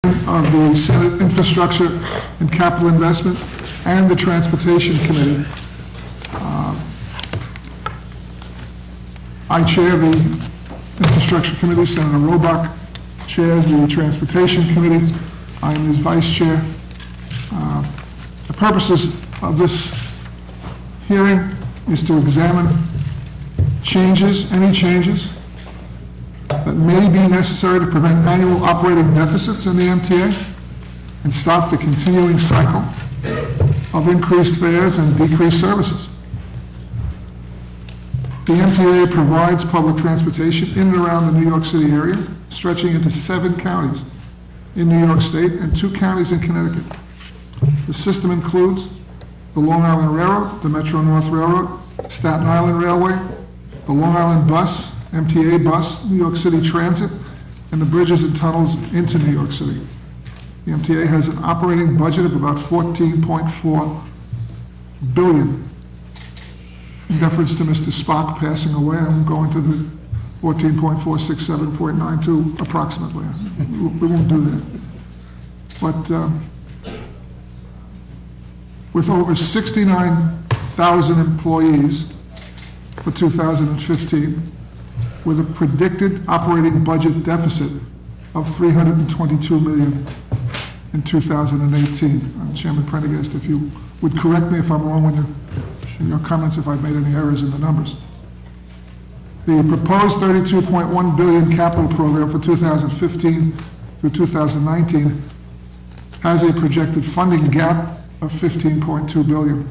of the Senate Infrastructure and Capital Investment and the Transportation Committee. I chair the Infrastructure Committee. Senator Robach chairs the Transportation Committee. I am his vice chair. The purposes of this hearing is to examine any changes that may be necessary to prevent annual operating deficits in the MTA and stop the continuing cycle of increased fares and decreased services. The MTA provides public transportation in and around the New York City area, stretching into 7 counties in New York State and 2 counties in Connecticut. The system includes the Long Island Railroad, the Metro-North Railroad, Staten Island Railway, the Long Island Bus, MTA Bus, New York City Transit, and the bridges and tunnels into New York City. The MTA has an operating budget of about $14.4 billion. In deference to Mr. Spock passing away, I'm going to the 14.467.92 approximately. We won't do that. But with over 69,000 employees for 2015, with a predicted operating budget deficit of $322 million in 2018. Chairman Prendergast, if you would correct me if I'm wrong in your comments if I've made any errors in the numbers. The proposed $32.1 billion capital program for 2015 through 2019 has a projected funding gap of $15.2 billion,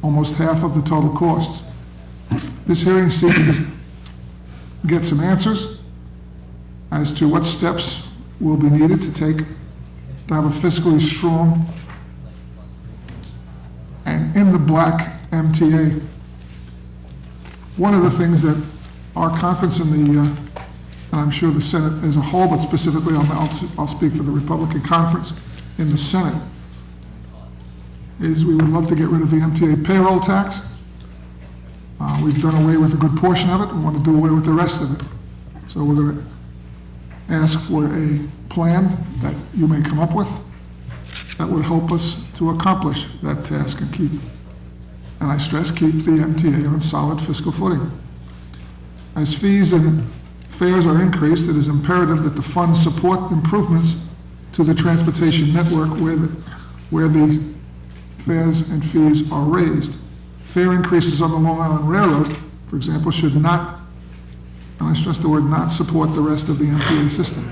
almost half of the total costs. This hearing seeks to get some answers as to what steps will be needed to take to have a fiscally strong and in the black MTA. One of the things that our conference in the, and I'm sure the Senate as a whole, but specifically I'll speak for the Republican conference in the Senate, is we would love to get rid of the MTA payroll tax. We've done away with a good portion of it. We want to do away with the rest of it. So we're going to ask for a plan that you may come up with that would help us to accomplish that task and keep, and I stress, keep the MTA on solid fiscal footing. As fees and fares are increased, it is imperative that the funds support improvements to the transportation network where the fares and fees are raised. Fare increases on the Long Island Railroad, for example, should not, and I stress the word not, support the rest of the MTA system.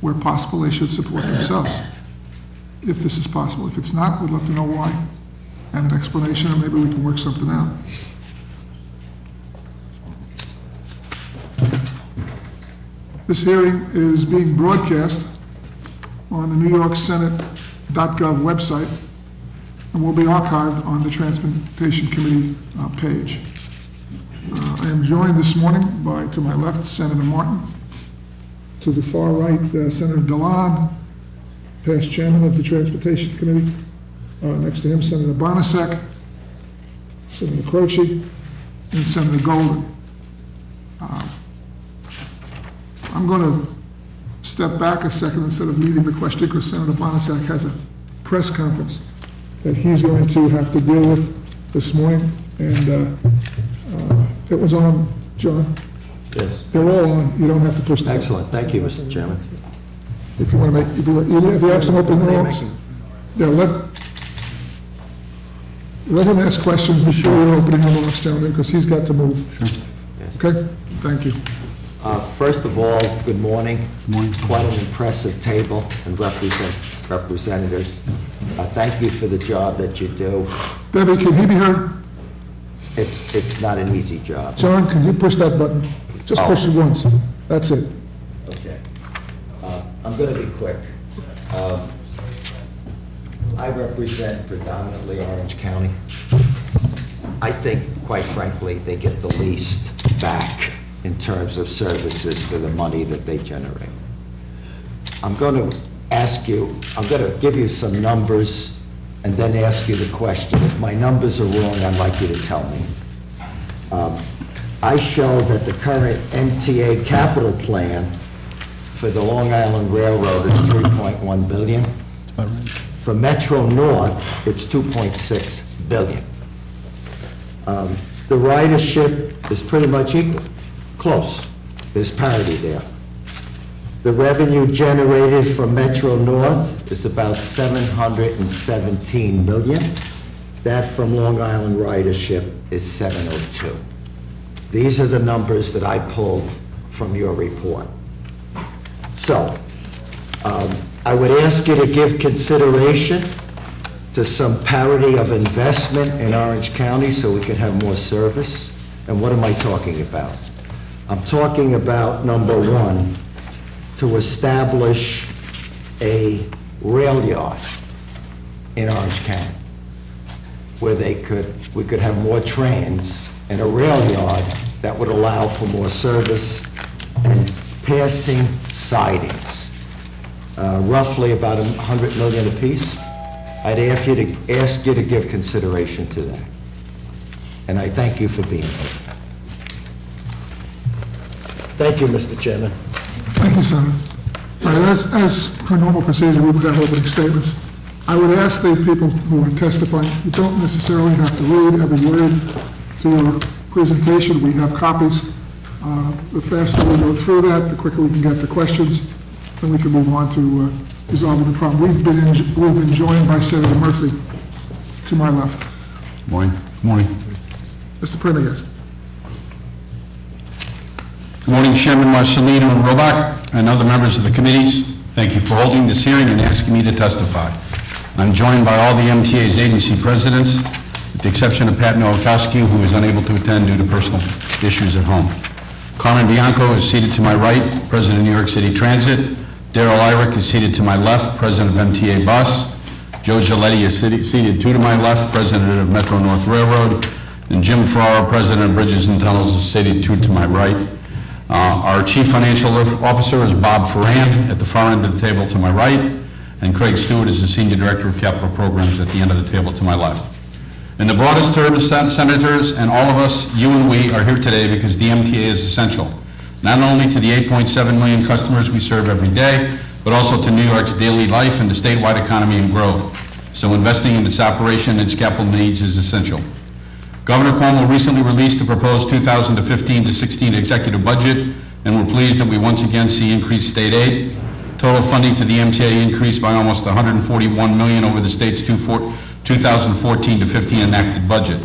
Where possible, they should support themselves, if this is possible. If it's not, we'd love to know why, and an explanation, and maybe we can work something out. This hearing is being broadcast on the New York Senate.gov website and will be archived on the Transportation Committee page. I am joined this morning by, to my left, Senator Martin, to the far right, Senator Dilan, past chairman of the Transportation Committee. Next to him, Senator Bonasek, Senator Croce, and Senator Golden. I'm going to step back a second instead of leading the question because Senator Bonasek has a press conference that he's going to have to deal with this morning. And it was on, John? Yes. They're all on. You don't have to push that. Excellent. Thank you, Mr. Chairman. If you want to make, if you have some open remarks, yeah, let him ask questions before your opening remarks, gentlemen, because he's got to move. Sure. Yes. Okay? Thank you. First of all, good morning. Good morning. Quite an impressive table and representatives. Thank you for the job that you do. Debbie, can he be heard? It's not an easy job. John, can you push that button? Just push it once. That's it. Okay. I'm going to be quick. I represent predominantly Orange County. I think, quite frankly, they get the least back in terms of services for the money that they generate. I'm going to give you some numbers and then ask you the question. If my numbers are wrong, I'd like you to tell me. I show that the current MTA capital plan for the Long Island Railroad is $3.8 2.1 billion. For Metro North, it's 2.6 billion. The ridership is pretty much equal, close. There's parity there. The revenue generated from Metro North is about 717 million. That from Long Island ridership is 702. These are the numbers that I pulled from your report. So, I would ask you to give consideration to some parity of investment in Orange County so we can have more service. And what am I talking about? I'm talking about, number one, to establish a rail yard in Orange County where we could have more trains and a rail yard that would allow for more service and passing sidings, roughly about 100 million apiece. I'd ask you to give consideration to that. And I thank you for being here. Thank you, Mr. Chairman. Thank you, Senator. All right, as per normal procedure, we would have opening statements. I would ask the people who are testifying, you don't necessarily have to read every word to your presentation. We have copies. The faster we go through that, the quicker we can get to questions, then we can move on to resolving the problem. We've been joined by Senator Murphy to my left. Morning. Morning. Mr. Prendergast. Good morning, Chairman Marcelino and Robach and other members of the committees. Thank you for holding this hearing and asking me to testify. I'm joined by all the MTA's agency presidents, with the exception of Pat Nowakowski, who is unable to attend due to personal issues at home. Carmen Bianco is seated to my right, President of New York City Transit. Daryl Irick is seated to my left, President of MTA Bus. Joe Giletti is seated to my left, President of Metro North Railroad. And Jim Farrar, President of Bridges and Tunnels, is seated to my right. Our Chief Financial Officer is Bob Ferran at the far end of the table to my right, and Craig Stewart is the Senior Director of Capital Programs at the end of the table to my left. In the broadest terms, Senators and all of us, you and we, are here today because the MTA is essential, not only to the 8.7 million customers we serve every day, but also to New York's daily life and the statewide economy and growth. So investing in its operation and its capital needs is essential. Governor Cuomo recently released the proposed 2015 to 16 executive budget, and we're pleased that we once again see increased state aid. Total funding to the MTA increased by almost $141 million over the state's 2014 to 15 enacted budget.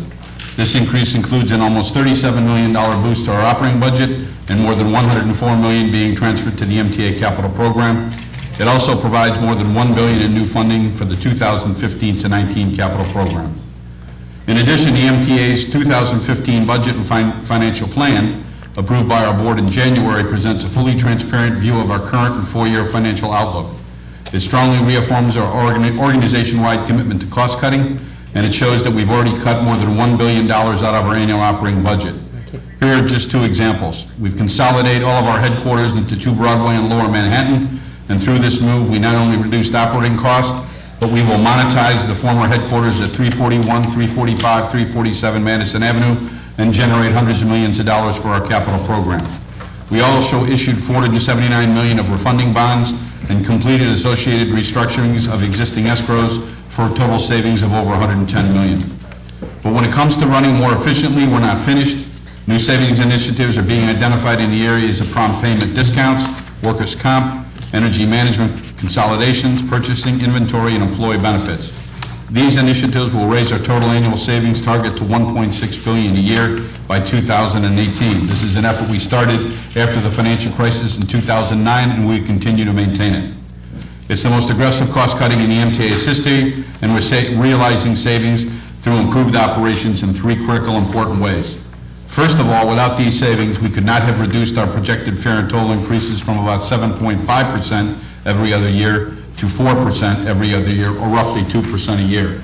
This increase includes an almost $37 million boost to our operating budget and more than $104 million being transferred to the MTA capital program. It also provides more than $1 billion in new funding for the 2015 to 19 capital program. In addition, the MTA's 2015 budget and financial plan, approved by our board in January, presents a fully transparent view of our current and four-year financial outlook. It strongly reaffirms our organization-wide commitment to cost cutting, and it shows that we've already cut more than $1 billion out of our annual operating budget. Here are just two examples. We've consolidated all of our headquarters into 2 Broadway and Lower Manhattan, and through this move, we not only reduced operating costs, but we will monetize the former headquarters at 341, 345, 347 Madison Avenue and generate hundreds of millions of dollars for our capital program. We also issued $479 million of refunding bonds and completed associated restructurings of existing escrows for a total savings of over $110 million. But when it comes to running more efficiently, we're not finished. New savings initiatives are being identified in the areas of prompt payment discounts, workers' comp, energy management consolidations, purchasing, inventory, and employee benefits. These initiatives will raise our total annual savings target to $1.6 billion a year by 2018. This is an effort we started after the financial crisis in 2009, and we continue to maintain it. It's the most aggressive cost cutting in the MTA's history, and we're realizing savings through improved operations in 3 critical important ways. First of all, without these savings, we could not have reduced our projected fare and toll increases from about 7.5% every other year to 4% every other year, or roughly 2% a year.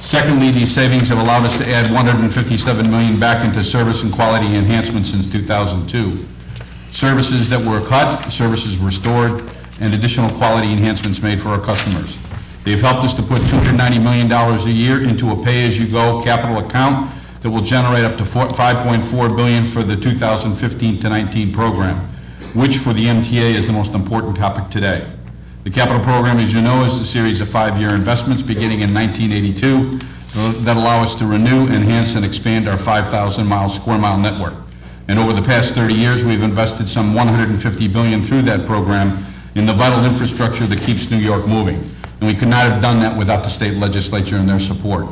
Secondly, these savings have allowed us to add $157 million back into service and quality enhancements since 2002. Services that were cut, services restored, and additional quality enhancements made for our customers. They've helped us to put $290 million a year into a pay-as-you-go capital account that will generate up to $5.4 billion for the 2015 to 19 program, which for the MTA is the most important topic today. The capital program, as you know, is a series of 5-year investments beginning in 1982 that allow us to renew, enhance, and expand our 5,000 square mile network. And over the past 30 years, we've invested some $150 billion through that program in the vital infrastructure that keeps New York moving. And we could not have done that without the state legislature and their support.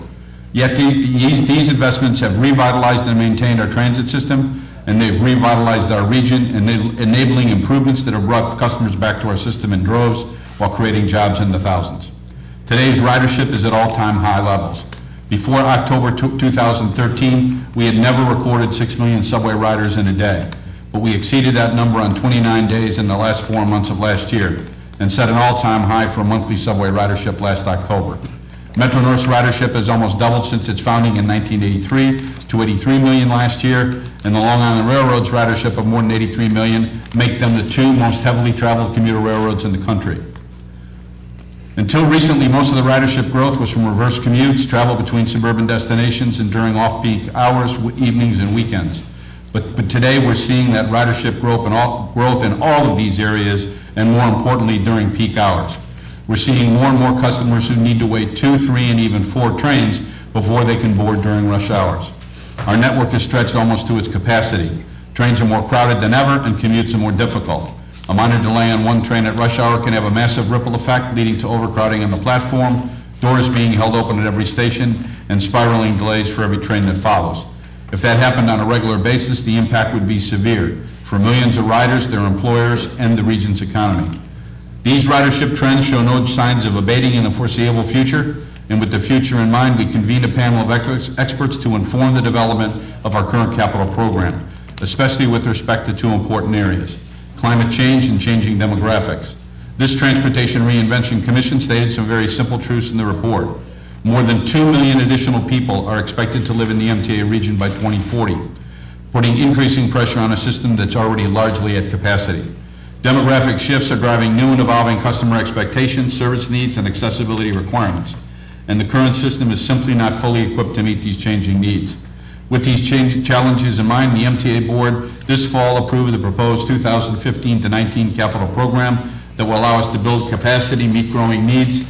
Yet these investments have revitalized and maintained our transit system, and they've revitalized our region, enabling improvements that have brought customers back to our system in droves while creating jobs in the thousands. Today's ridership is at all-time high levels. Before October 2013, we had never recorded 6 million subway riders in a day, but we exceeded that number on 29 days in the last 4 months of last year and set an all-time high for monthly subway ridership last October. Metro North's ridership has almost doubled since its founding in 1983 to 83 million last year, and the Long Island Railroad's ridership of more than 83 million make them the 2 most heavily traveled commuter railroads in the country. Until recently, most of the ridership growth was from reverse commutes, travel between suburban destinations, and during off-peak hours, evenings, and weekends. But today, we're seeing that ridership growth in all of these areas, and more importantly, during peak hours. We're seeing more and more customers who need to wait 2, 3, and even 4 trains before they can board during rush hours. Our network is stretched almost to its capacity. Trains are more crowded than ever, and commutes are more difficult. A minor delay on one train at rush hour can have a massive ripple effect, leading to overcrowding on the platform, doors being held open at every station, and spiraling delays for every train that follows. If that happened on a regular basis, the impact would be severe for millions of riders, their employers, and the region's economy. These ridership trends show no signs of abating in the foreseeable future, and with the future in mind, we convened a panel of experts to inform the development of our current capital program, especially with respect to 2 important areas: climate change and changing demographics. This Transportation Reinvention Commission stated some very simple truths in the report. More than 2 million additional people are expected to live in the MTA region by 2040, putting increasing pressure on a system that's already largely at capacity. Demographic shifts are driving new and evolving customer expectations, service needs, and accessibility requirements, and the current system is simply not fully equipped to meet these changing needs. With these challenges in mind, the MTA Board this fall approved the proposed 2015-19 capital program that will allow us to build capacity, meet growing needs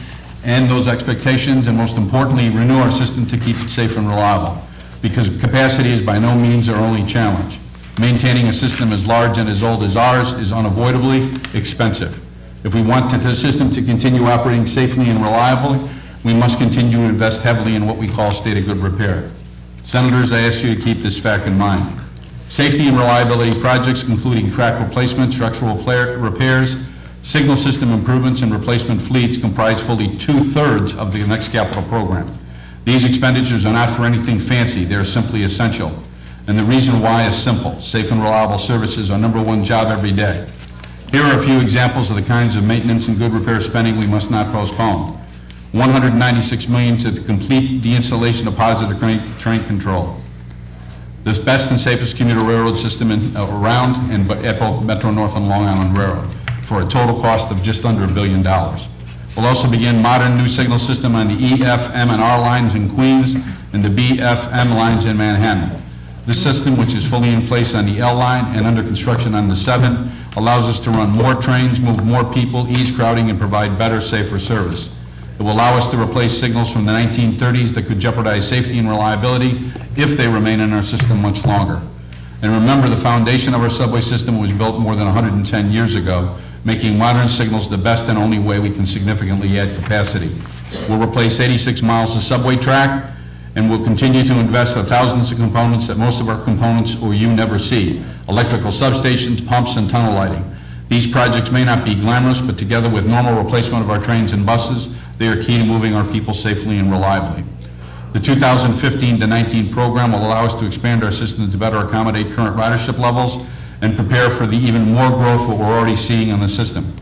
and those expectations, and most importantly, renew our system to keep it safe and reliable, because capacity is by no means our only challenge. Maintaining a system as large and as old as ours is unavoidably expensive. If we want the system to continue operating safely and reliably, we must continue to invest heavily in what we call state of good repair. Senators, I ask you to keep this fact in mind. Safety and reliability projects, including track replacement, structural repairs, signal system improvements, and replacement fleets, comprise fully 2/3 of the next capital program. These expenditures are not for anything fancy, they are simply essential. And the reason why is simple. Safe and reliable service is our #1 job every day. Here are a few examples of the kinds of maintenance and good repair spending we must not postpone. $196 million to complete the installation of positive train control, the best and safest commuter railroad system around and at both Metro North and Long Island Railroad, for a total cost of just under $1 billion. We'll also begin modern new signal system on the E, F, M, and R lines in Queens and the B, F, M lines in Manhattan. This system, which is fully in place on the L line and under construction on the 7, allows us to run more trains, move more people, ease crowding, and provide better, safer service. It will allow us to replace signals from the 1930s that could jeopardize safety and reliability if they remain in our system much longer. And remember, the foundation of our subway system was built more than 110 years ago, making modern signals the best and only way we can significantly add capacity. We'll replace 86 miles of subway track, and we'll continue to invest in thousands of components that most of our components or you never see: electrical substations, pumps, and tunnel lighting. These projects may not be glamorous, but together with normal replacement of our trains and buses, they are key to moving our people safely and reliably. The 2015-19 program will allow us to expand our system to better accommodate current ridership levels and prepare for the even more growth that we're already seeing on the system.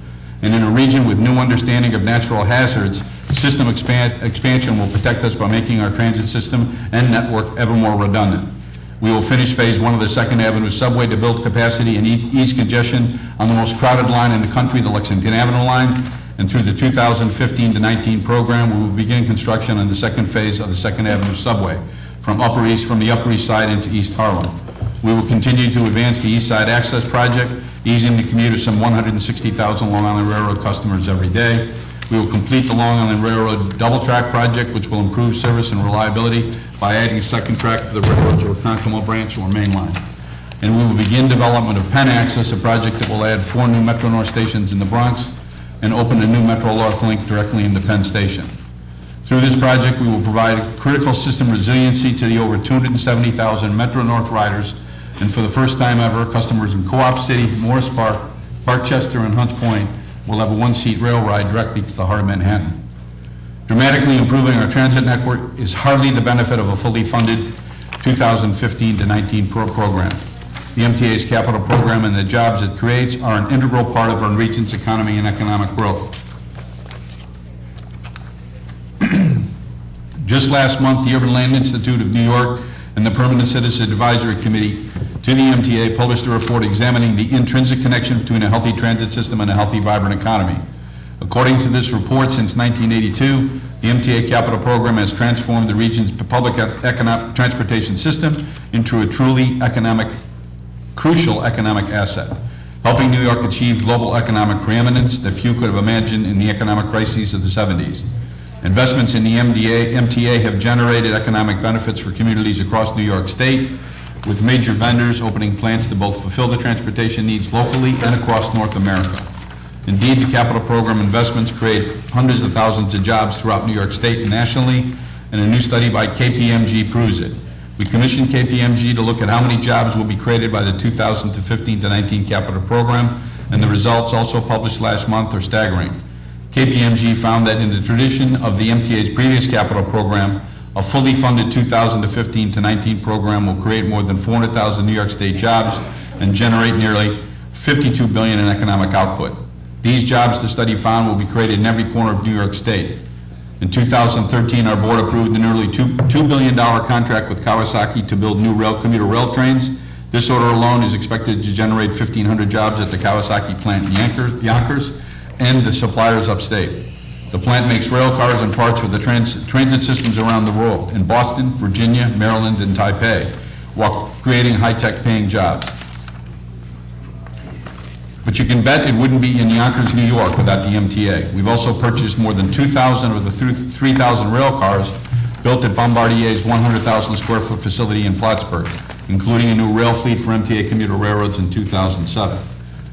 And in a region with new understanding of natural hazards, system expansion will protect us by making our transit system and network ever more redundant. We will finish phase 1 of the 2nd Avenue subway to build capacity and ease congestion on the most crowded line in the country, the Lexington Avenue line. And through the 2015-19 program, we will begin construction on the 2nd phase of the 2nd Avenue subway from the Upper East Side into East Harlem. We will continue to advance the East Side Access Project easing the commute of some 160,000 Long Island Railroad customers every day. We will complete the Long Island Railroad double track project, which will improve service and reliability by adding a second track to the railroad's Ronkonkoma branch or main line. And we will begin development of Penn Access, a project that will add 4 new Metro North stations in the Bronx and open a new Metro North link directly into Penn Station. Through this project, we will provide critical system resiliency to the over 270,000 Metro North riders, and for the first time ever, customers in Co-op City, Morris Park, Parkchester, and Hunts Point will have a one-seat rail ride directly to the heart of Manhattan. Dramatically improving our transit network is hardly the benefit of a fully funded 2015 to 19 program. The MTA's capital program and the jobs it creates are an integral part of our region's economy and economic growth. Just last month, the Urban Land Institute of New York and the Permanent Citizen Advisory Committee to the MTA published a report examining the intrinsic connection between a healthy transit system and a healthy, vibrant economy. According to this report, since 1982, the MTA capital program has transformed the region's public transportation system into a truly crucial economic asset, helping New York achieve global economic preeminence that few could have imagined in the economic crises of the 70s. Investments in the MTA have generated economic benefits for communities across New York State, with major vendors opening plants to both fulfill the transportation needs locally and across North America. Indeed, the capital program investments create hundreds of thousands of jobs throughout New York State and nationally, and a new study by KPMG proves it. We commissioned KPMG to look at how many jobs will be created by the 2015 to 19 capital program, and the results, also published last month, are staggering. KPMG found that in the tradition of the MTA's previous capital program, a fully funded 2015 to 19 program will create more than 400,000 New York State jobs and generate nearly $52 billion in economic output. These jobs, the study found, will be created in every corner of New York State. In 2013, our board approved a nearly $2 billion contract with Kawasaki to build new commuter rail trains. This order alone is expected to generate 1,500 jobs at the Kawasaki plant in Yonkers and the suppliers upstate. The plant makes rail cars and parts for the transit systems around the world, in Boston, Virginia, Maryland, and Taipei, while creating high-tech paying jobs. But you can bet it wouldn't be in Yonkers, New York without the MTA. We've also purchased more than 2,000 of the 3,000 rail cars built at Bombardier's 100,000 square foot facility in Plattsburgh, including a new rail fleet for MTA commuter railroads in 2007.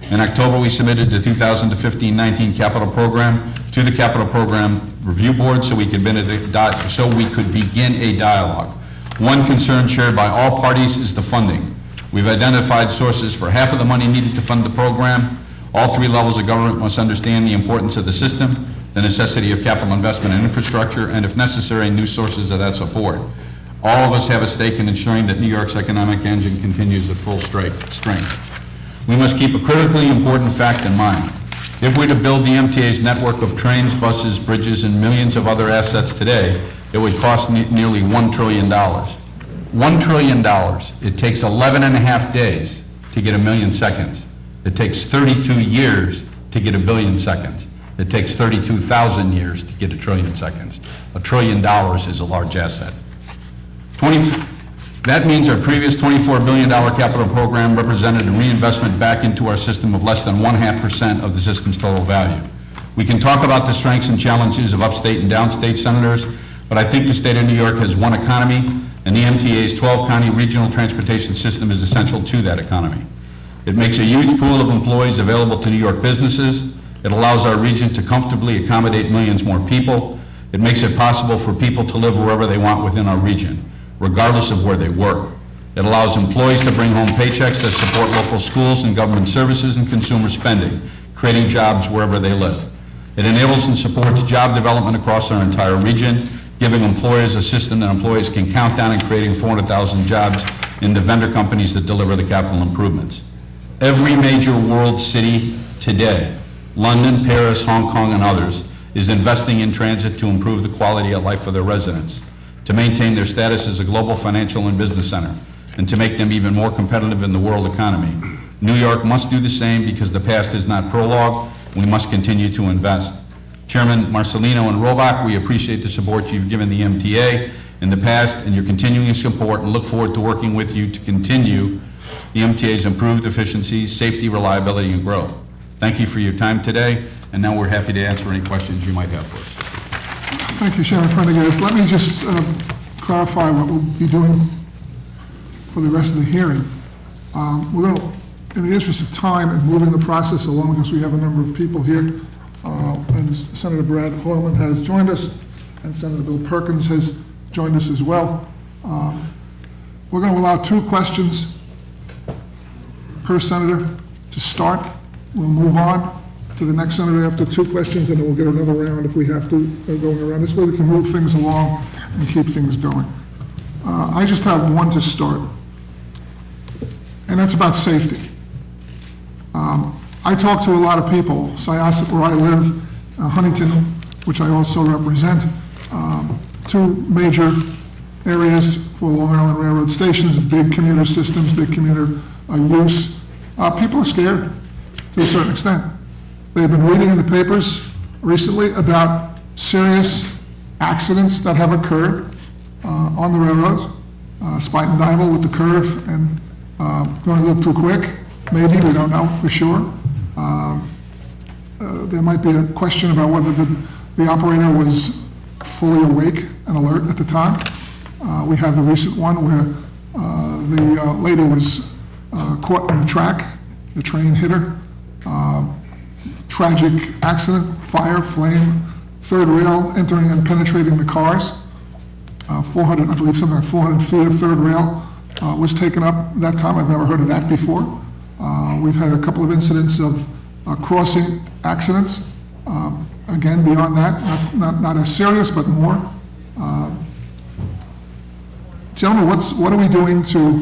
In October, we submitted the 2015-19 capital program to the Capital Program Review Board so we could begin a dialogue. One concern shared by all parties is the funding. We've identified sources for half of the money needed to fund the program. All 3 levels of government must understand the importance of the system, the necessity of capital investment in infrastructure, and if necessary, new sources of that support. All of us have a stake in ensuring that New York's economic engine continues at full strength. We must keep a critically important fact in mind. If we're to build the MTA's network of trains, buses, bridges, and millions of other assets today, it would cost nearly $1 trillion. $1 trillion. It takes 11 and a half days to get 1 million seconds. It takes 32 years to get 1 billion seconds. It takes 32,000 years to get 1 trillion seconds. $1 trillion is a large asset. That means our previous $24 billion capital program represented a reinvestment back into our system of less than 0.5% of the system's total value. We can talk about the strengths and challenges of upstate and downstate senators, but I think the state of New York has one economy, and the MTA's 12-county regional transportation system is essential to that economy. It makes a huge pool of employees available to New York businesses. It allows our region to comfortably accommodate millions more people. It makes it possible for people to live wherever they want within our region, regardless of where they work. It allows employees to bring home paychecks that support local schools and government services and consumer spending, creating jobs wherever they live. It enables and supports job development across our entire region, giving employers a system that employees can count on and creating 400,000 jobs in the vendor companies that deliver the capital improvements. Every major world city today, London, Paris, Hong Kong, and others, is investing in transit to improve the quality of life for their residents, to maintain their status as a global financial and business center, and to make them even more competitive in the world economy. New York must do the same because the past is not prologue. We must continue to invest. Chairman Marcelino and Robach, we appreciate the support you've given the MTA in the past and your continuing support, and look forward to working with you to continue the MTA's improved efficiencies, safety, reliability, and growth. Thank you for your time today, and now we're happy to answer any questions you might have for us. Thank you, Chairman Prendergast. Let me just clarify what we'll be doing for the rest of the hearing. We're going to, in the interest of time and moving the process along, because we have a number of people here, and Senator Brad Hoylman has joined us, and Senator Bill Perkins has joined us as well. We're going to allow 2 questions per senator to start. We'll move on to the next senator after 2 questions, and then we'll get another round if we have to going around. This way we can move things along and keep things going. I just have one to start, and that's about safety. I talk to a lot of people, Syosset, where I live, Huntington, which I also represent, 2 major areas for Long Island Railroad stations, big commuter systems, big commuter use. People are scared to a certain extent. They've been reading in the papers recently about serious accidents that have occurred on the railroads, Spuyten Duyvil with the curve and going a little too quick. Maybe, we don't know for sure. There might be a question about whether the operator was fully awake and alert at the time. We have the recent one where the lady was caught on the track, the train hit her. Tragic accident, fire, flame, third rail entering and penetrating the cars. 400, I believe something like 400 feet of third rail was taken up that time. I've never heard of that before. We've had a couple of incidents of crossing accidents. Again, beyond that, not as serious, but more. Gentlemen, what are we doing to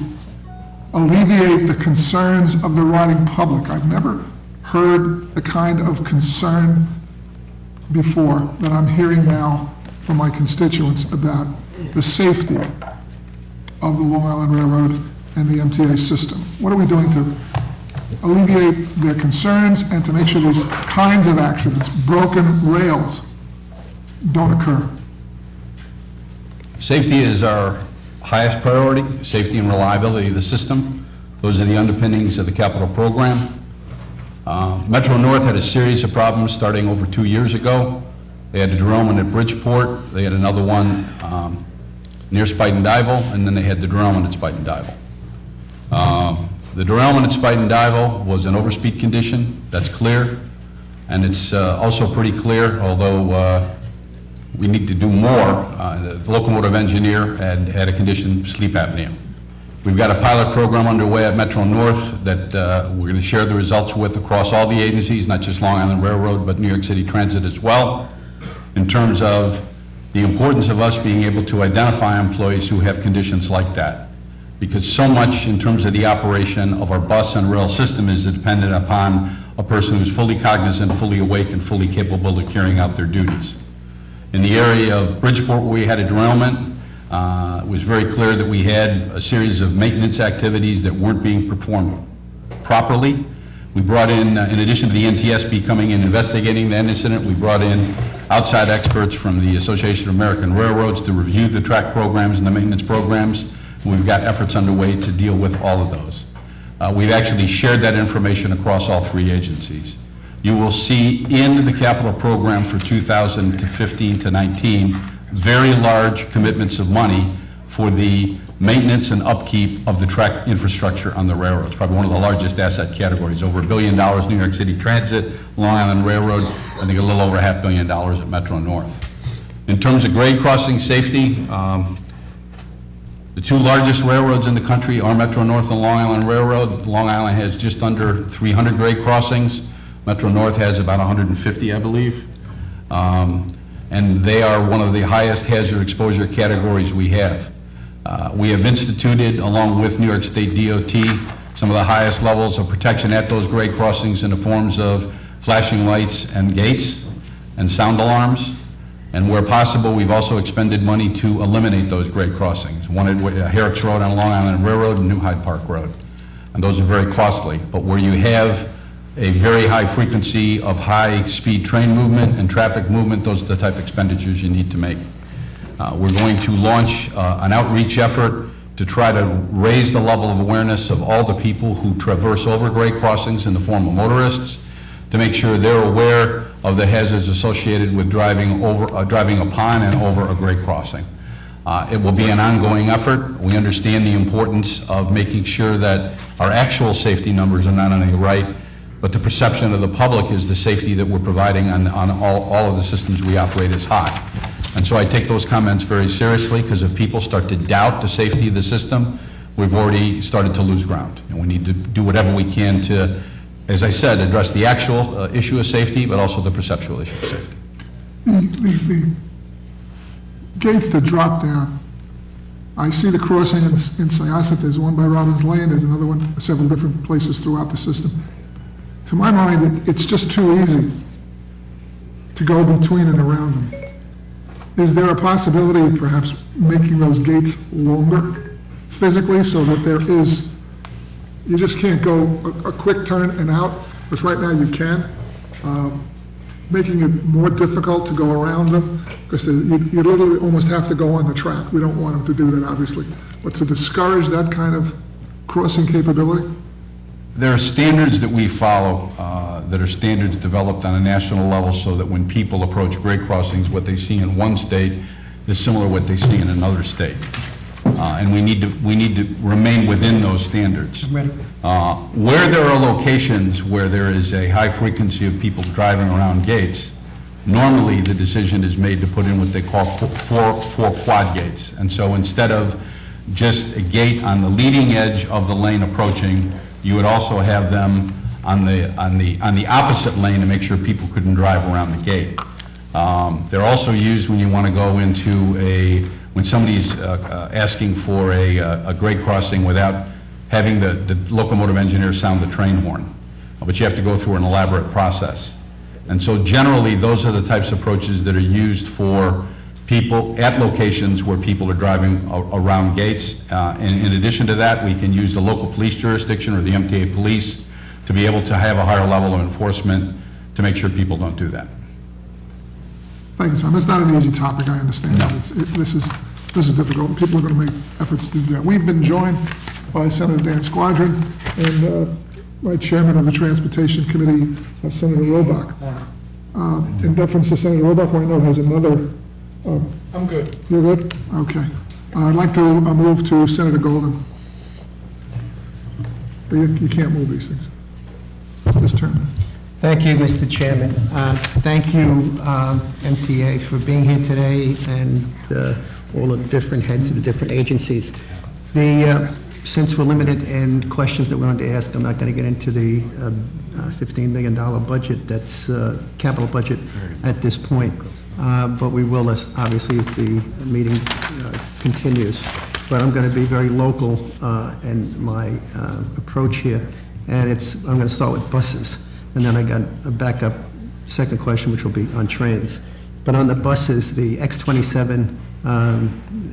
alleviate the concerns of the riding public? I've never heard the kind of concern before that I'm hearing now from my constituents about the safety of the Long Island Railroad and the MTA system. What are we doing to alleviate their concerns and to make sure these kinds of accidents, broken rails, don't occur? Safety is our highest priority, safety and reliability of the system. Those are the underpinnings of the capital program. Metro North had a series of problems starting over 2 years ago. They had a derailment at Bridgeport. They had another one near Spuyten Duyvil, and then they had the derailment at Spuyten Duyvil. The derailment at Spuyten Duyvil was an overspeed condition. That's clear. And it's also pretty clear, although we need to do more. The locomotive engineer had a condition, sleep apnea. We've got a pilot program underway at Metro North that we're going to share the results with across all the agencies, not just Long Island Railroad, but New York City Transit as well, in terms of the importance of us being able to identify employees who have conditions like that. Because so much in terms of the operation of our bus and rail system is dependent upon a person who's fully cognizant, fully awake, and fully capable of carrying out their duties. In the area of Bridgeport, where we had a derailment, it was very clear that we had a series of maintenance activities that weren't being performed properly. We brought in addition to the NTSB coming in investigating that incident, we brought in outside experts from the Association of American Railroads to review the track programs and the maintenance programs. And we've got efforts underway to deal with all of those. We've actually shared that information across all 3 agencies. You will see in the capital program for 2015 to 19 very large commitments of money for the maintenance and upkeep of the track infrastructure on the railroads. Probably one of the largest asset categories, over $1 billion New York City Transit, Long Island Railroad, I think a little over $500 million at Metro North. In terms of grade crossing safety, the 2 largest railroads in the country are Metro North and Long Island Railroad. Long Island has just under 300 grade crossings. Metro North has about 150, I believe. And they are one of the highest hazard exposure categories we have. We have instituted, along with New York State DOT, some of the highest levels of protection at those grade crossings in the forms of flashing lights and gates and sound alarms. And where possible, we've also expended money to eliminate those grade crossings. One at Herrick's Road on Long Island Railroad and New Hyde Park Road. And those are very costly. But where you have a very high frequency of high-speed train movement and traffic movement, those are the type of expenditures you need to make. We're going to launch an outreach effort to try to raise the level of awareness of all the people who traverse over grade crossings in the form of motorists, to make sure they're aware of the hazards associated with driving upon and over a grade crossing. It will be an ongoing effort. We understand the importance of making sure that our actual safety numbers are not only right, but the perception of the public is the safety that we're providing on all of the systems we operate is high. And so I take those comments very seriously, because if people start to doubt the safety of the system, we've already started to lose ground. And we need to do whatever we can to, as I said, address the actual issue of safety, but also the perceptual issue of safety. The gates that drop down, I see the crossing in Syosset, there's one by Robbins Lane, there's another one, several different places throughout the system. To my mind, it's just too easy to go between and around them. Is there a possibility of perhaps making those gates longer physically so that there is, you just can't go a quick turn and out, which right now you can, making it more difficult to go around them, because you literally almost have to go on the track. We don't want them to do that, obviously. But to discourage that kind of crossing capability? There are standards that we follow that are standards developed on a national level, so that when people approach grade crossings, what they see in one state is similar to what they see in another state. And we need to remain within those standards. Where there are locations where there is a high frequency of people driving around gates, normally the decision is made to put in what they call four quad gates. And so instead of just a gate on the leading edge of the lane approaching, you would also have them on the opposite lane to make sure people couldn't drive around the gate. They're also used when you want to go into when somebody's asking for a grade crossing without having the locomotive engineer sound the train horn. But you have to go through an elaborate process. And so generally, those are the types of approaches that are used for people at locations where people are driving around gates. And in addition to that, we can use the local police jurisdiction or the MTA police to be able to have a higher level of enforcement to make sure people don't do that. Thank you, Tom. It's not an easy topic, I understand. No. This is difficult, and people are going to make efforts to do that. We've been joined by Senator Dan Squadron and by Chairman of the Transportation Committee, Senator Robach. In deference to Senator Robach, who I know has another... I'm good. You're good? Okay. I'd like to move to Senator Golden. You can't move these things. This turn. Thank you, Mr. Chairman. Thank you, MTA, for being here today, and all the different heads of the different agencies. Since we're limited in questions that we wanted to ask, I'm not going to get into the $15 million budget, that's capital budget at this point. But we will, obviously, as the meeting continues. But I'm going to be very local in my approach here. And I'm going to start with buses. And then I got a backup second question, which will be on trains. But on the buses, the X27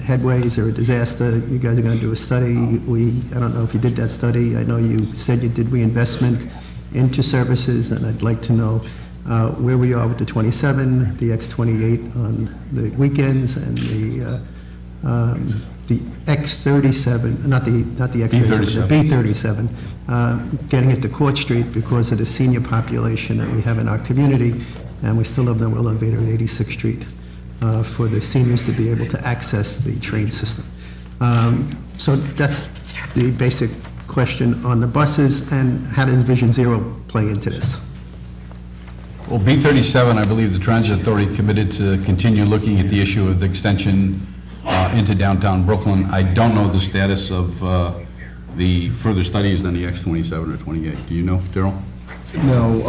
headways are a disaster. You guys are going to do a study. I don't know if you did that study. I know you said you did reinvestment into services, and I'd like to know where we are with the 27, the X28 on the weekends, and the X37, not the X37, the B37, getting it to Court Street because of the senior population that we have in our community, and we still have no elevator at 86th Street for the seniors to be able to access the train system. So that's the basic question on the buses, and how does Vision Zero play into this? Well, B37, I believe the Transit Authority committed to continue looking at the issue of the extension into downtown Brooklyn. I don't know the status of the further studies than the X27 or 28. Do you know, Daryl? No,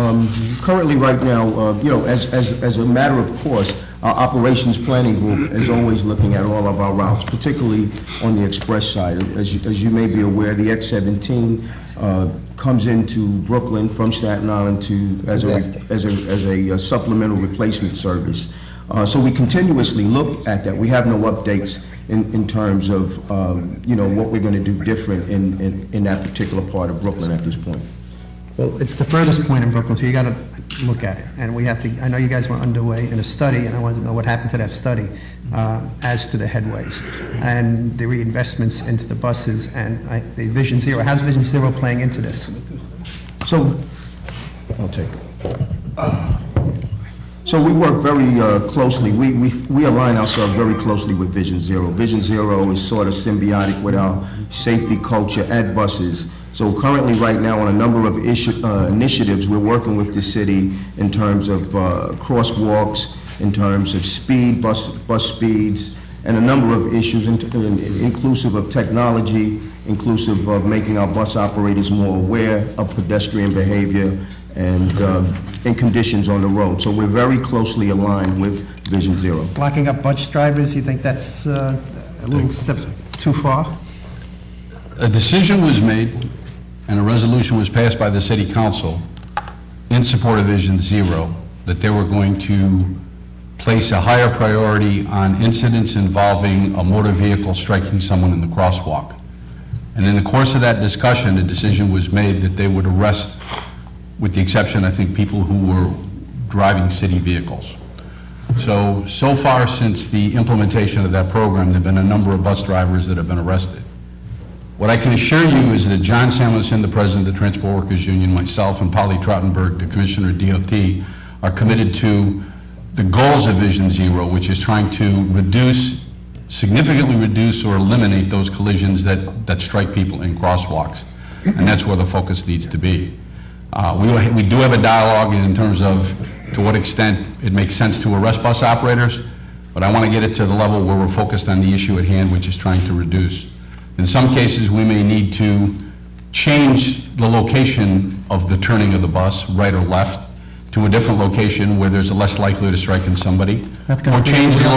currently right now, as a matter of course, our operations planning group is always looking at all of our routes, particularly on the express side. As you may be aware, the X17 comes into Brooklyn from Staten Island as a supplemental replacement service. So we continuously look at that. We have no updates in terms of what we're going to do different in that particular part of Brooklyn at this point. Well, it's the furthest point in Brooklyn, so you got to look at it. And we have to, I know you guys were underway in a study, and I wanted to know what happened to that study as to the headways and the reinvestments into the buses and the Vision Zero. How's Vision Zero playing into this? So, I'll take it. So we work very closely, we align ourselves very closely with Vision Zero. Vision Zero is sort of symbiotic with our safety culture at buses. So currently, right now, on a number of initiatives, we're working with the city in terms of crosswalks, in terms of speed, bus speeds, and a number of issues inclusive of technology, inclusive of making our bus operators more aware of pedestrian behavior and conditions on the road. So we're very closely aligned with Vision Zero. Locking up bus drivers, you think that's a little step too far? A decision was made and a resolution was passed by the city council in support of Vision Zero that they were going to place a higher priority on incidents involving a motor vehicle striking someone in the crosswalk. And in the course of that discussion, a decision was made that they would arrest, with the exception, I think, people who were driving city vehicles. So far since the implementation of that program, there have been a number of bus drivers that have been arrested. What I can assure you is that John Samuelson, the president of the Transport Workers Union, myself, and Polly Trottenberg, the commissioner of DOT, are committed to the goals of Vision Zero, which is trying to significantly reduce or eliminate those collisions that strike people in crosswalks. And that's where the focus needs to be. We do have a dialogue in terms of to what extent it makes sense to arrest bus operators, but I want to get it to the level where we're focused on the issue at hand, which is trying to reduce. In some cases, we may need to change the location of the turning of the bus, right or left, to a different location where there's a less likelihood of striking somebody. Or change the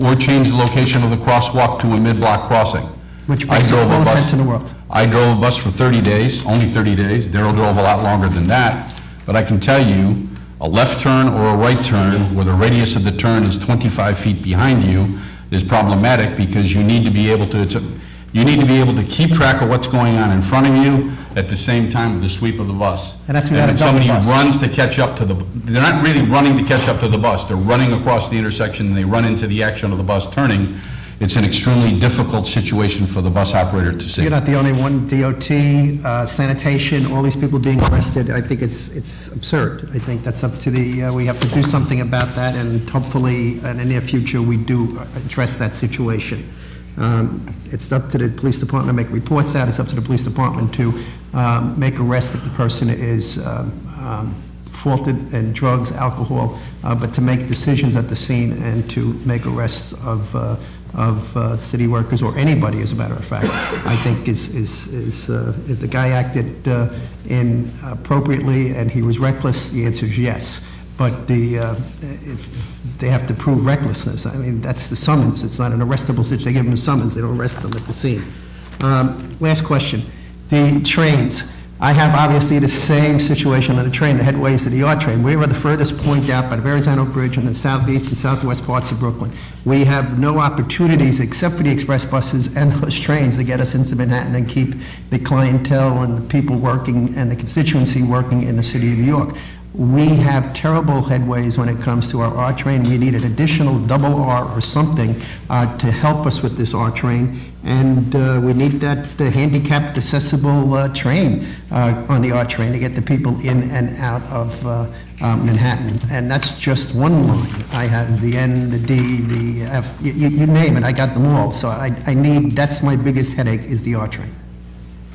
location of the crosswalk to a mid-block crossing. Which makes all the sense in the world. I drove a bus for 30 days, only 30 days. Darrell drove a lot longer than that. But I can tell you, a left turn or a right turn where the radius of the turn is 25 feet behind you is problematic because you need to be able to keep track of what's going on in front of you at the same time with the sweep of the bus. And that's without a double somebody bus. runs to catch up to they're not really running to catch up to the bus. They're running across the intersection and they run into the action of the bus turning. It's an extremely difficult situation for the bus operator to see. You're not the only one. DOT, sanitation, all these people being arrested. I think it's absurd. I think that's up to we have to do something about that, and hopefully in the near future we do address that situation. It's up to the police department to make reports out. It's up to the police department to make arrests if the person is faulted in drugs, alcohol, but to make decisions at the scene and to make arrests of city workers or anybody, as a matter of fact, I think is if the guy acted inappropriately and he was reckless, the answer is yes. But if they have to prove recklessness. I mean, that's the summons. It's not an arrestable situation. They give them a summons. They don't arrest them at the scene. Last question. The trains. I have obviously the same situation on the train, the headways to the R train. We are the furthest point out by the Verrazano Bridge in the southeast and southwest parts of Brooklyn. We have no opportunities except for the express buses and those trains to get us into Manhattan and keep the clientele and the people working and the constituency working in the city of New York. We have terrible headways when it comes to our R train. We need an additional double R or something to help us with this R train. And we need that handicapped accessible train on the R train to get the people in and out of Manhattan. And that's just one line. I have the N, the D, the F, you name it, I got them all. So that's my biggest headache is the R train.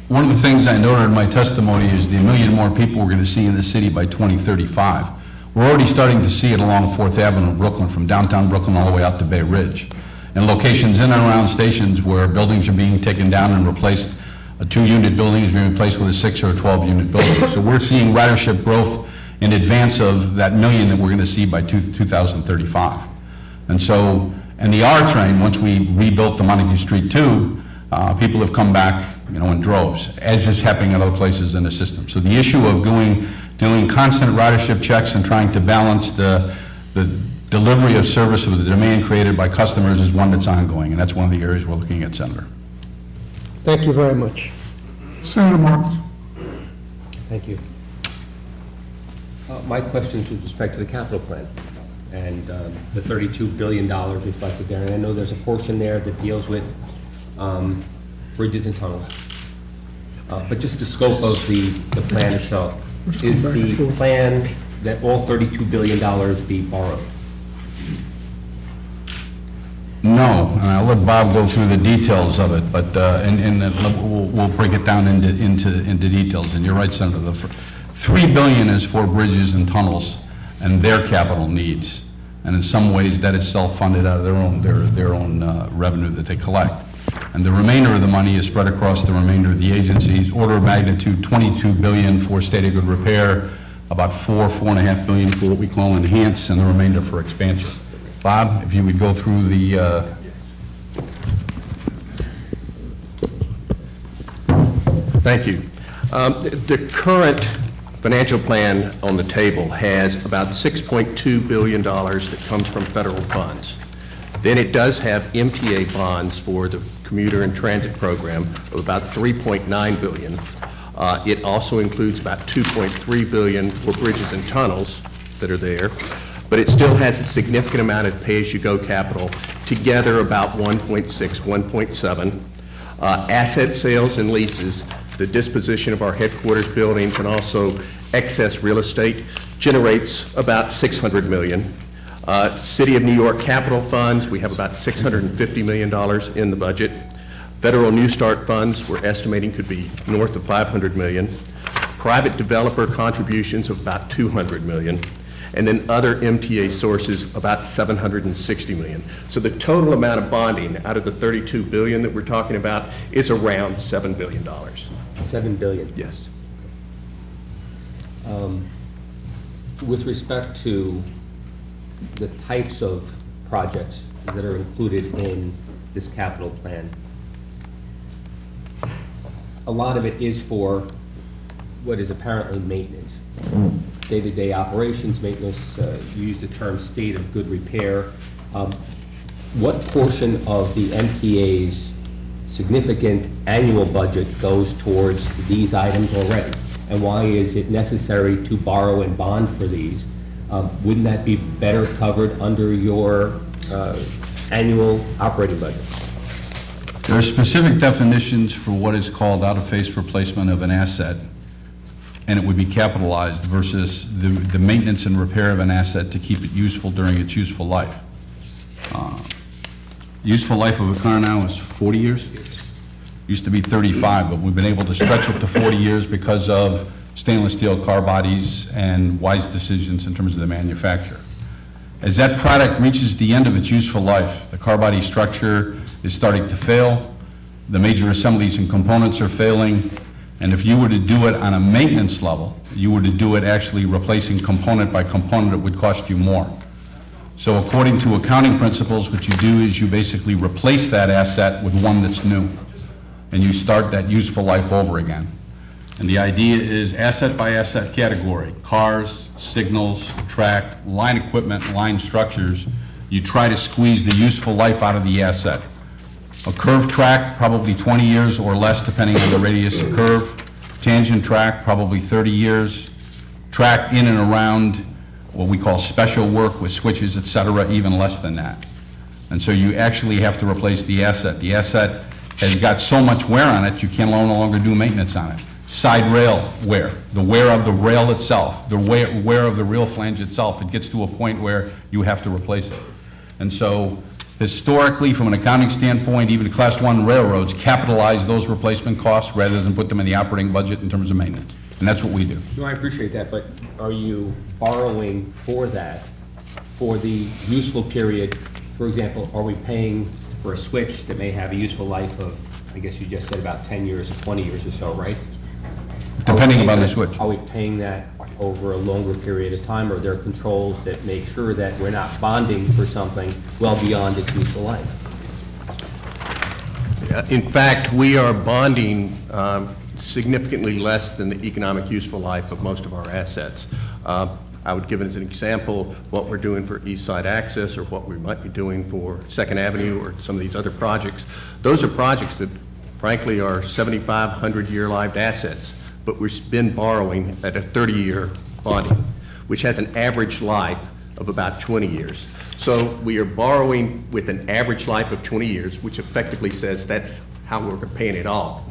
One of the things I noted in my testimony is the 1 million more people we're going to see in the city by 2035. We're already starting to see it along 4th Avenue in Brooklyn, from downtown Brooklyn all the way out to Bay Ridge. And locations in and around stations where buildings are being taken down and replaced, a 2-unit building is being replaced with a 6 or a 12-unit building. So we're seeing ridership growth in advance of that 1 million that we're going to see by 2035. And the R train, once we rebuilt the Montague Street tube, people have come back, in droves, as is happening in other places in the system. So the issue of doing constant ridership checks and trying to balance the delivery of service with the demand created by customers is one that's ongoing, and that's one of the areas we're looking at, Senator. Thank you very much. Senator Martins. Thank you. My question is with respect to the capital plan and the $32 billion reflected there. And I know there's a portion there that deals with bridges and tunnels. But just the scope of the plan itself. Is the plan that all $32 billion be borrowed? No, and I'll let Bob go through the details of it, but, we'll break it down into details. And you're right, Senator, the $3 billion is for bridges and tunnels and their capital needs. And in some ways, that is self-funded out of their own revenue that they collect. And the remainder of the money is spread across the remainder of the agencies. Order of magnitude, $22 billion for state of good repair, about $4.5 billion for what we call enhance, and the remainder for expansion. Bob, if you would go through the... Thank you. The current financial plan on the table has about $6.2 billion that comes from federal funds. Then it does have MTA bonds for the commuter and transit program of about $3.9 billion. It also includes about $2.3 billion for bridges and tunnels that are there, but it still has a significant amount of pay-as-you-go capital, together about 1.7. Asset sales and leases, the disposition of our headquarters buildings, and also excess real estate generates about $600 million. City of New York capital funds, we have about $650 million in the budget. Federal New Start funds, we're estimating could be north of $500 million. Private developer contributions of about $200 million. And then other MTA sources, about $760 million. So the total amount of bonding out of the $32 billion that we're talking about is around $7 billion. $7 billion? Yes. With respect to the types of projects that are included in this capital plan, a lot of it is for what is apparently maintenance. Day-to-day operations, maintenance, you use the term state of good repair. What portion of the MTA's significant annual budget goes towards these items already? And why is it necessary to borrow and bond for these? Wouldn't that be better covered under your annual operating budget? There are specific definitions for what is called out-of-face replacement of an asset, and it would be capitalized versus the maintenance and repair of an asset to keep it useful during its useful life. Useful life of a car now is 40 years? Used to be 35, but we've been able to stretch it to 40 years because of stainless steel car bodies and wise decisions in terms of the manufacturer. As that product reaches the end of its useful life, the car body structure is starting to fail, the major assemblies and components are failing, and if you were to do it on a maintenance level, you were to do it actually replacing component by component, it would cost you more. So according to accounting principles, what you do is you basically replace that asset with one that's new, and you start that useful life over again. And the idea is asset by asset category, cars, signals, track, line equipment, line structures, you try to squeeze the useful life out of the asset. A curved track, probably 20 years or less, depending on the radius of curve. Tangent track, probably 30 years. Track in and around what we call special work with switches, et cetera, even less than that. And so you actually have to replace the asset. The asset has got so much wear on it, you can no longer do maintenance on it. Side rail wear, the wear of the rail itself, the wear of the rail flange itself, it gets to a point where you have to replace it. And so historically, from an accounting standpoint, even Class 1 railroads capitalize those replacement costs rather than put them in the operating budget in terms of maintenance. And that's what we do. No, I appreciate that, but are you borrowing for that, for the useful period? For example, are we paying for a switch that may have a useful life of, I guess you just said about 10 years or 20 years or so, right? Depending upon the switch. Are we paying that over a longer period of time, or are there controls that make sure that we're not bonding for something well beyond its useful life? In fact, we are bonding significantly less than the economic useful life of most of our assets. I would give it as an example what we're doing for East Side Access or what we might be doing for Second Avenue or some of these other projects. Those are projects that, frankly, are 75, 100-year lived assets, but we've been borrowing at a 30-year bonding. which has an average life of about 20 years. So we are borrowing with an average life of 20 years, which effectively says that's how we're paying it off.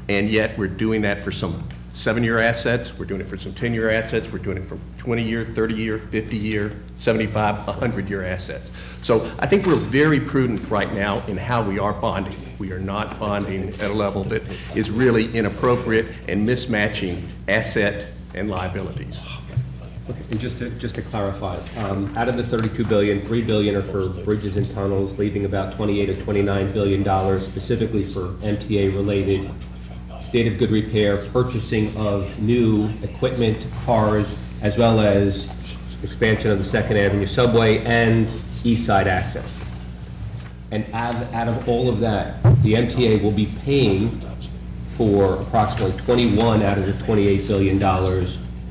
And yet we're doing that for some 7-year assets, we're doing it for some 10-year assets, we're doing it for 20-year, 30-year, 50-year, 75, 100-year assets. So I think we're very prudent right now in how we are bonding. We are not bonding at a level that is really inappropriate and mismatching asset and liabilities. Okay, and just to clarify, out of the $32 billion, $3 billion are for bridges and tunnels, leaving about $28 or $29 billion specifically for MTA-related state of good repair, purchasing of new equipment, cars, as well as expansion of the Second Avenue subway and East Side access. And out of all of that, the MTA will be paying for approximately 21 out of the $28 billion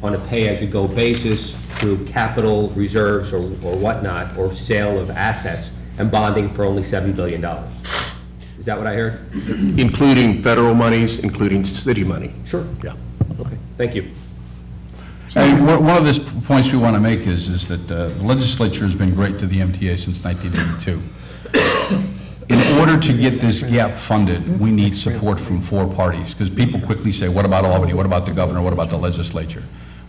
on a pay-as-you-go basis through capital reserves or whatnot, or sale of assets, and bonding for only $7 billion. Is that what I heard? Including federal monies, including city money. Sure. Yeah. Okay, thank you. And one of the points we want to make is that the legislature has been great to the MTA since 1982. In order to get this gap funded, we need support from 4 parties, because people quickly say, what about Albany, what about the governor, what about the legislature?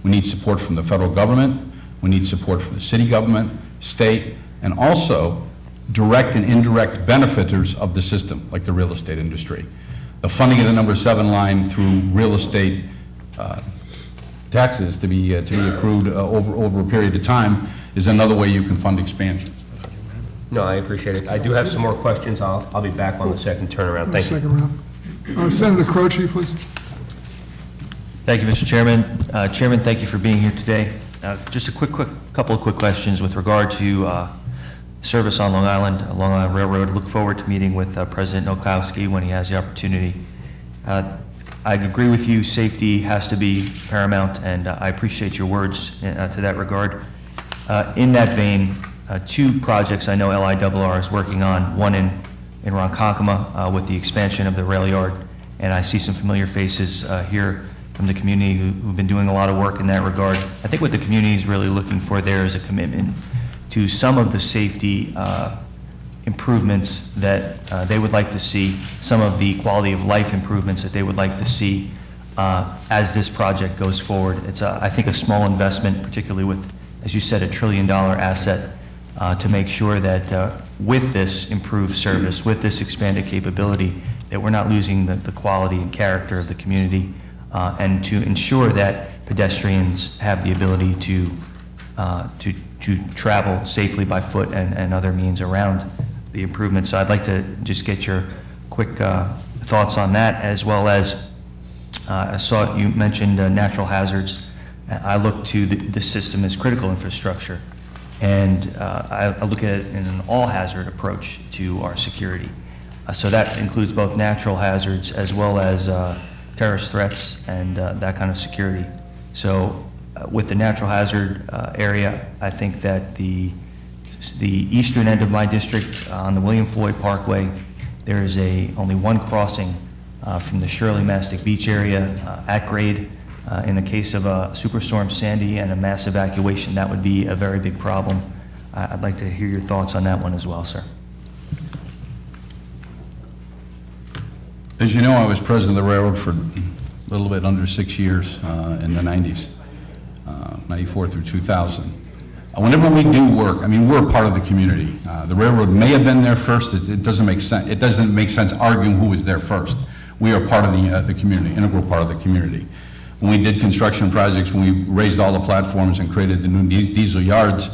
We need support from the federal government, we need support from the city government, state, and also direct and indirect benefiters of the system, like the real estate industry. The funding of the number 7 line through real estate taxes to be accrued over a period of time is another way you can fund expansions. No, I appreciate it. I do have some more questions. I'll be back on the second turnaround. Thank you. Second round. Senator Croce, please. Thank you, Mr. Chairman. Chairman, thank you for being here today. Just a couple of quick questions with regard to service on Long Island Railroad. Look forward to meeting with President Nowakowski when he has the opportunity. I agree with you, safety has to be paramount, and I appreciate your words to that regard. In that vein, 2 projects I know LIRR is working on, one in Ronkonkoma with the expansion of the rail yard, and I see some familiar faces here from the community who've been doing a lot of work in that regard. I think what the community is really looking for there is a commitment to some of the safety improvements that they would like to see, some of the quality of life improvements that they would like to see as this project goes forward. It's, I think, a small investment, particularly with, as you said, $1 trillion asset, to make sure that with this improved service, with this expanded capability, that we're not losing the quality and character of the community, and to ensure that pedestrians have the ability to travel safely by foot and other means around the improvements. So I'd like to just get your quick thoughts on that, as well as I saw you mentioned natural hazards. I look to the system as critical infrastructure, and I look at it in an all-hazard approach to our security. So that includes both natural hazards as well as terrorist threats and that kind of security. So with the natural hazard area, I think that the eastern end of my district on the William Floyd Parkway, there is only one crossing from the Shirley Mastic Beach area at grade. In the case of a Superstorm Sandy and a mass evacuation, that would be a very big problem. I'd like to hear your thoughts on that one as well, sir. As you know, I was president of the railroad for a little bit under 6 years in the 90s, 94 through 2000. Whenever we do work, I mean, we're a part of the community. The railroad may have been there first. It doesn't make sense. It doesn't make sense arguing who was there first. We are part of the community, integral part of the community. When we did construction projects, when we raised all the platforms and created the new diesel yards,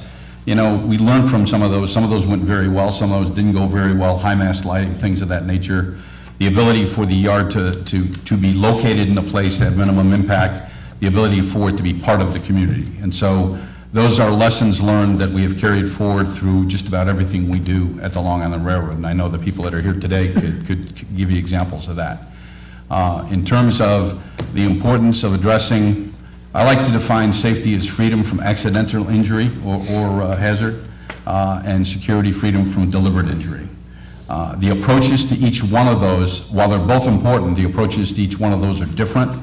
you know, we learned from some of those. Some of those went very well. Some of those didn't go very well. High mast lighting, things of that nature. The ability for the yard to be located in a place that had minimum impact, the ability for it to be part of the community. And so those are lessons learned that we have carried forward through just about everything we do at the Long Island Railroad. And I know the people that are here today could give you examples of that. In terms of the importance of addressing, I like to define safety as freedom from accidental injury or hazard, and security, freedom from deliberate injury. The approaches to each one of those, while they're both important, the approaches to each one of those are different.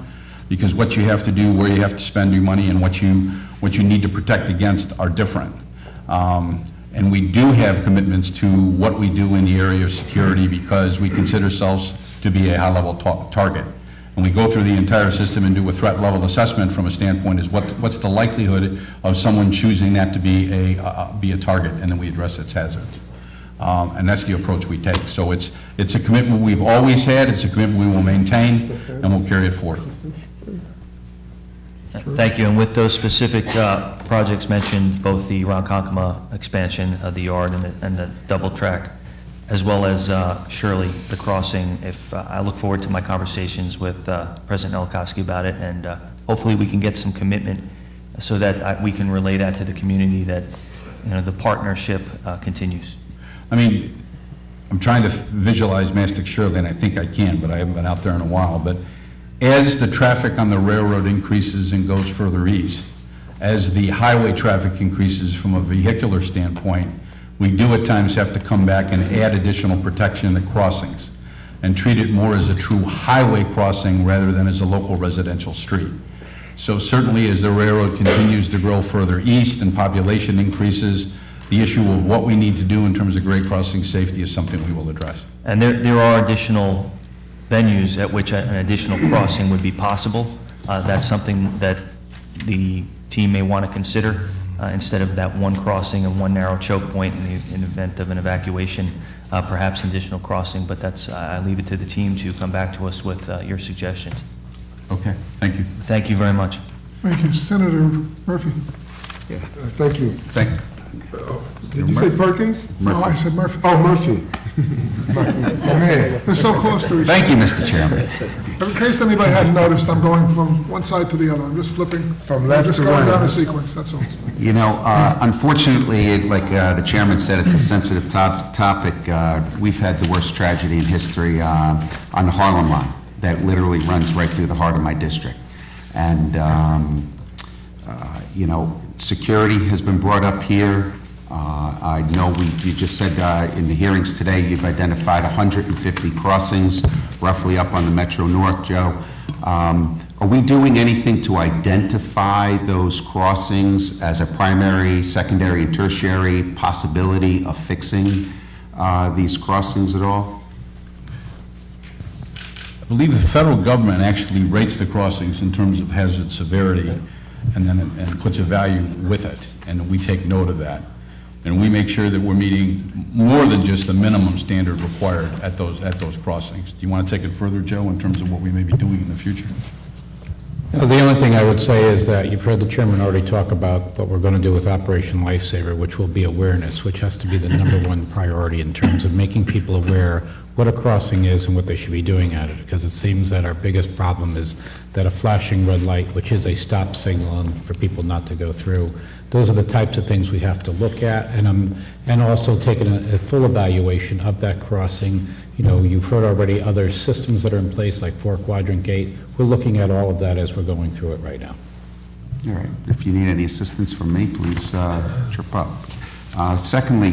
because what you have to do, where you have to spend your money, and what you need to protect against are different. And we do have commitments to what we do in the area of security because we consider ourselves to be a high-level target. And we go through the entire system and do a threat level assessment from a standpoint is what's the likelihood of someone choosing that to be a target, and then we address its hazards. And that's the approach we take. So it's a commitment we've always had, it's a commitment we will maintain, and we'll carry it forward. Thank you. And with those specific projects mentioned, both the Ronkonkoma expansion of the yard and the double track, as well as Shirley, the crossing, I look forward to my conversations with President Nowakowski about it, and hopefully we can get some commitment so that we can relay that to the community that, the partnership continues. I mean, I'm trying to visualize Mastic Shirley, and I think I can, but I haven't been out there in a while. But as the traffic on the railroad increases and goes further east, as the highway traffic increases from a vehicular standpoint, we do at times have to come back and add additional protection in the crossings and treat it more as a true highway crossing rather than as a local residential street. So certainly as the railroad continues to grow further east and population increases, the issue of what we need to do in terms of grade crossing safety is something we will address. And there are additional venues at which an additional crossing would be possible. That's something that the team may want to consider instead of that one crossing and one narrow choke point in the event of an evacuation, perhaps an additional crossing, but I leave it to the team to come back to us with your suggestions. Okay, thank you. Thank you very much. Thank you. Senator Murphy. Thank you. Did you say Perkins? No, I said Murphy. Oh, Murphy. Man. They're so close to each other. Thank you, Mr. Chairman. In case anybody hadn't noticed, I'm going from one side to the other. I'm just flipping. From left just to going right. down the sequence, that's all. You know, unfortunately, like the chairman said, it's a sensitive topic. We've had the worst tragedy in history on the Harlem line that literally runs right through the heart of my district. And, you know, security has been brought up here. I know you just said in the hearings today, you've identified 150 crossings, roughly up on the Metro North, Joe. Are we doing anything to identify those crossings as a primary, secondary, and tertiary possibility of fixing these crossings at all? I believe the federal government actually rates the crossings in terms of hazard severity and puts a value with it, and we take note of that. And we make sure that we're meeting more than just the minimum standard required at those crossings. Do you want to take it further, Joe, in terms of what we may be doing in the future? The only thing I would say is that you've heard the chairman already talk about what we're going to do with Operation Lifesaver, which will be awareness, which has to be the #1 priority in terms of making people aware what a crossing is and what they should be doing at it, because it seems that our biggest problem is that a flashing red light, which is a stop signal and for people not to go through, those are the types of things we have to look at, and also taking a full evaluation of that crossing. You know, you've heard already other systems that are in place, like 4-quadrant gate. We're looking at all of that as we're going through it right now. All right. If you need any assistance from me, please chirp up. Secondly,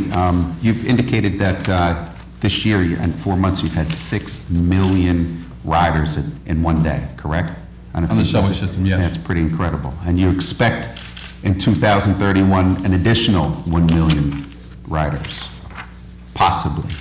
you've indicated that this year, in 4 months, you've had 6 million riders in one day, correct? On the subway system, yes. That's pretty incredible. And you expect in 2031 an additional 1 million riders, possibly.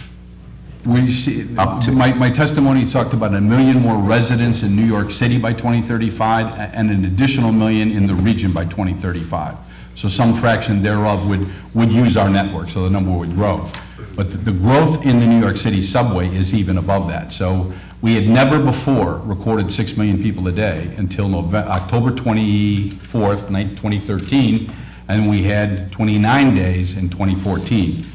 We see, my testimony talked about 1 million more residents in New York City by 2035 and an additional 1 million in the region by 2035. So some fraction thereof would use our network, so the number would grow. But the growth in the New York City subway is even above that. So we had never before recorded 6 million people a day until October 24th, 2013, and we had 29 days in 2014.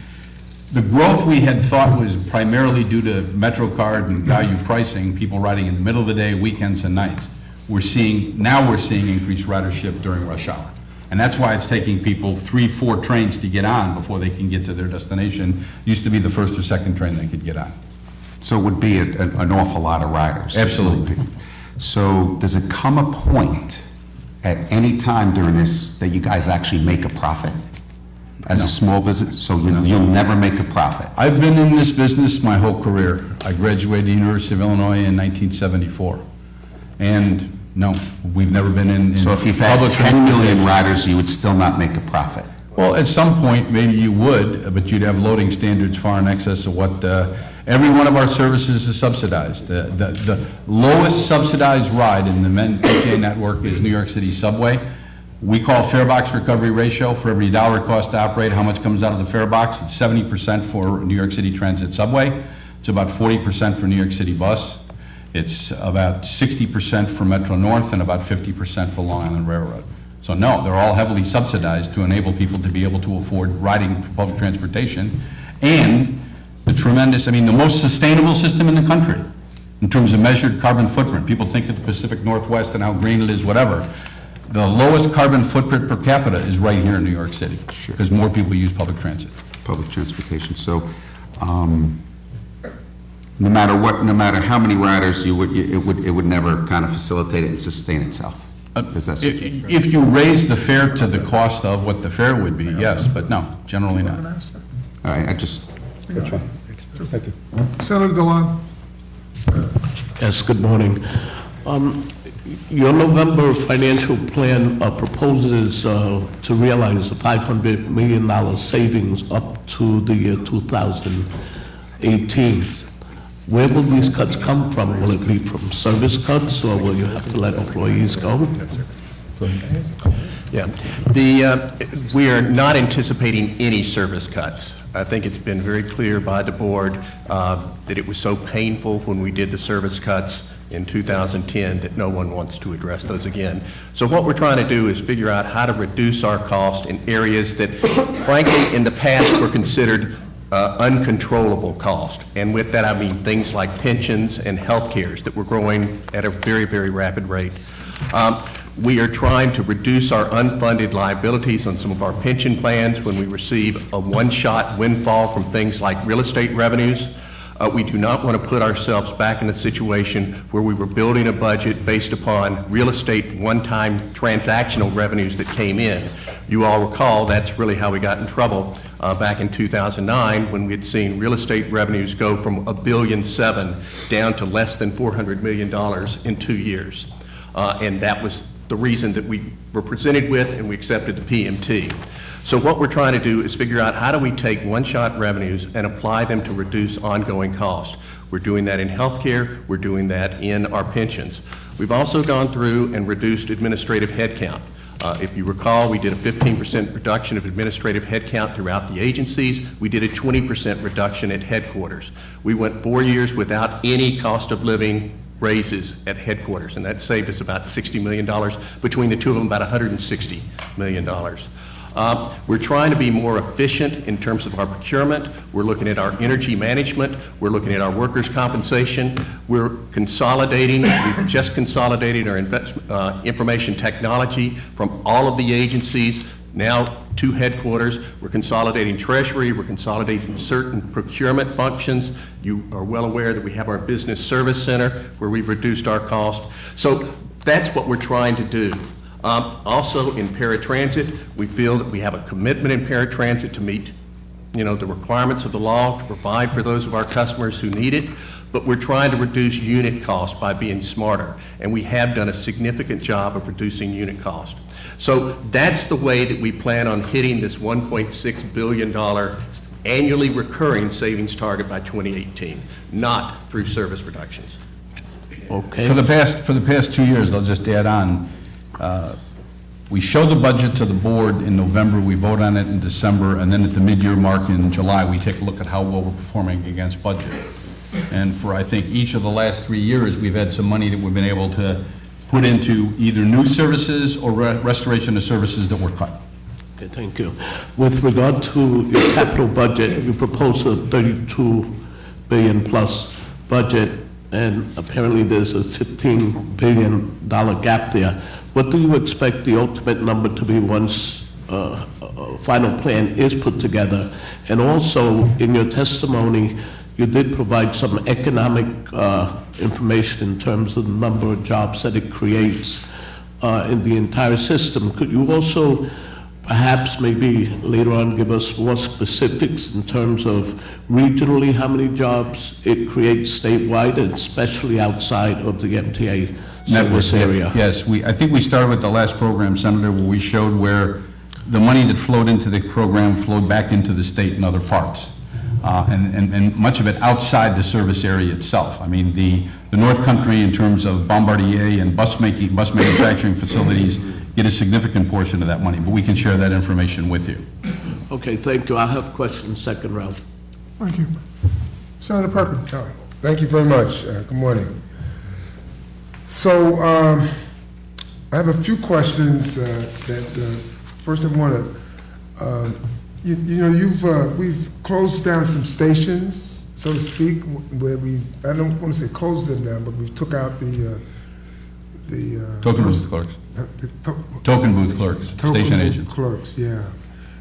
The growth we had thought was primarily due to MetroCard and value pricing, people riding in the middle of the day, weekends and nights. Now we're seeing increased ridership during rush hour. And that's why it's taking people 3-4 trains to get on before they can get to their destination. It used to be the first or second train they could get on. So it would be an awful lot of riders. Absolutely. So does it come a point at any time during this that you guys actually make a profit as a small business? So you'll never make a profit? I've been in this business my whole career. I graduated the University of Illinois in 1974. And No, we've never been in So if you've had public 10 million transportation. riders, you would still not make a profit? Well, at some point, maybe you would, but you'd have loading standards far in excess of what, every one of our services is subsidized. The lowest subsidized ride in the MTA network is New York City Subway. We call fare box recovery ratio. For every dollar it costs to operate, how much comes out of the fare box? It's 70% for New York City Transit Subway. It's about 40% for New York City Bus. It's about 60% for Metro North and about 50% for Long Island Railroad. So no, they're all heavily subsidized to enable people to be able to afford riding for public transportation. And the tremendous, the most sustainable system in the country in terms of measured carbon footprint. People think of the Pacific Northwest and how green it is, whatever. The lowest carbon footprint per capita is right here in New York City, because more people use public transit. Public transportation, so, no matter how many riders it would never kind of facilitate it and sustain itself? Is that? If you raise the fare to the cost of what the fare would be, yes, but no, generally not. All right, That's fine. Thank you. Senator Dilan. Yes, good morning. Your November financial plan proposes to realize a $500 million savings up to the year 2018. Where will these cuts come from? Will it be from service cuts, or will you have to let employees go? Yeah. We are not anticipating any service cuts. I think it's been very clear by the board that it was so painful when we did the service cuts in 2010 that no one wants to address those again. So what we're trying to do is figure out how to reduce our cost in areas that, frankly, in the past were considered uncontrollable cost. And with that, I mean things like pensions and health cares that were growing at a very, very rapid rate. We are trying to reduce our unfunded liabilities on some of our pension plans when we receive a one-shot windfall from things like real estate revenues. We do not want to put ourselves back in a situation where we were building a budget based upon real estate one-time transactional revenues that came in. You all recall that's really how we got in trouble back in 2009 when we had seen real estate revenues go from $1.7 billion down to less than $400 million in 2 years. And that was the reason that we were presented with and we accepted the PMT. So what we're trying to do is figure out how do we take one-shot revenues and apply them to reduce ongoing costs. We're doing that in healthcare, we're doing that in our pensions. We've also gone through and reduced administrative headcount. If you recall, we did a 15% reduction of administrative headcount throughout the agencies. We did a 20% reduction at headquarters. We went 4 years without any cost of living raises at headquarters, and that saved us about $60 million. Between the two of them, about $160 million. We're trying to be more efficient in terms of our procurement. We're looking at our energy management. We're looking at our workers' compensation. We're consolidating. We've just consolidated our information technology from all of the agencies now to headquarters. We're consolidating Treasury. We're consolidating certain procurement functions. You are well aware that we have our business service center where we've reduced our cost. So that's what we're trying to do. Also in paratransit, we feel that we have a commitment in paratransit to meet, the requirements of the law to provide for those of our customers who need it, but we're trying to reduce unit cost by being smarter, and we have done a significant job of reducing unit cost. So that's the way that we plan on hitting this $1.6 billion annually recurring savings target by 2018, not through service reductions. Okay. For the past 2 years, I'll just add on, we show the budget to the board in November, we vote on it in December, and then at the mid-year mark in July, we take a look at how well we're performing against budget. And for, I think, each of the last 3 years, we've had some money that we've been able to put into either new services or restoration of services that were cut. Okay, thank you. With regard to your capital budget, you propose a $32 billion plus budget, and apparently there's a $15 billion gap there. What do you expect the ultimate number to be once a final plan is put together? And also, in your testimony, you did provide some economic information in terms of the number of jobs that it creates in the entire system. Could you also perhaps maybe later on give us more specifics in terms of regionally how many jobs it creates statewide, and especially outside of the MTA service area. Yes, I think we started with the last program, Senator, where we showed where the money that flowed into the program flowed back into the state in other parts. And much of it outside the service area itself. I mean, the North Country, in terms of Bombardier and bus manufacturing facilities, get a significant portion of that money, but we can share that information with you. Okay, thank you. I have questions second round. Thank you. Senator Perkins. Thank you very much. Good morning. So, I have a few questions first I want to, we've closed down some stations, so to speak, where I don't want to say closed them down, but we took out the Token booth clerks. Token booth clerks, station agents. Clerks, yeah.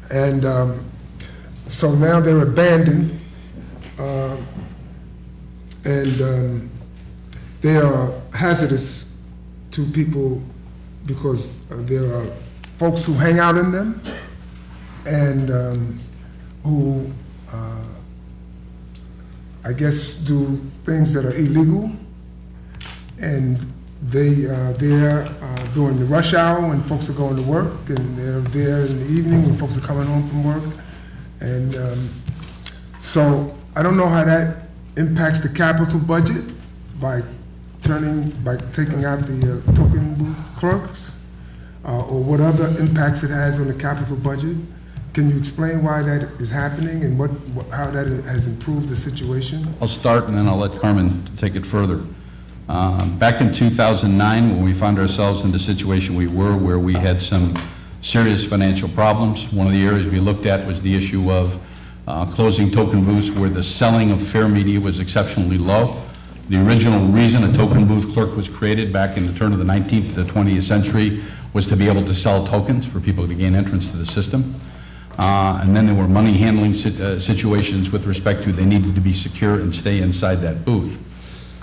And so now they're abandoned, and they are hazardous to people because there are folks who hang out in them and who, I guess, do things that are illegal. And they are there during the rush hour when folks are going to work, and they're there in the evening when folks are coming home from work. And so I don't know how that impacts the capital budget by taking out the token booth clerks, or what other impacts it has on the capital budget. Can you explain why that is happening and how that has improved the situation? I'll start and then I'll let Carmen take it further. Back in 2009, when we found ourselves in the situation we were, where we had some serious financial problems, one of the areas we looked at was the issue of closing token booths where the selling of fair media was exceptionally low. The original reason a token booth clerk was created back in the turn of the 19th to the 20th century was to be able to sell tokens for people to gain entrance to the system. And then there were money handling situations with respect to they needed to be secure and stay inside that booth.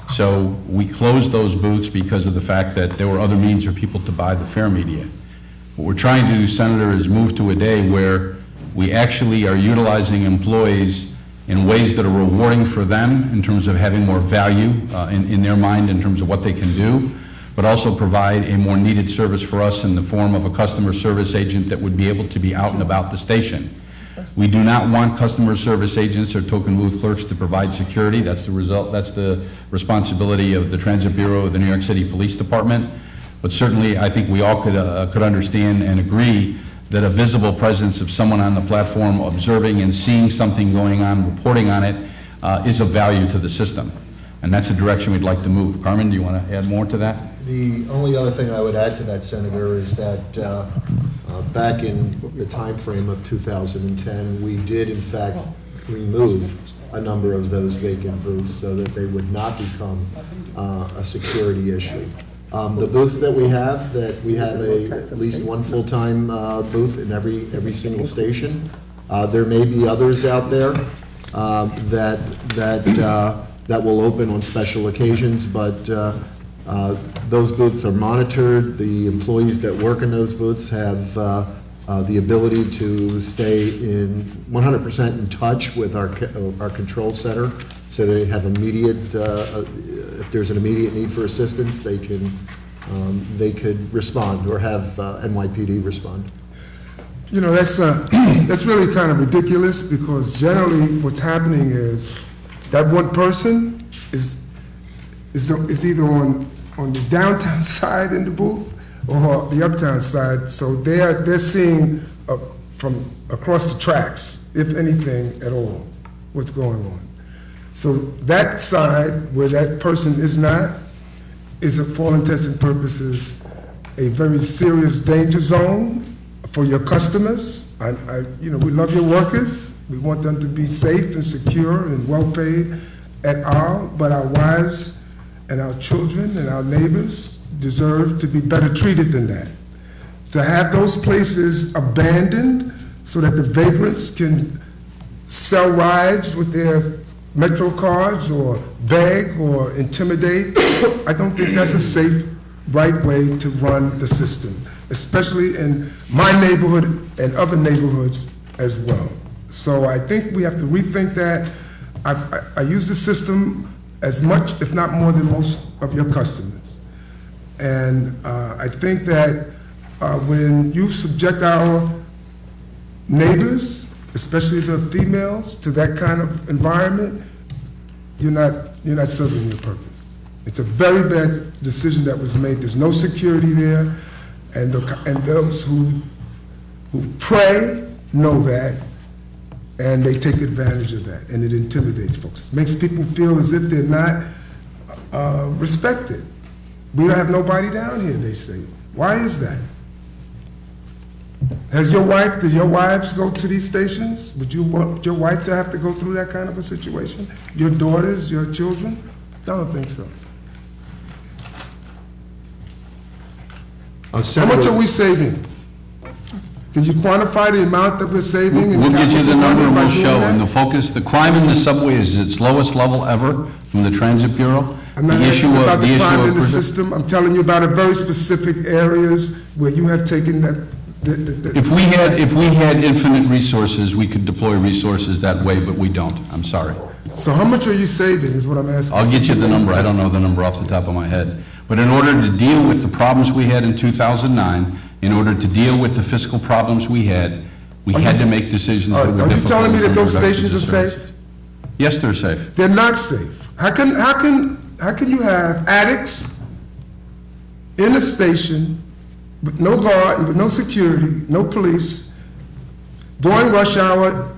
So we closed those booths because of the fact that there were other means for people to buy the fair media. What we're trying to do, Senator, is move to a day where we actually are utilizing employees in ways that are rewarding for them in terms of having more value in their mind in terms of what they can do, but also provide a more needed service for us in the form of a customer service agent that would be able to be out and about the station. We do not want customer service agents or token booth clerks to provide security. That's the responsibility of the Transit Bureau of the New York City Police Department. But certainly, I think we all could understand and agree that a visible presence of someone on the platform observing and seeing something going on, reporting on it, is of value to the system. And that's the direction we'd like to move. Carmen, do you want to add more to that? The only other thing I would add to that, Senator, is that back in the time frame of 2010, we did in fact remove a number of those vacant booths so that they would not become a security issue. The booths that we have at least one full-time booth in every single station. There may be others out there that will open on special occasions, but those booths are monitored. The employees that work in those booths have the ability to stay in 100% in touch with our control center, so they have immediate, if there's an immediate need for assistance, they could respond or have NYPD respond. You know, that's really kind of ridiculous, because generally what's happening is that one person is either on the downtown side in the booth or the uptown side, so they're seeing from across the tracks, if anything at all, what's going on. So that side where that person is not is, for all intents and purposes, a very serious danger zone for your customers. We love your workers. We want them to be safe and secure and well paid at all, but our wives and our children and our neighbors deserve to be better treated than that. To have those places abandoned so that the vagrants can sell rides with their Metro cards or beg or intimidate, I don't think that's a safe, right way to run the system, especially in my neighborhood and other neighborhoods as well. So I think we have to rethink that. I use the system as much, if not more than most of your customers. And I think that when you subject our neighbors, especially the females, to that kind of environment, you're not serving your purpose. It's a very bad decision that was made. There's no security there, and those who pray know that, and they take advantage of that, and it intimidates folks. It makes people feel as if they're not respected. We don't have nobody down here, they say. Why is that? Did your wives go to these stations? Would you want your wife to have to go through that kind of a situation? Your daughters, your children? I don't think so. How much are we saving? Can you quantify the amount that we're saving? We'll get you the number and we'll by doing show. that? And the focus, the crime in the subway is its lowest level ever from the Transit Bureau. I'm not The issue asking about of- the crime in the prison- system. I'm telling you about a very specific areas where you have taken that. If we had infinite resources, we could deploy resources that way, but we don't. I'm sorry. So how much are you saving is what I'm asking. I'll get you the number. I don't know the number off the top of my head. But in order to deal with the problems we had in 2009, in order to deal with the fiscal problems we had to make decisions that were difficult. Are you telling me that those in reductions stations are of service. safe? Yes, they're safe. They're not safe. How can you have addicts in a station with no guard, with no security, no police, during rush hour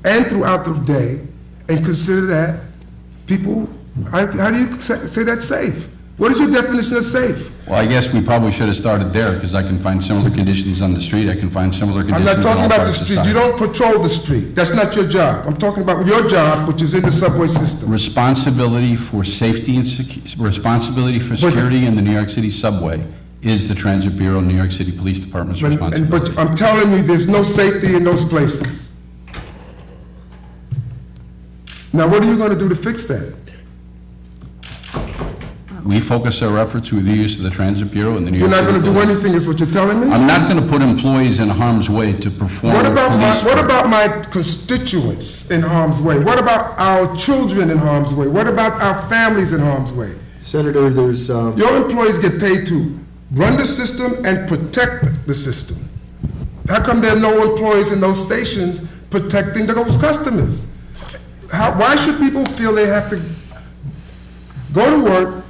and throughout the day, and consider that people, how do you say that's safe? What is your definition of safe? Well, I guess we probably should have started there, because I can find similar conditions on the street. I can find similar I'm conditions not in all talking about the parts of street. You society. don't patrol the street. That's not your job. I'm talking about your job, which is in the subway system. Responsibility for safety and responsibility for security in the New York City subway is the Transit Bureau, New York City Police Department's responsibility. But I'm telling you, there's no safety in those places. Now, what are you going to do to fix that? We focus our efforts with the use of the Transit Bureau and the New York You're City. not going to do Police. anything, is what you're telling me? I'm not going to put employees in harm's way to perform What police work. about my constituents in harm's way? What about our children in harm's way? What about our families in harm's way? Senator, there's, Your employees get paid to run the system and protect the system. How come there are no employees in those stations protecting those customers? Why should people feel they have to go to work,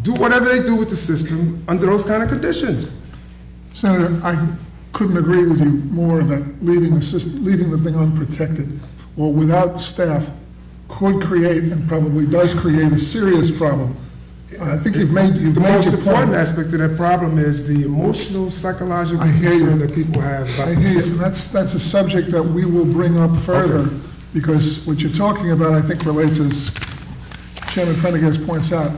do whatever they do with the system under those kind of conditions? Senator, I couldn't agree with you more that leaving the thing unprotected or without staff could create and probably does create a serious problem. I think you've made The your most point. important aspect of that problem is the emotional, psychological I hear you. concern that people have about I the hear you. system. That's a subject that we will bring up further, because what you're talking about, I think, relates, as Chairman Prendergast points out,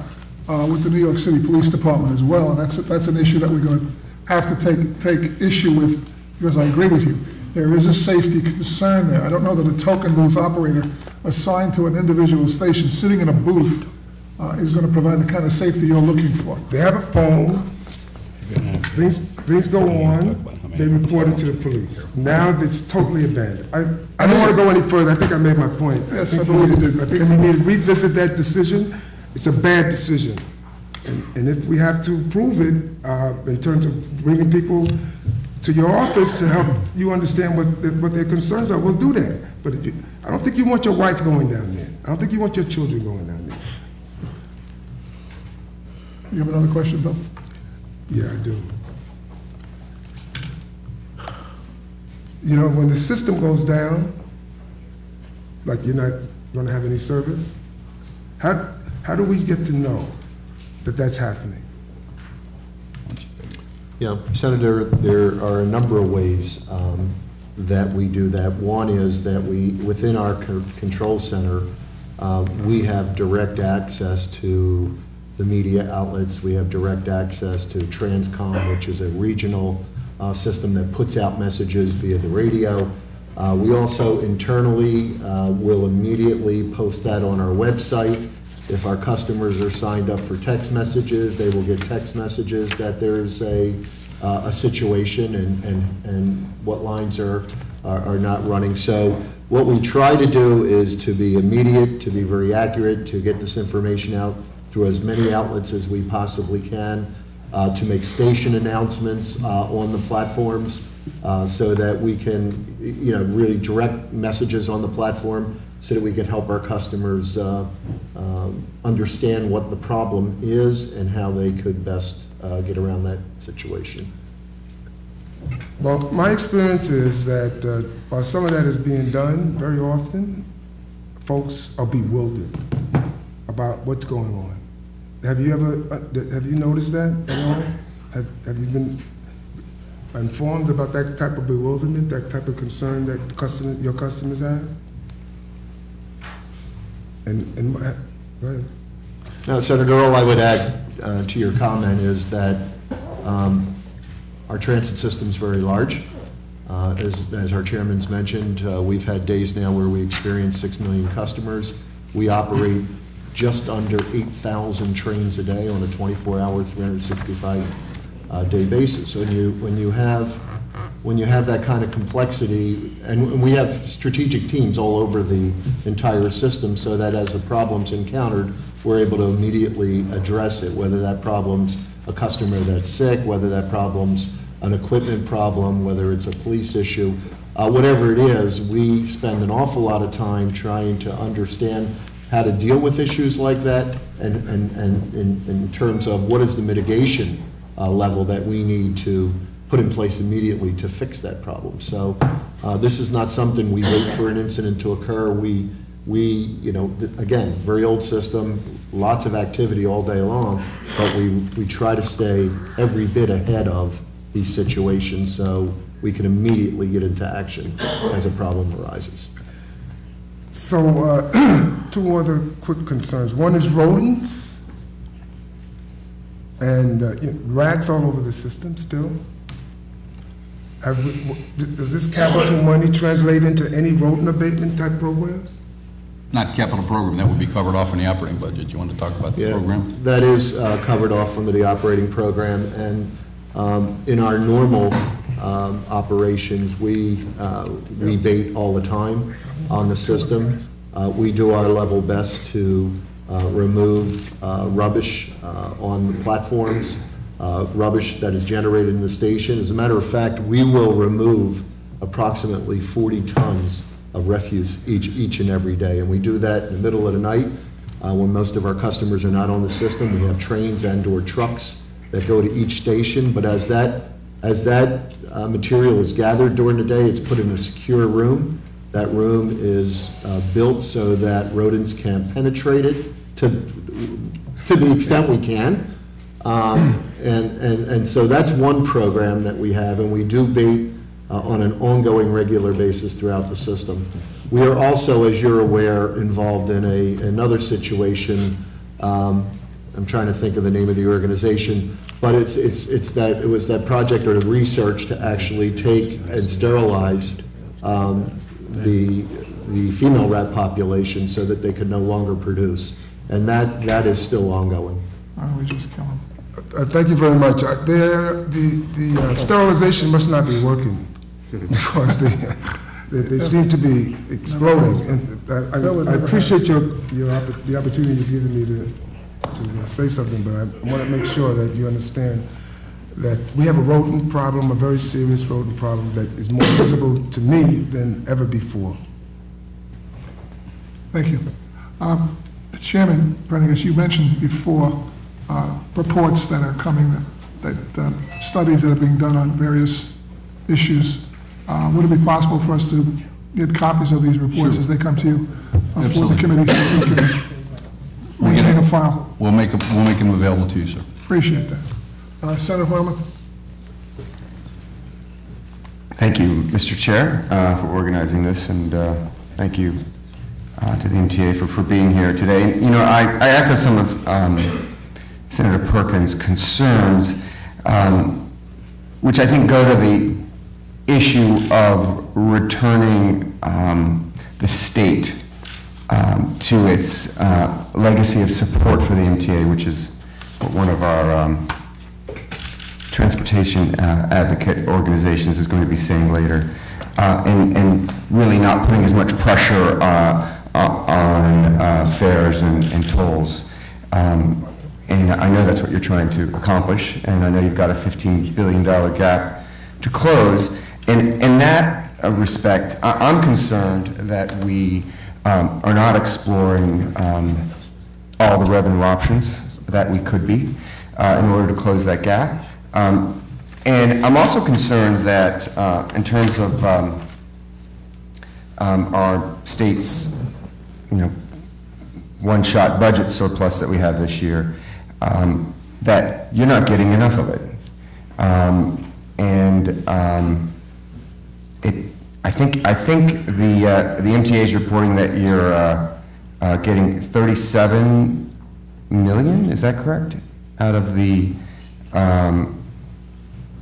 with the New York City Police Department as well, and that's an issue that we're going to have to take issue with, because I agree with you. There is a safety concern there. I don't know that a token booth operator assigned to an individual station sitting in a booth is going to provide the kind of safety you're looking for. They have a phone, things go on, they report it to the police. Now it's totally abandoned. I don't want to go any further, I think I made my point. Yes, I believe you did. I think we need to revisit that decision. It's a bad decision. And if we have to prove it, in terms of bringing people to your office to help you understand what their concerns are, we'll do that. But I don't think you want your wife going down there. I don't think you want your children going down there. You have another question, Bill? Yeah, I do. You know, when the system goes down, like you're not going to have any service, how do we get to know that that's happening? Yeah, Senator, there are a number of ways that we do that. One is that within our control center, we have direct access to the media outlets. We have direct access to Transcom, which is a regional system that puts out messages via the radio. We also internally will immediately post that on our website. If our customers are signed up for text messages, they will get text messages that there's a situation and what lines are not running. So what we try to do is to be immediate, to be very accurate, to get this information out through as many outlets as we possibly can. to make station announcements on the platforms, so that we can, really direct messages on the platform so that we can help our customers understand what the problem is and how they could best get around that situation. Well, my experience is that while some of that is being done, very often, folks are bewildered about what's going on. Have you noticed that at all? Have you been informed about that type of bewilderment, that type of concern that your customers have? And go ahead. Now, Senator, all I would add to your comment is that our transit system is very large. As our chairman's mentioned, we've had days now where we experience 6 million customers. We operate just under 8,000 trains a day on a 24-hour, 365-day basis. So when you have that kind of complexity, and we have strategic teams all over the entire system, so that as a problem's encountered, we're able to immediately address it, whether that problem's a customer that's sick, whether that problem's an equipment problem, whether it's a police issue, whatever it is, we spend an awful lot of time trying to understand how to deal with issues like that, and in terms of what is the mitigation level that we need to put in place immediately to fix that problem. So this is not something we wait for an incident to occur. We again, very old system, lots of activity all day long, but we try to stay every bit ahead of these situations so we can immediately get into action as a problem arises. So, 2 other quick concerns. One is rodents and rats all over the system still. Does this capital money translate into any rodent abatement type programs? Not capital program, that would be covered off in the operating budget. You want to talk about the program? That is covered off under the operating program, and in our normal operations, we bait all the time on the system. We do our level best to remove rubbish on the platforms, rubbish that is generated in the station. As a matter of fact, we will remove approximately 40 tons of refuse each and every day, and we do that in the middle of the night when most of our customers are not on the system. We have trains and/or trucks that go to each station, but as that material is gathered during the day, it's put in a secure room. That room is built so that rodents can't penetrate it to the extent we can. And so that's one program that we have, and we do bait on an ongoing, regular basis throughout the system. We are also, as you're aware, involved in another situation. I'm trying to think of the name of the organization, but it was that project or the research to actually take and sterilize the female rat population so that they could no longer produce, and that is still ongoing. Why don't we just kill them? Thank you very much. The sterilization must not be working because they seem to be exploding. And I appreciate the opportunity you've given me to say something, but I want to make sure that you understand that we have a rodent problem, a very serious rodent problem that is more visible to me than ever before. Thank you. Chairman Prendergast, you mentioned before reports that are coming, that studies that are being done on various issues. Would it be possible for us to get copies of these reports as they come to you for the committee so we can maintain a file? We'll make them available to you, sir. Appreciate that. Senator Hoylman? Thank you, Mr. Chair, for organizing this, and thank you to the MTA for being here today. You know, I echo some of Senator Perkins' concerns, which I think go to the issue of returning the state to its legacy of support for the MTA, which is what one of our transportation advocate organizations is going to be saying later, and really not putting as much pressure on fares and tolls. And I know that's what you're trying to accomplish, and I know you've got a $15 billion gap to close. And in that respect, I'm concerned that we are not exploring all the revenue options that we could be in order to close that gap. And I'm also concerned that in terms of our state's, one-shot budget surplus that we have this year, that you're not getting enough of it. I think the MTA is reporting that you're getting 37 million, is that correct? Out of the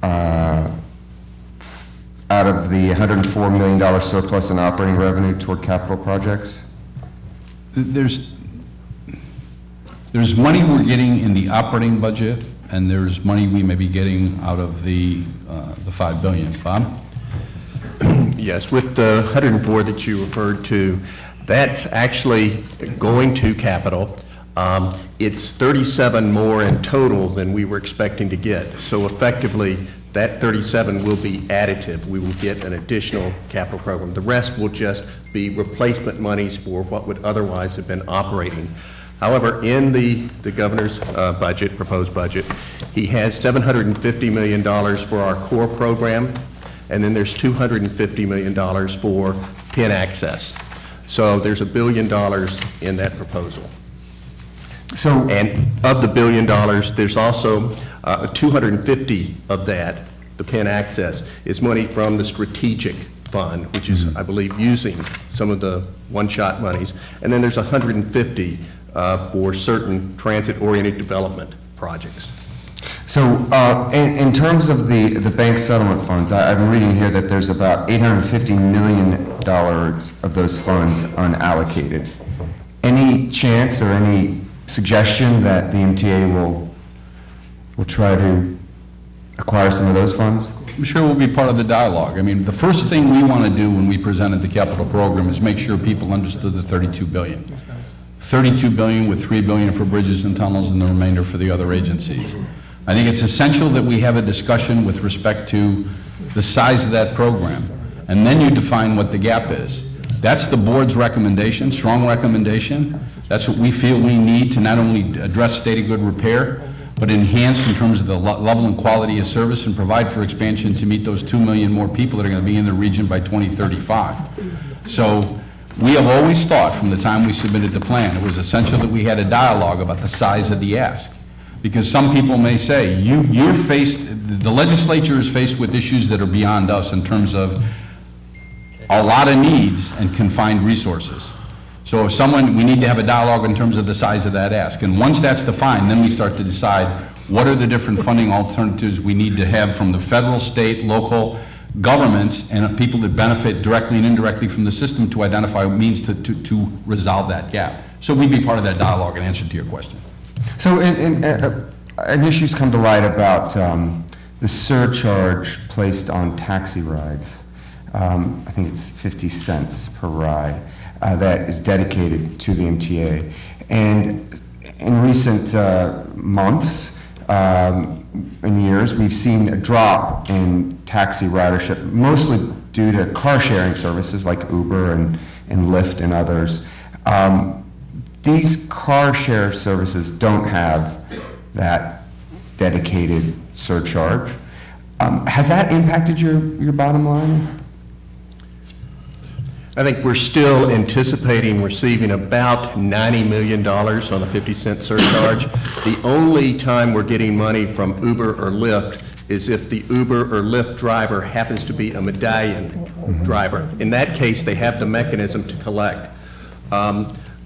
$104 million surplus in operating revenue toward capital projects? There's money we're getting in the operating budget, and there's money we may be getting out of the $5 billion. Bob? Yes, with the 104 that you referred to, that's actually going to capital. It's 37 more in total than we were expecting to get. So effectively, that 37 will be additive. We will get an additional capital program. The rest will just be replacement monies for what would otherwise have been operating. However, in the governor's budget, proposed budget, he has $750 million for our core program, and then there's $250 million for PIN access. So there's $1 billion in that proposal. So, and of the $1 billion, there's also 250 of that, the PIN access, is money from the strategic fund, which is, I believe, using some of the one-shot monies. And then there's 150 for certain transit-oriented development projects. So in terms of the bank settlement funds, I've been reading here that there's about $850 million of those funds unallocated. Any chance or any suggestion that the MTA will try to acquire some of those funds? I'm sure we'll be part of the dialogue. I mean, the first thing we want to do when we presented the capital program is make sure people understood the $32 billion. $32 billion with $3 billion for bridges and tunnels and the remainder for the other agencies. I think it's essential that we have a discussion with respect to the size of that program, and then you define what the gap is. That's the board's recommendation, strong recommendation. That's what we feel we need to not only address state of good repair, but enhance in terms of the level and quality of service and provide for expansion to meet those 2 million more people that are going to be in the region by 2035. So we have always thought from the time we submitted the plan, it was essential that we had a dialogue about the size of the ask. Because some people may say, the legislature is faced with issues that are beyond us in terms of a lot of needs and confined resources. So if we need to have a dialogue in terms of the size of that ask. And once that's defined, then we start to decide what are the different funding alternatives we need to have from the federal, state, local governments and people that benefit directly and indirectly from the system to identify means to resolve that gap. So we'd be part of that dialogue in answer to your question. So an issue's come to light about the surcharge placed on taxi rides. I think it's 50 cents per ride that is dedicated to the MTA. And in recent months and years, we've seen a drop in taxi ridership, mostly due to car sharing services like Uber and Lyft and others. These car share services don't have that dedicated surcharge. Has that impacted your bottom line? I think we're still anticipating receiving about $90 million on a 50-cent surcharge. The only time we're getting money from Uber or Lyft is if the Uber or Lyft driver happens to be a medallion driver. In that case, they have the mechanism to collect.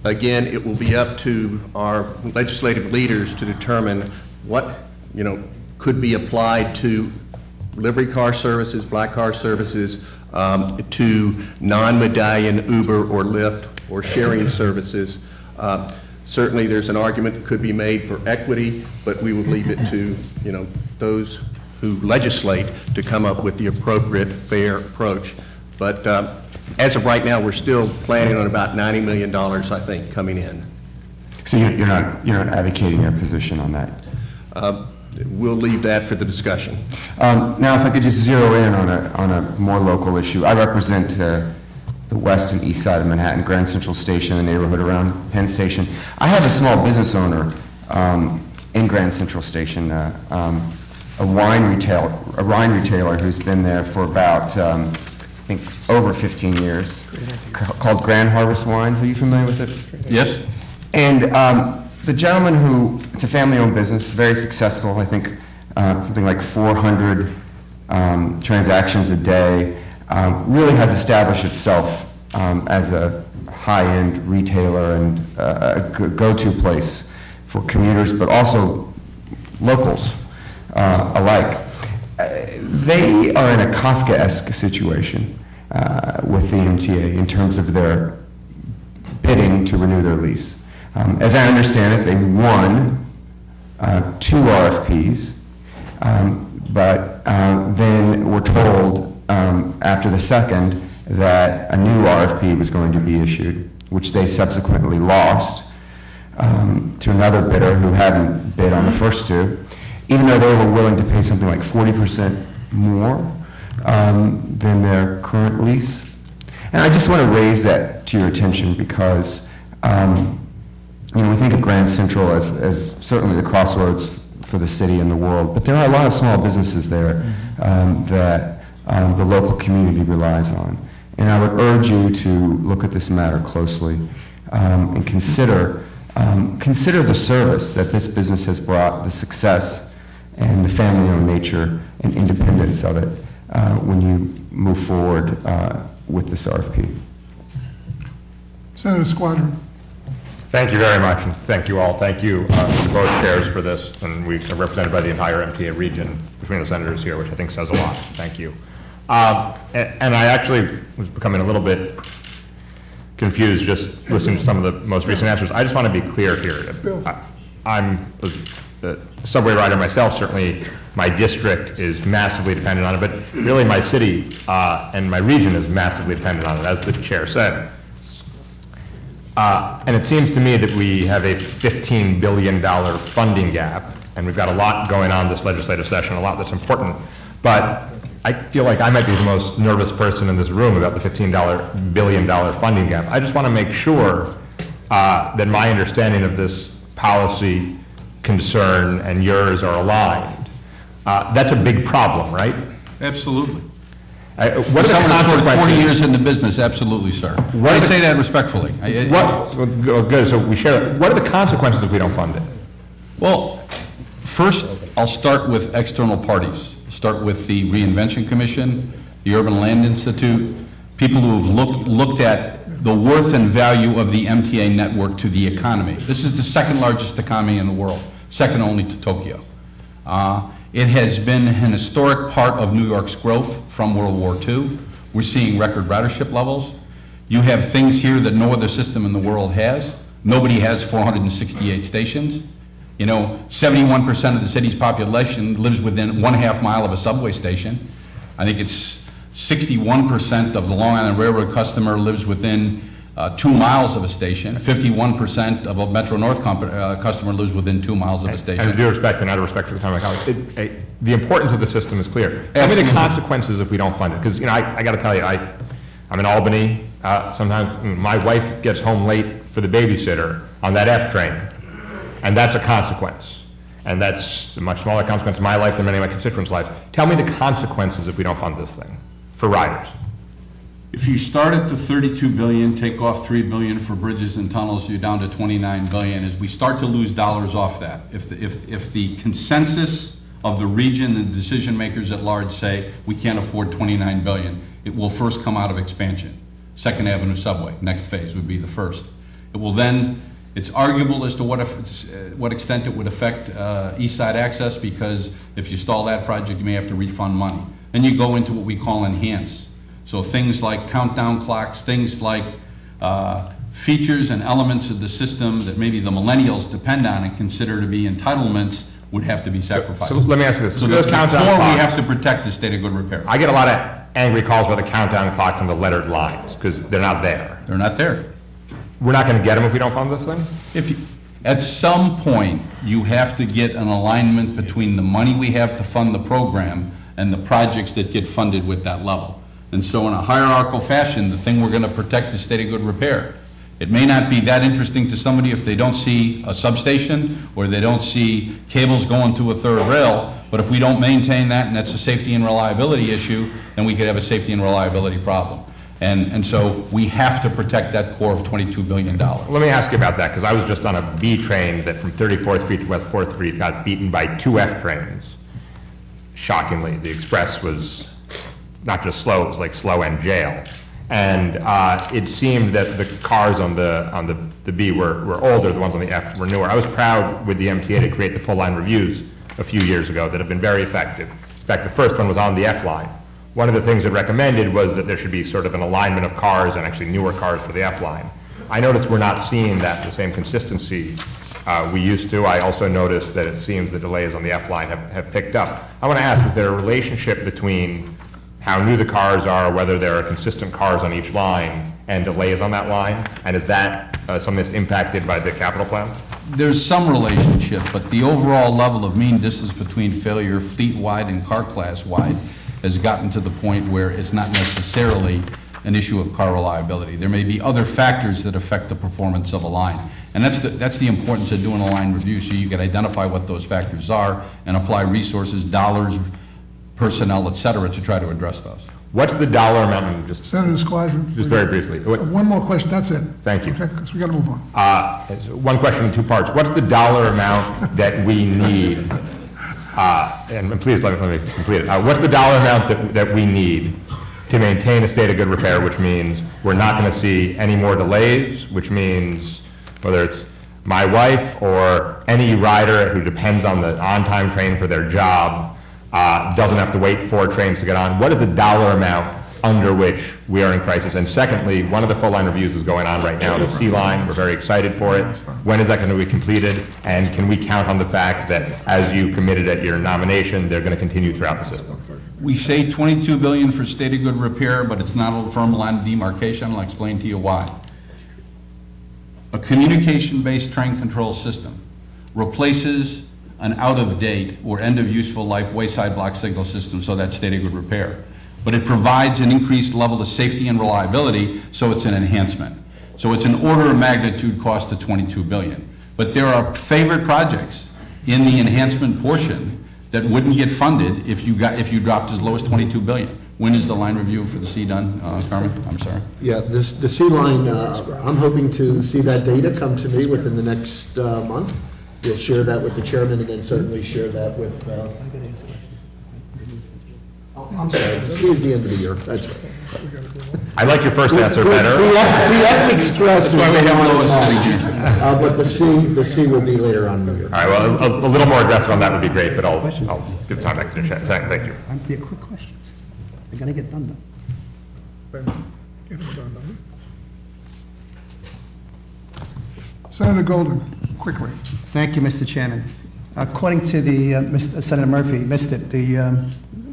Again, it will be up to our legislative leaders to determine what, could be applied to livery car services, black car services, to non-medallion Uber or Lyft or sharing services. Certainly there's an argument that could be made for equity, but we would leave it to those who legislate to come up with the appropriate fair approach. But as of right now, we're still planning on about $90 million, I think, coming in. So you're not advocating your position on that? We'll leave that for the discussion. Now, if I could just zero in on a more local issue. I represent the west and east side of Manhattan, Grand Central Station, the neighborhood around Penn Station. I have a small business owner in Grand Central Station, a wine retailer who's been there for about, I think, over 15 years, called Grand Harvest Wines. Are you familiar with it? Yes? And the gentleman who, it's a family-owned business, very successful, I think something like 400 transactions a day, really has established itself as a high-end retailer and a go-to place for commuters, but also locals alike. They are in a Kafkaesque situation with the MTA in terms of their bidding to renew their lease. As I understand it, they won 2 RFPs, but then were told after the second that a new RFP was going to be issued, which they subsequently lost to another bidder who hadn't bid on the first 2, even though they were willing to pay something like 40% more than their current lease. And I just want to raise that to your attention because we think of Grand Central as certainly the crossroads for the city and the world, but there are a lot of small businesses there that the local community relies on. And I would urge you to look at this matter closely and consider the service that this business has brought, the success and the family-owned nature and independence of it when you move forward with this RFP. Senator Squadron. Thank you very much, and thank you all. Thank you to both chairs for this, and we are represented by the entire MTA region between the senators here, which I think says a lot. Thank you. And I actually was becoming a little bit confused just listening to some of the most recent answers. I just want to be clear here. I'm a subway rider myself. Certainly, my district is massively dependent on it, but really my city and my region is massively dependent on it, as the chair said. And it seems to me that we have a $15 billion funding gap, and we've got a lot going on this legislative session, a lot that's important. But I feel like I might be the most nervous person in this room about the $15 billion funding gap. I just want to make sure that my understanding of this policy concern and yours are aligned. That's a big problem, right? Absolutely. What are the Someone that's worked 40 years consequences? in the business, absolutely, sir. I say that respectfully. Good, so we share it. What are the consequences if we don't fund it? Well, first, I'll start with external parties. Start with the Reinvention Commission, the Urban Land Institute, people who have looked at the worth and value of the MTA network to the economy. This is the second largest economy in the world, second only to Tokyo. It has been an historic part of New York's growth from World War II. We're seeing record ridership levels. You have things here that no other system in the world has. Nobody has 468 stations. 71% of the city's population lives within 1/2 mile of a subway station. I think it's 61% of the Long Island Railroad customer lives within 2 miles of a station. 51% of a Metro North customer lives within 2 miles of a station. And with due respect and out of respect for the time of my colleagues, the importance of the system is clear. Tell me the consequences if we don't fund it. Because, I got to tell you, I'm in Albany. Sometimes my wife gets home late for the babysitter on that F train. And that's a consequence. And that's a much smaller consequence in my life than many of my constituents' lives. Tell me the consequences if we don't fund this thing for riders. If you start at the 32 billion, take off 3 billion for bridges and tunnels, you're down to 29 billion. As we start to lose dollars off that, if the consensus of the region and decision makers at large say we can't afford 29 billion, it will first come out of expansion. Second Avenue subway, next phase would be the first. It will then, it's arguable as to what extent it would affect East Side access, because if you stall that project, you may have to refund money. Then you go into what we call enhance. So things like countdown clocks, things like features and elements of the system that maybe the millennials depend on and consider to be entitlements would have to be sacrificed. So let me ask you this. So the core we have to protect the state of good repair. I get a lot of angry calls about the countdown clocks and the lettered lines because they're not there. They're not there. We're not going to get them if we don't fund this thing? At some point, you have to get an alignment between the money we have to fund the program and the projects that get funded with that level. And so in a hierarchical fashion, the thing we're going to protect is state of good repair. It may not be that interesting to somebody if they don't see a substation or they don't see cables going to a third rail, but if we don't maintain that and that's a safety and reliability issue, then we could have a safety and reliability problem. And so we have to protect that core of $22 billion. Let me ask you about that, because I was just on a B train that from 34th Street to West 4th Street got beaten by 2 F trains. Shockingly, the express was not just slow, it was like slow and jail. And it seemed that the cars on the B were older, the ones on the F were newer. I was proud with the MTA to create the full line reviews a few years ago that have been very effective. In fact, the first one was on the F line. One of the things it recommended was that there should be sort of an alignment of cars and actually newer cars for the F line. I noticed we're not seeing that, the same consistency we used to. I also noticed that it seems the delays on the F line have picked up. I want to ask, is there a relationship between how new the cars are, whether there are consistent cars on each line, and delays on that line? And is that something that's impacted by the capital plan? There's some relationship, but the overall level of mean distance between failure fleet-wide and car class-wide has gotten to the point where it's not necessarily an issue of car reliability. There may be other factors that affect the performance of a line. And that's the importance of doing a line review, so you can identify what those factors are and apply resources, dollars, personnel, et cetera, to try to address those. What's the dollar amount? Just Senator Skladron. Just very briefly. One more question, that's it. Thank you. Okay, because we got to move on. One question in 2 parts. What's the dollar amount that we need? And please let me complete it. What's the dollar amount that we need to maintain a state of good repair, which means we're not going to see any more delays, which means whether it's my wife or any rider who depends on the on-time train for their job doesn't have to wait 4 trains to get on. What is the dollar amount under which we are in crisis? And secondly, one of the full line reviews is going on right now, the C line. We're very excited for it. When is that going to be completed? And can we count on the fact that, as you committed at your nomination, they're going to continue throughout the system? We say $22 billion for state of good repair, but it's not a firm line of demarcation. I'll explain to you why. A communication-based train control system replaces an out-of-date or end-of-useful life wayside block signal system, so that's state of good repair. But it provides an increased level of safety and reliability, so it's an enhancement. So it's an order of magnitude cost of $22 billion. But there are favorite projects in the enhancement portion that wouldn't get funded if you dropped as low as $22 billion. When is the line review for the C done, Carmen? I'm sorry. Yeah, the C line, I'm hoping to see that data come to me within the next month. We'll share that with the chairman and then certainly share that with, I'm sorry, the C is the end of the year, that's right. I like your first answer better. The ethnic stress is but the C will be later on in the year. All right, well, a little more aggressive on that would be great, but I'll give time back to the chair. Thank you. They're quick questions. They're going to get done, though. Senator Golden, quickly. Thank you, Mr. Chairman. According to the, Senator Murphy, missed it,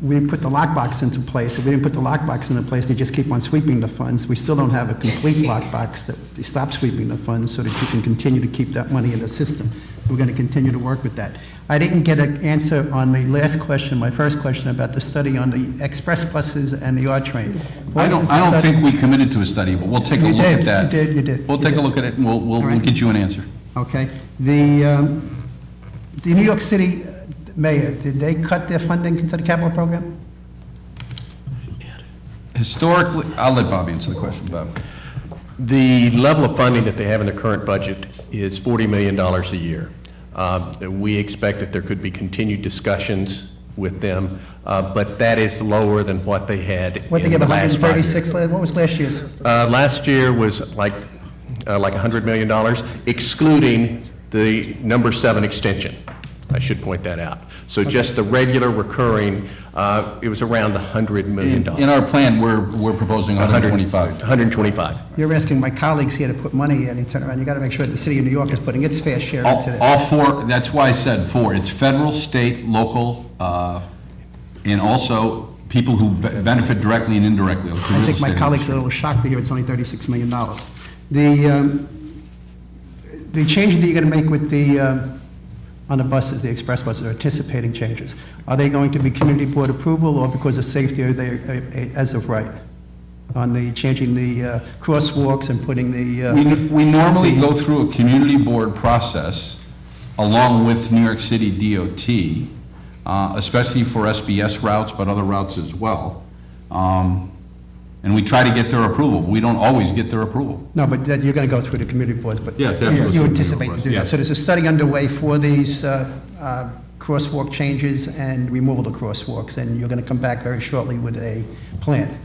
we put the lockbox into place. If we didn't put the lockbox into place, they just keep on sweeping the funds. We still don't have a complete lockbox that they stop sweeping the funds so that you can continue to keep that money in the system. We're going to continue to work with that. I didn't get an answer on the last question, my first question about the study on the express buses and the R train. I don't think we committed to a study, but we'll take a look at that. You did. We'll take a look at it and we'll get you an answer. Okay. The New York City mayor, did they cut their funding to the capital program? Historically, I'll let Bob answer the question, Bob. The level of funding that they have in the current budget is $40 million a year. We expect that there could be continued discussions with them, but that is lower than what they had in the last 5 years. 136, what was last year's? Last year was like $100 million, excluding the number 7 extension. I should point that out. So just the regular recurring, it was around $100 million. In our plan, we're proposing 125. 125. You're asking my colleagues here to put money in and turn around. You got to make sure that the city of New York is putting its fair share into this. All 4, that's why I said 4. It's federal, state, local, and also people who benefit directly and indirectly. I think my colleagues are a little shocked to hear it's only $36 million. The changes that you're going to make with the, on the buses, the express buses, are anticipating changes. Are they going to be community board approval, or because of safety are they as of right? On the changing the crosswalks and putting the... We normally go through a community board process along with New York City DOT, especially for SBS routes, but other routes as well. And we try to get their approval. We don't always get their approval. No, but that you're going to go through the community boards, but Yes, absolutely. you anticipate to do that. Yes. So there's a study underway for these crosswalk changes and removal of crosswalks, and you're going to come back very shortly with a plan.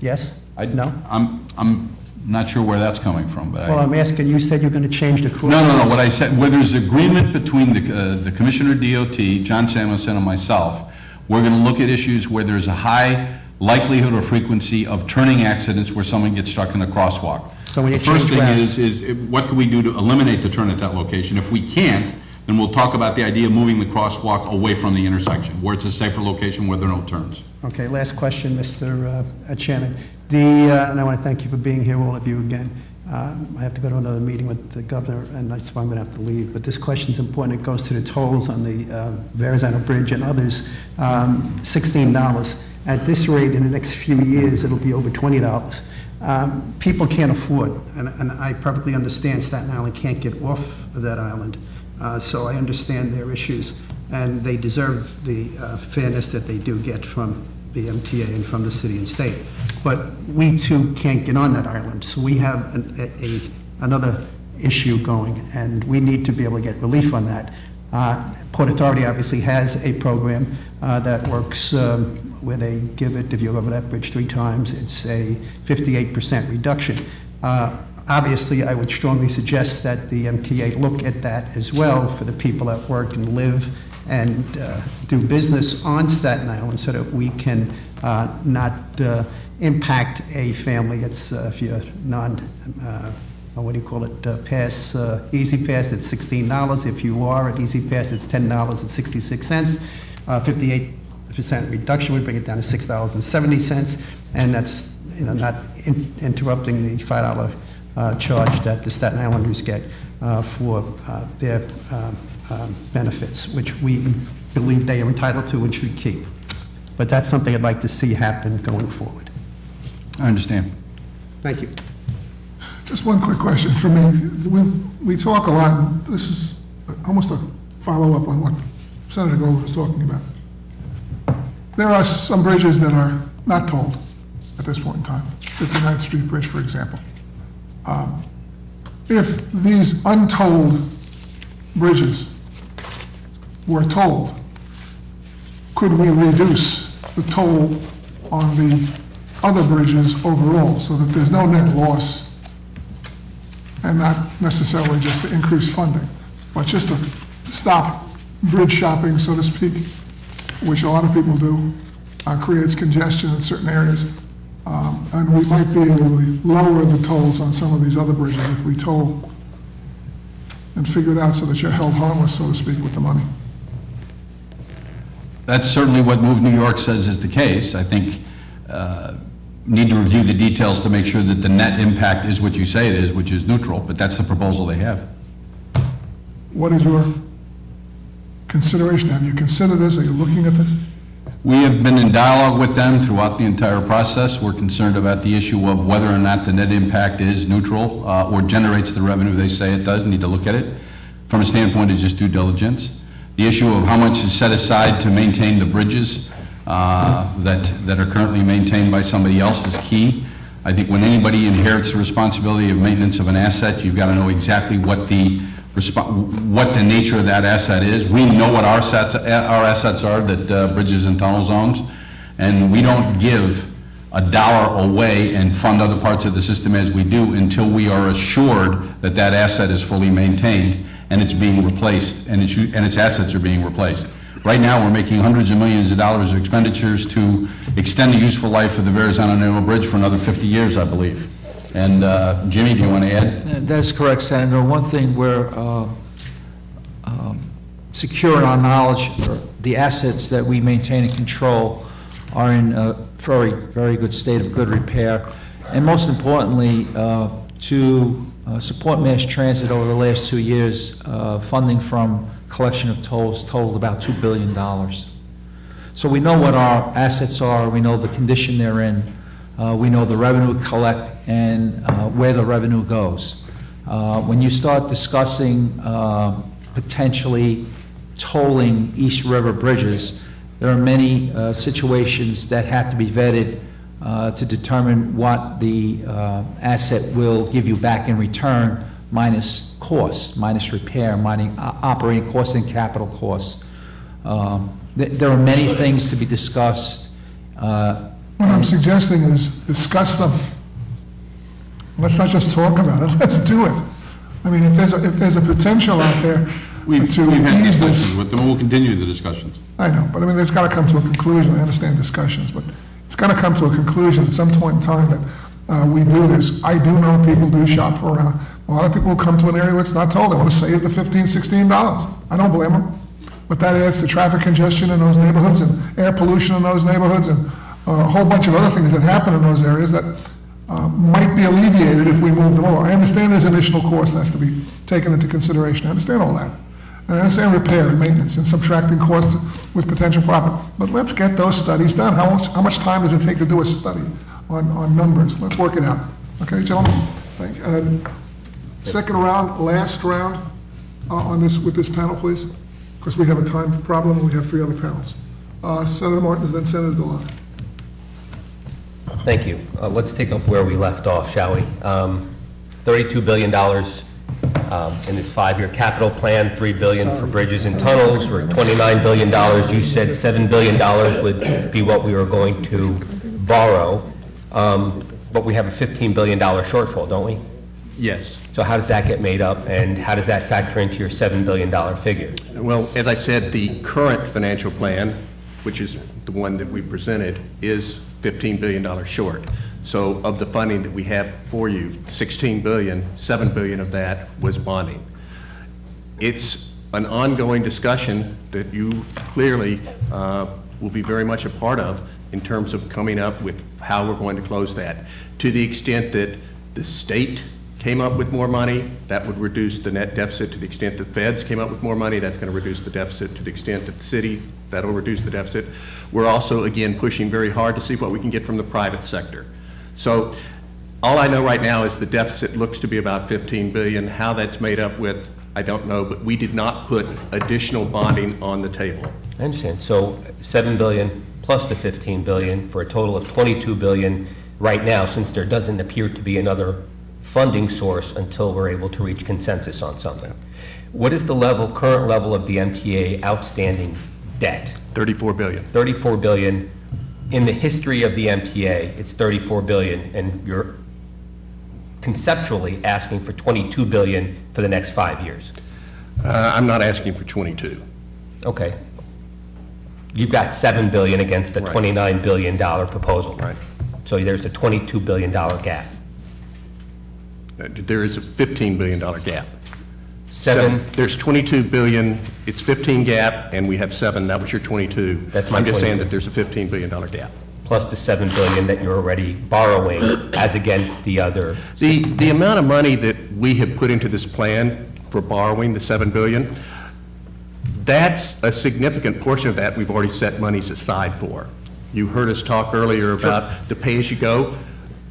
Yes? No? I'm not sure where that's coming from, but Well, I'm asking, you said you're going to change the crosswalks. No. What I said, where there's agreement between the Commissioner DOT, John Samuelson, and myself, we're going to look at issues where there's a high likelihood or frequency of turning accidents where someone gets stuck in a crosswalk. So when you The first change thing routes- is what can we do to eliminate the turn at that location? If we can't, then we'll talk about the idea of moving the crosswalk away from the intersection, where it's a safer location where there are no turns. Okay, last question, Mr. Chairman. And I want to thank you for being here, all of you again. I have to go to another meeting with the governor, and that's why I'm going to have to leave. But this question's important. It goes to the tolls on the Verrazano Bridge and others, $16. At this rate, in the next few years, it'll be over $20. People can't afford, and I perfectly understand Staten Island can't get off of that island. So I understand their issues, and they deserve the fairness that they do get from the MTA and from the city and state. But we too can't get on that island, so we have another issue going, and we need to be able to get relief on that. Port Authority obviously has a program that works where they give it, if you go over that bridge 3 times, it's a 58% reduction. Obviously, I would strongly suggest that the MTA look at that as well for the people that work and live and do business on Staten Island, so that we can not impact a family. It's if you're what do you call it, pass, Easy Pass, it's $16. If you are at Easy Pass, it's $10 and 66 cents. 58% reduction would bring it down to $6.70, and that's, you know, not interrupting the $5 charge that the Staten Islanders get for their benefits, which we believe they are entitled to and should keep. But that's something I'd like to see happen going forward. I understand. Thank you. Just one quick question for me. We talk a lot, and this is almost a follow-up on what Senator Gold was talking about. There are some bridges that are not tolled at this point in time. 59th Street Bridge, for example. If these untolled bridges were tolled, could we reduce the toll on the other bridges overall so that there's no net loss, and not necessarily just to increase funding, but just to stop bridge shopping, so to speak, which a lot of people do, creates congestion in certain areas. And we might be able to lower the tolls on some of these other bridges if we toll and figure it out so that you're held harmless, so to speak, with the money. That's certainly what Move New York says is the case. I think need to review the details to make sure that the net impact is what you say it is, which is neutral, but that's the proposal they have. What is your consideration? Have you considered this? Are you looking at this? We have been in dialogue with them throughout the entire process. We're concerned about the issue of whether or not the net impact is neutral or generates the revenue they say it does. Need to look at it from a standpoint of just due diligence. The issue of how much is set aside to maintain the bridges that are currently maintained by somebody else is key. I think when anybody inherits the responsibility of maintenance of an asset, you've got to know exactly what the nature of that asset is. We know what our assets are that Bridges and Tunnels owns, and we don't give a dollar away and fund other parts of the system as we do until we are assured that that asset is fully maintained and it's being replaced and its assets are being replaced. Right now, we're making hundreds of millions of dollars of expenditures to extend the useful life of the Verrazano Narrow Bridge for another 50 years, I believe. And Jimmy, do you want to add? That's correct, Senator. One thing we're secure in our knowledge, the assets that we maintain and control are in a very, very good state of good repair. And most importantly, to support mass transit over the last 2 years, funding from collection of tolls totaled about $2 billion. So we know what our assets are, we know the condition they're in, we know the revenue we collect and where the revenue goes. When you start discussing potentially tolling East River bridges, there are many situations that have to be vetted to determine what the asset will give you back in return, minus costs, minus repair, minus operating costs and capital costs. There are many things to be discussed. What I'm suggesting is discuss them. Let's not just talk about it, let's do it. I mean, if there's a potential out there We've to had ease this. discussions with them, we'll continue the discussions. I know, but I mean, it's got to come to a conclusion. I understand discussions, but it's got to come to a conclusion at some point in time that we do this. I do know people do shop for around. A lot of people will come to an area where it's not told. They want to save the $15, $16. I don't blame them. But that adds to traffic congestion in those neighborhoods and air pollution in those neighborhoods and a whole bunch of other things that happen in those areas that might be alleviated if we move them over. I understand there's additional cost that has to be taken into consideration. I understand all that. And I understand repair and maintenance and subtracting costs with potential profit. But let's get those studies done. How much time does it take to do a study on numbers? Let's work it out. Okay, gentlemen? Thank you. Second round, last round on this with this panel, please. Because we have a time problem and we have 3 other panels. Senator Martins, then Senator DeLon. Thank you. Let's take up where we left off, shall we? $32 billion in this 5-year capital plan, $3 billion for bridges and tunnels. We're $29 billion. You said $7 billion would be what we were going to borrow. But we have a $15 billion shortfall, don't we? Yes. So how does that get made up, and how does that factor into your $7 billion figure? Well, as I said, the current financial plan, which is the one that we presented, is $15 billion short. So of the funding that we have for you, $16 billion, $7 billion of that was bonding. It's an ongoing discussion that you clearly will be very much a part of in terms of coming up with how we're going to close that. To the extent that the state came up with more money, that would reduce the net deficit. To the extent that feds came up with more money, that's going to reduce the deficit. To the extent that the city, that'll reduce the deficit. We're also, again, pushing very hard to see what we can get from the private sector. So all I know right now is the deficit looks to be about $15 billion. How that's made up with, I don't know, but we did not put additional bonding on the table. I understand. So $7 billion plus the $15 billion for a total of $22 billion right now, since there doesn't appear to be another funding source until we're able to reach consensus on something. What is the current level of the MTA outstanding debt? $34 billion. $34 billion. In the history of the MTA, it's $34 billion, and you're conceptually asking for $22 billion for the next 5 years. I'm not asking for 22. Okay. You've got $7 billion against a $29 billion proposal. Right. So there's a $22 billion gap. There is a $15 billion gap. There's $22 billion, it's 15 gap, and we have 7, that was your 22. That's my I'm just 22. saying that there's a $15 billion gap. Plus the $7 billion that you're already borrowing as against the other. The amount of money that we have put into this plan for borrowing, the $7 billion, that's a significant portion of that we've already set monies aside for. You heard us talk earlier about the pay-as-you-go.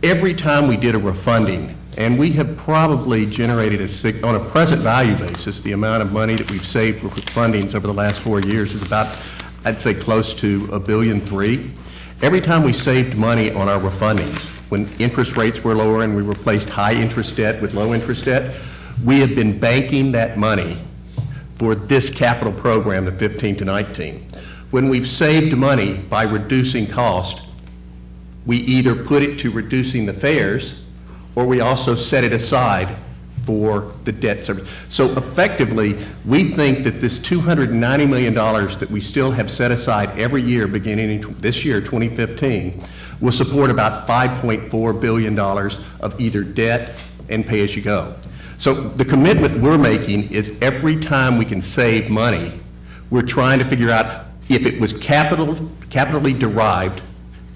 Every time we did a refunding, and we have probably generated, on a present value basis, the amount of money that we've saved for fundings over the last 4 years is about, I'd say, close to $1.3 billion. Every time we saved money on our refundings, when interest rates were lower and we replaced high interest debt with low interest debt, we have been banking that money for this capital program, the 15 to 19. When we've saved money by reducing cost, we either put it to reducing the fares, or we also set it aside for the debt service. So effectively, we think that this $290 million that we still have set aside every year beginning in this year, 2015, will support about $5.4 billion of either debt and pay-as-you-go. So the commitment we're making is every time we can save money, we're trying to figure out if it was capitally derived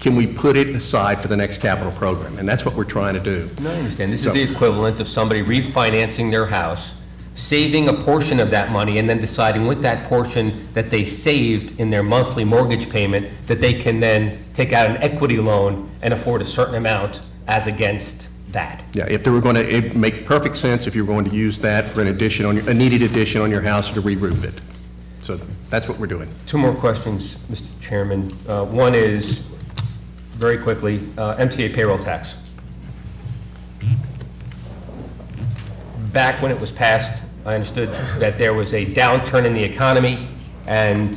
can we put it aside for the next capital program? And that's what we're trying to do. No, I understand. This is the equivalent of somebody refinancing their house, saving a portion of that money, and then deciding with that portion that they saved in their monthly mortgage payment, that they can then take out an equity loan and afford a certain amount as against that. Yeah, if they were going to, it'd make perfect sense if you were going to use that for an addition on a needed addition on your house to re-roof it. So that's what we're doing. Two more questions, Mr. Chairman. One is, very quickly, MTA payroll tax. Back when it was passed, I understood that there was a downturn in the economy and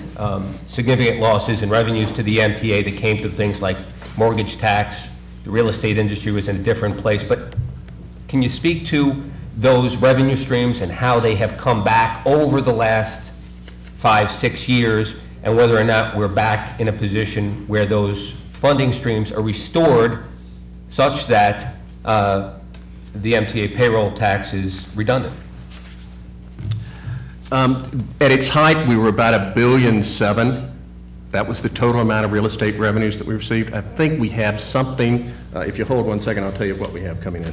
significant losses in revenues to the MTA that came to things like mortgage tax. The real estate industry was in a different place. But can you speak to those revenue streams and how they have come back over the last 5-6 years, and whether or not we're back in a position where those funding streams are restored such that the MTA payroll tax is redundant? At its height, we were about $1.7 billion. That was the total amount of real estate revenues that we received. I think we have something, if you hold 1 second, I'll tell you what we have coming in.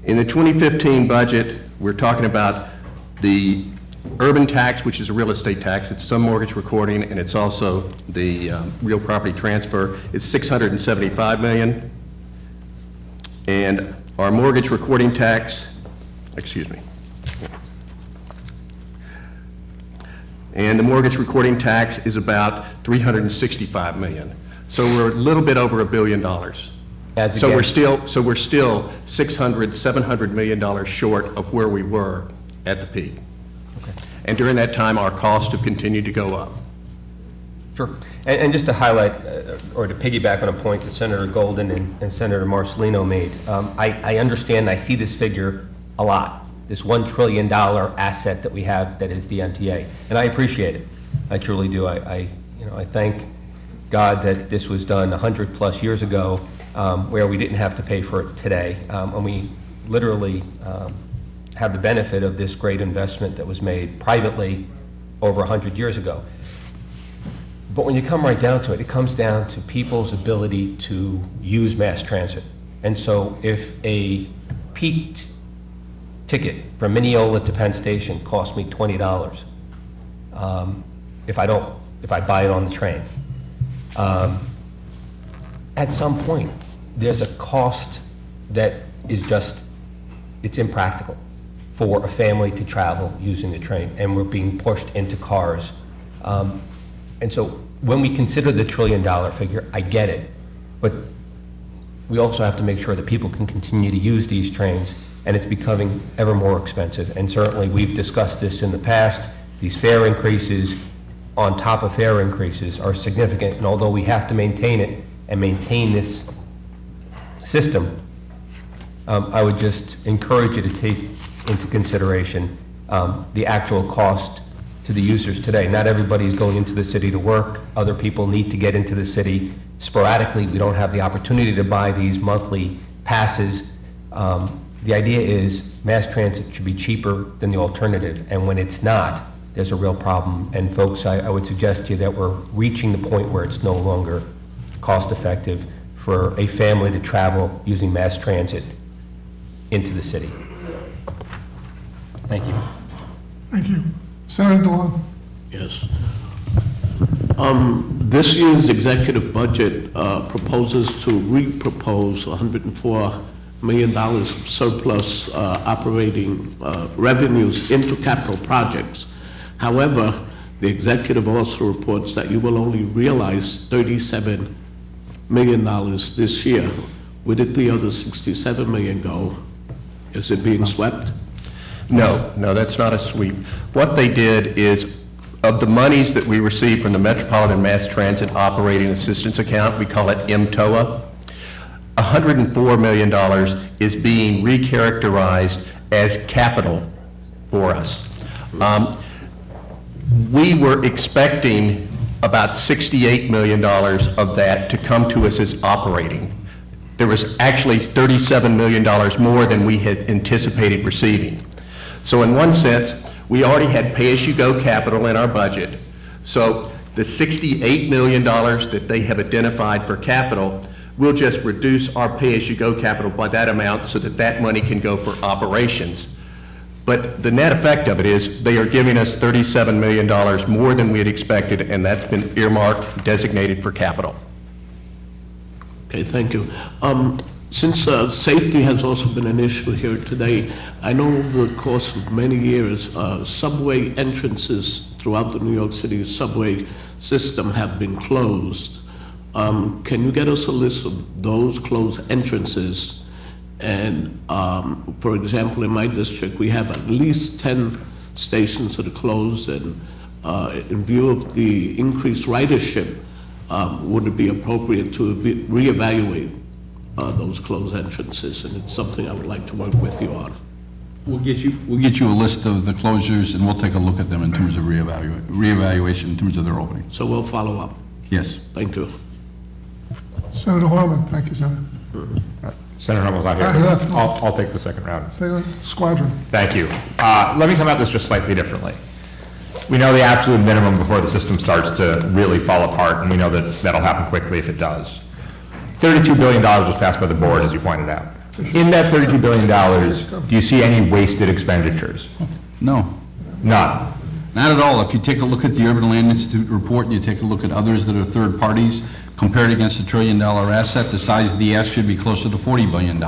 In the 2015 budget, we're talking about the urban tax, which is a real estate tax. It's some mortgage recording, and it's also the real property transfer. It's $675 million. And our mortgage recording tax, excuse me. And the mortgage recording tax is about $365 million. So we're a little bit over $1 billion. So we're still $600, $700 million short of where we were at the peak. Okay. And during that time, our costs have continued to go up. Sure. And just to highlight, or to piggyback on a point that Senator Golden and Senator Marcelino made, I understand, I see this figure a lot, this $1 trillion asset that we have that is the MTA, and I appreciate it. I truly do. I thank God that this was done 100+ years ago, where we didn't have to pay for it today, and we literally have the benefit of this great investment that was made privately over 100 years ago. But when you come right down to it, it comes down to people's ability to use mass transit. And so if a peak ticket from Mineola to Penn Station costs me $20, if I buy it on the train, at some point, there's a cost that is just, it's impractical for a family to travel using the train, and we're being pushed into cars. And so when we consider the $1 trillion figure, I get it, but we also have to make sure that people can continue to use these trains, and it's becoming ever more expensive. And certainly we've discussed this in the past. These fare increases on top of fare increases are significant, and although we have to maintain it and maintain this system, I would just encourage you to take into consideration the actual cost to the users today. Not everybody is going into the city to work. Other people need to get into the city sporadically. We don't have the opportunity to buy these monthly passes. The idea is mass transit should be cheaper than the alternative, and when it's not, there's a real problem. And folks, I would suggest to you that we're reaching the point where it's no longer cost-effective for a family to travel using mass transit into the city. Thank you. Thank you. Senator DeLong. Yes. This year's executive budget proposes to repropose $104 million of surplus operating revenues into capital projects. However, the executive also reports that you will only realize $37 million this year. Where did the other $67 million go? Is it being swept? No, that's not a sweep. What they did is, of the monies that we received from the Metropolitan Mass Transit Operating Assistance Account, we call it MTOA, $104 million is being recharacterized as capital for us. We were expecting about $68 million of that to come to us as operating. there was actually $37 million more than we had anticipated receiving. So in one sense, we already had pay-as-you-go capital in our budget. So the $68 million that they have identified for capital, we'll just reduce our pay-as-you-go capital by that amount so that that money can go for operations. But the net effect of it is they are giving us $37 million more than we had expected, and that's been earmarked, designated for capital. Okay, thank you. Since safety has also been an issue here today, I know over the course of many years, subway entrances throughout the New York City subway system have been closed. Can you get us a list of those closed entrances? And for example, in my district, we have at least 10 stations that are closed, and in view of the increased ridership, would it be appropriate to reevaluate those closed entrances? And it's something I would like to work with you on. We'll get you a list of the closures, and we'll take a look at them in terms of reevaluation in terms of their opening. So we'll follow up. Yes. Thank you. Senator Harlan, thank you, Senator. Senator Hummel's not here. I'll take the second round. Squadron. Thank you. Let me come at this just slightly differently. We know the absolute minimum before the system starts to really fall apart, and we know that that'll happen quickly if it does. $32 billion was passed by the board, as you pointed out. In that $32 billion, do you see any wasted expenditures? No. None. Not at all. If you take a look at the Urban Land Institute report and you take a look at others that are third parties, compared against a $1 trillion asset, the size of the ask should be closer to $40 billion.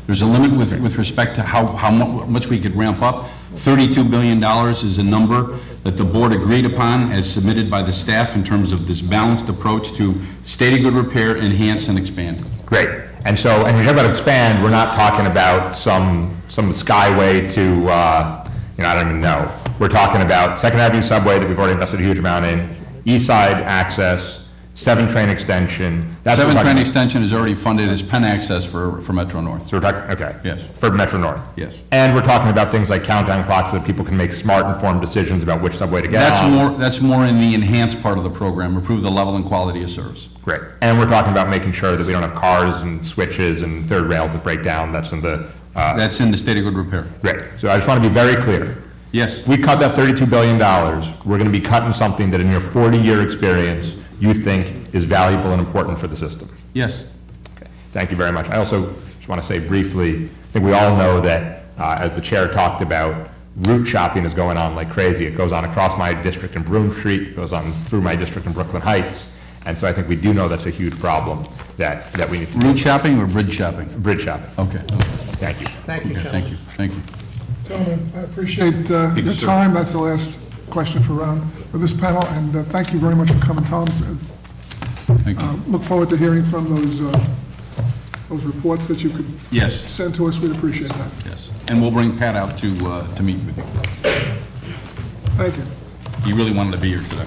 There's a limit with respect to how much we could ramp up. $32 billion is a number that the board agreed upon as submitted by the staff in terms of this balanced approach to state of good repair, enhance, and expand. Great. And so, and you talk about expand, we're not talking about some skyway to, I don't even know. We're talking about Second Avenue subway that we've already invested a huge amount in, East Side access, 7 train extension. 7 train extension is already funded as Penn Access for Metro North. So we're talking, okay. Yes. For Metro North. Yes. And we're talking about things like countdown clocks so that people can make smart, informed decisions about which subway to get on. That's more in the enhanced part of the program, improve the level and quality of service. Great. And we're talking about making sure that we don't have cars and switches and third rails that break down. That's in the... that's in the state of good repair. Great. So I just want to be very clear. Yes. We cut that $32 billion. We're going to be cutting something that in your 40-year experience you think is valuable and important for the system. Yes. Okay. Thank you very much. I also just want to say briefly, I think we all know that, as the chair talked about, route shopping is going on like crazy. It goes on across my district in Broome Street, it goes on through my district in Brooklyn Heights, and so I think we do know that's a huge problem that we need to... Route shopping or bridge shopping? Bridge shopping. Okay. Thank you. Thank you, okay, Thank you. Thank you. Gentlemen, I appreciate your time. That's the last question for this panel, and thank you very much for coming, Tom. Thank you. Look forward to hearing from those reports that you could send to us. We'd appreciate that. Yes, and we'll bring Pat out to meet with you. Thank you. He really wanted to be here today.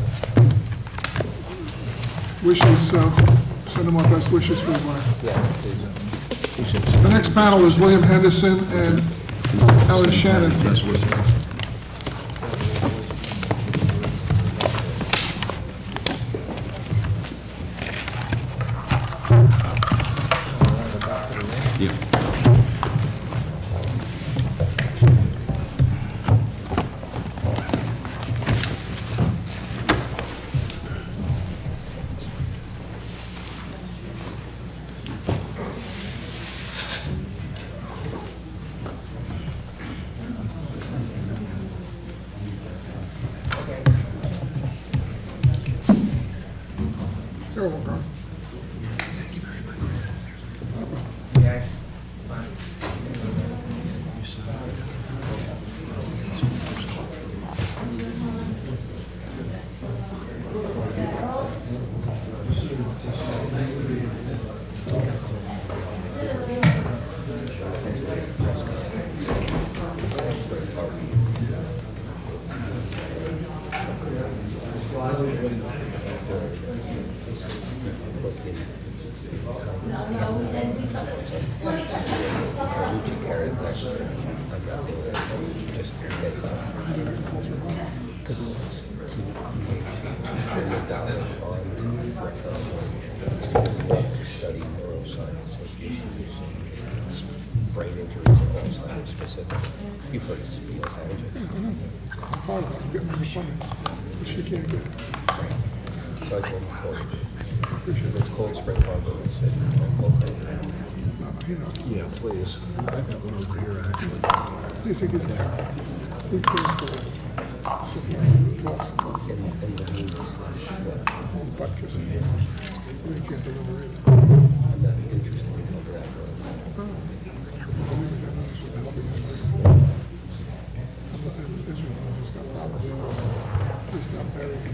Wishes, send him our best wishes for his life. The next panel is William Henderson and Ellen Shannon. Best wishes. Study neuroscience. county specifically. You've heard us, haven't you? Part of it's getting the funding, but she can't get it. So I told him, it's Cold Spring Harbor. Yeah, please. I've got one over here, actually. Please, he gets it. He can't get it. So he talks about it. His butt kissing. He can't deliver it. He's not very good.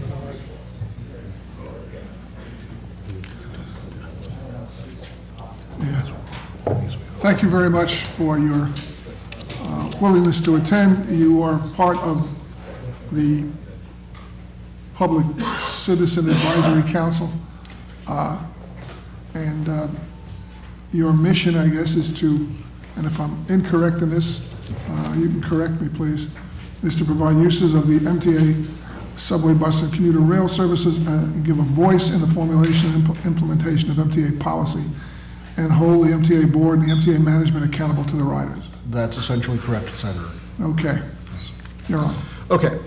Yeah. Thank you very much for your willingness to attend. You are part of the Public Citizen Advisory Council. And your mission, I guess, is to, and if I'm incorrect in this, you can correct me, please, is to provide uses of the MTA subway, bus, and commuter rail services and give a voice in the formulation and implementation of MTA policy, and hold the MTA board and the MTA management accountable to the riders. That's essentially correct, Senator. Okay. You're on. Okay.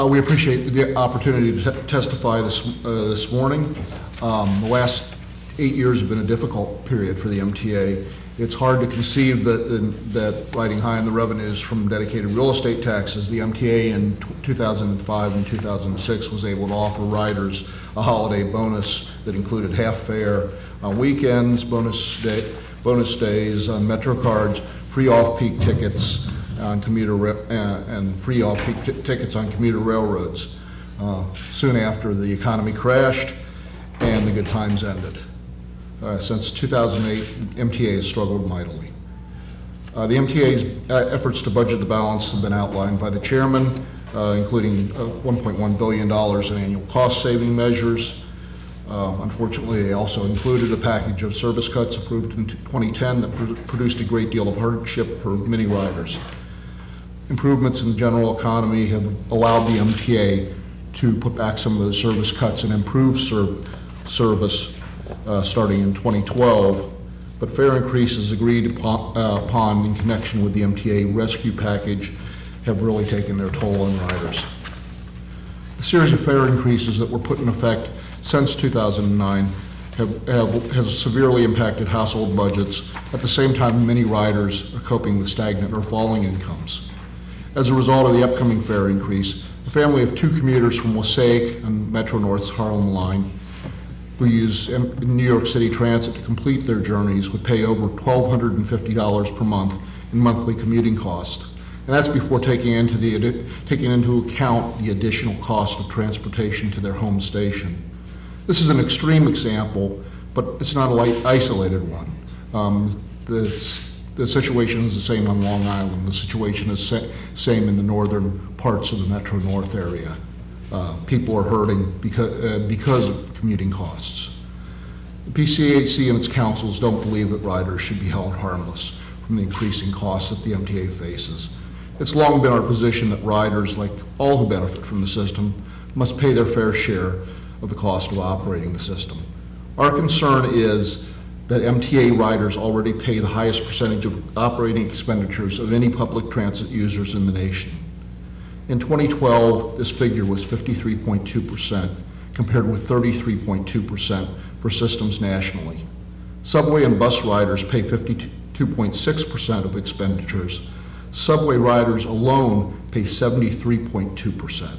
We appreciate the opportunity to testify this morning. The last 8 years have been a difficult period for the MTA. It's hard to conceive that riding high in the revenues from dedicated real estate taxes, the MTA in 2005 and 2006 was able to offer riders a holiday bonus that included half fare on weekends, bonus days on Metro cards, free off-peak tickets on and free off-peak tickets on commuter railroads. Soon after, the economy crashed and the good times ended. Since 2008, MTA has struggled mightily. The MTA's efforts to budget the balance have been outlined by the chairman, including $1.1 billion in annual cost-saving measures. Unfortunately, they also included a package of service cuts approved in 2010 that produced a great deal of hardship for many riders. Improvements in the general economy have allowed the MTA to put back some of those service cuts and improve service starting in 2012, but fare increases agreed upon in connection with the MTA rescue package have really taken their toll on riders. The series of fare increases that were put in effect since 2009 has severely impacted household budgets. At the same time, many riders are coping with stagnant or falling incomes. As a result of the upcoming fare increase, a family of 2 commuters from Wassaic and Metro North's Harlem line who use New York City Transit to complete their journeys would pay over $1,250 per month in monthly commuting costs. And that's before taking into account the additional cost of transportation to their home station. This is an extreme example, but it's not an isolated one. The situation is the same on Long Island. The situation is same in the northern parts of the Metro North area. People are hurting because of commuting costs. The PCAC and its councils don't believe that riders should be held harmless from the increasing costs that the MTA faces. It's long been our position that riders, like all who benefit from the system, must pay their fair share of the cost of operating the system. Our concern is that MTA riders already pay the highest percentage of operating expenditures of any public transit users in the nation. In 2012, this figure was 53.2%, compared with 33.2% for systems nationally. Subway and bus riders pay 52.6% of expenditures. Subway riders alone pay 73.2%.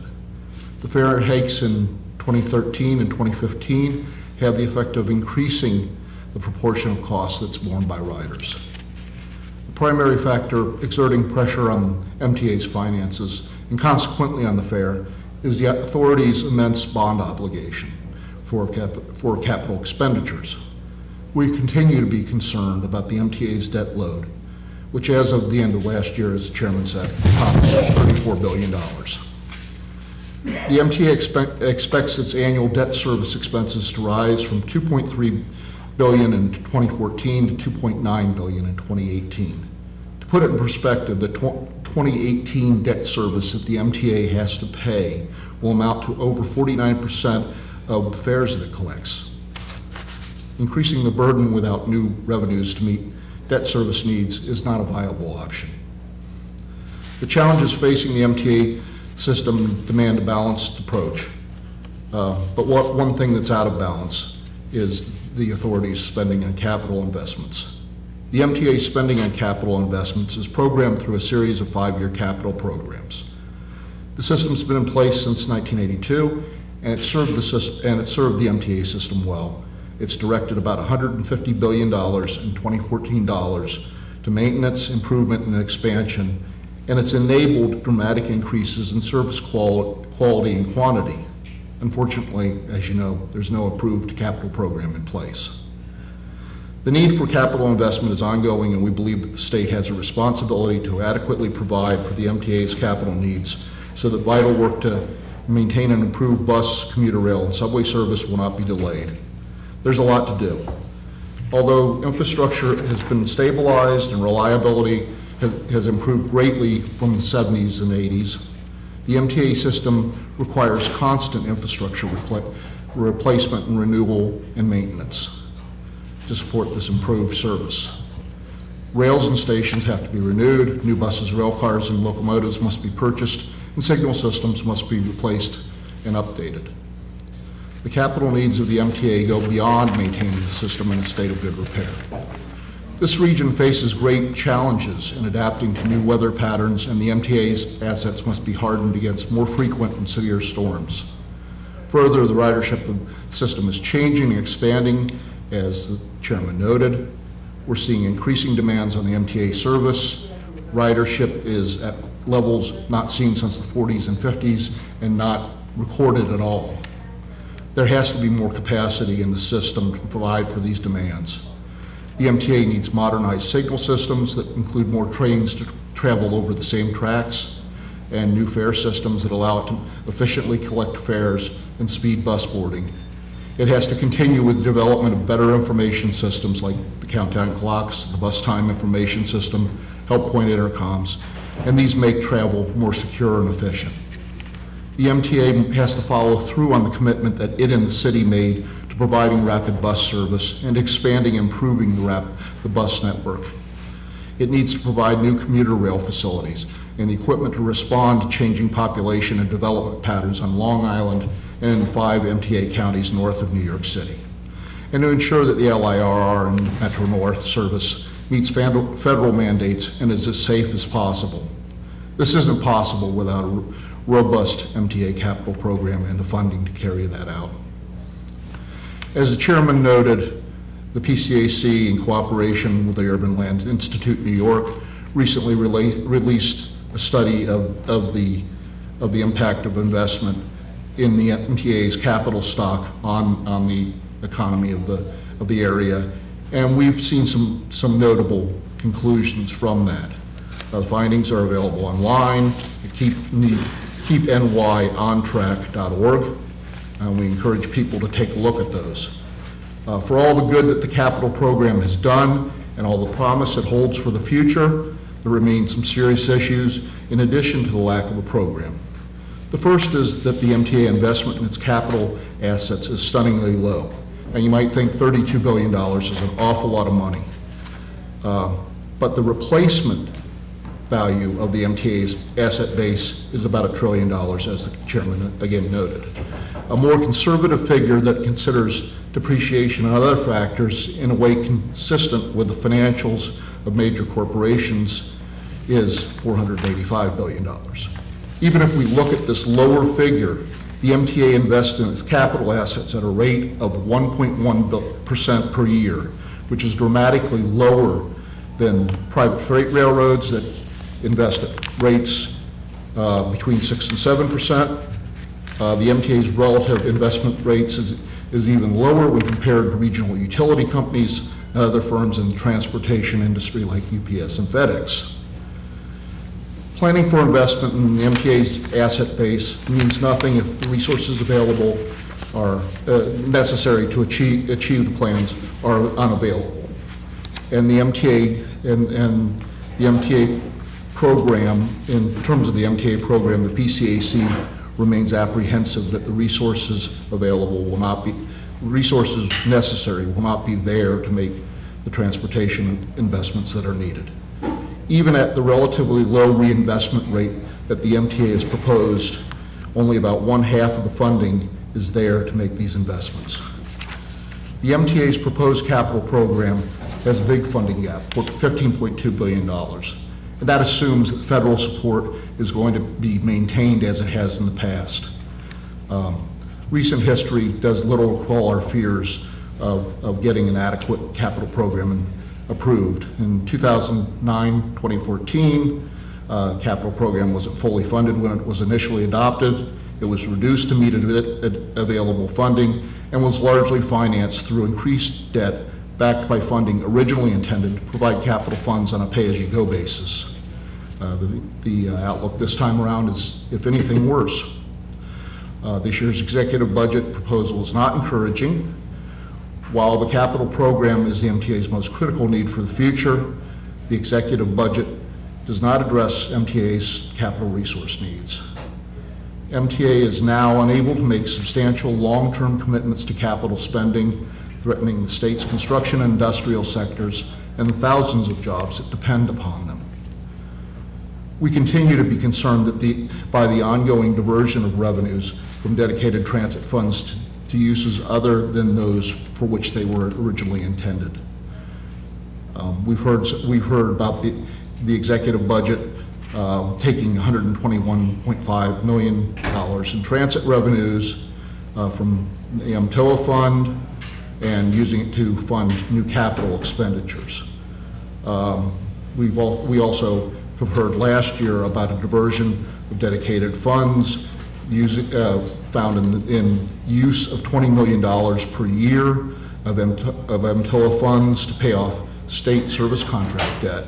The fare hikes in 2013 and 2015 have the effect of increasing the proportion of costs that's borne by riders. The primary factor exerting pressure on MTA's finances, and consequently on the fare, is the authority's immense bond obligation for capital expenditures. We continue to be concerned about the MTA's debt load, which as of the end of last year, as the chairman said, topped $34 billion. The MTA expects its annual debt service expenses to rise from $2.3 billion in 2014 to $2.9 billion in 2018. To put it in perspective, the 2018 debt service that the MTA has to pay will amount to over 49% of the fares that it collects. Increasing the burden without new revenues to meet debt service needs is not a viable option. The challenges facing the MTA system demand a balanced approach. But one thing that's out of balance is the authority's spending on capital investments. The MTA spending on capital investments is programmed through a series of 5-year capital programs. The system's been in place since 1982, and it served the MTA system well. It's directed about $150 billion in 2014 dollars to maintenance, improvement, and expansion, and it's enabled dramatic increases in service quality and quantity. Unfortunately, as you know, there's no approved capital program in place. The need for capital investment is ongoing, and we believe that the state has a responsibility to adequately provide for the MTA's capital needs so that vital work to maintain and improve bus, commuter rail, and subway service will not be delayed. There's a lot to do. Although infrastructure has been stabilized and reliability has improved greatly from the 70s and 80s, the MTA system requires constant infrastructure replacement and renewal and maintenance to support this improved service. Rails and stations have to be renewed, new buses, rail cars, and locomotives must be purchased, and signal systems must be replaced and updated. The capital needs of the MTA go beyond maintaining the system in a state of good repair. This region faces great challenges in adapting to new weather patterns, and the MTA's assets must be hardened against more frequent and severe storms. Further, the ridership of the system is changing and expanding, as the chairman noted. We're seeing increasing demands on the MTA service. Ridership is at levels not seen since the 40s and 50s and not recorded at all. There has to be more capacity in the system to provide for these demands. The MTA needs modernized signal systems that include more trains to travel over the same tracks and new fare systems that allow it to efficiently collect fares and speed bus boarding. It has to continue with the development of better information systems like the countdown clocks, the bus time information system, help point intercoms, and these make travel more secure and efficient. The MTA has to follow through on the commitment that it and the city made to providing rapid bus service and expanding and improving the bus network. It needs to provide new commuter rail facilities and equipment to respond to changing population and development patterns on Long Island and in 5 MTA counties north of New York City, and to ensure that the LIRR and Metro North service meets federal mandates and is as safe as possible. This isn't possible without a robust MTA capital program and the funding to carry that out. As the chairman noted, the PCAC, in cooperation with the Urban Land Institute New York, recently released a study of the impact of investment in the MTA's capital stock on the economy of the area, and we've seen some notable conclusions from that. The findings are available online at keepnyontrack.org, and we encourage people to take a look at those. For all the good that the capital program has done and all the promise it holds for the future, there remain some serious issues in addition to the lack of a program. The first is that the MTA investment in its capital assets is stunningly low. And you might think $32 billion is an awful lot of money. But the replacement value of the MTA's asset base is about $1 trillion, as the chairman again noted. A more conservative figure that considers depreciation and other factors in a way consistent with the financials of major corporations is $485 billion. Even if we look at this lower figure, the MTA invests in its capital assets at a rate of 1.1% per year, which is dramatically lower than private freight railroads that invest at rates between 6 and 7%. The MTA's relative investment rates is even lower when compared to regional utility companies and other firms in the transportation industry like UPS and FedEx. Planning for investment in the MTA's asset base means nothing if the resources available are necessary to achieve the plans are unavailable. And the MTA and the MTA program, in terms of the MTA program, the PCAC remains apprehensive that the resources available will not be, resources necessary will not be there to make the transportation investments that are needed. Even at the relatively low reinvestment rate that the MTA has proposed, only about 1/2 of the funding is there to make these investments. The MTA's proposed capital program has a big funding gap, $15.2 billion. And that assumes that federal support is going to be maintained as it has in the past. Recent history does little quell our fears of getting an adequate capital program approved. In 2009-2014, capital program wasn't fully funded when it was initially adopted. It was reduced to meet available funding and was largely financed through increased debt backed by funding originally intended to provide capital funds on a pay-as-you-go basis. The outlook this time around is, if anything, worse. This year's executive budget proposal is not encouraging. While the capital program is the MTA's most critical need for the future, the executive budget does not address MTA's capital resource needs. MTA is now unable to make substantial long-term commitments to capital spending, threatening the state's construction and industrial sectors and the thousands of jobs that depend upon them. We continue to be concerned by the ongoing diversion of revenues from dedicated transit funds to uses other than those for which they were originally intended. We've heard about the executive budget taking $121.5 million in transit revenues from the MTOA fund and using it to fund new capital expenditures. We also have heard last year about a diversion of dedicated funds found in use of $20 million per year of MTOA funds to pay off state service contract debt.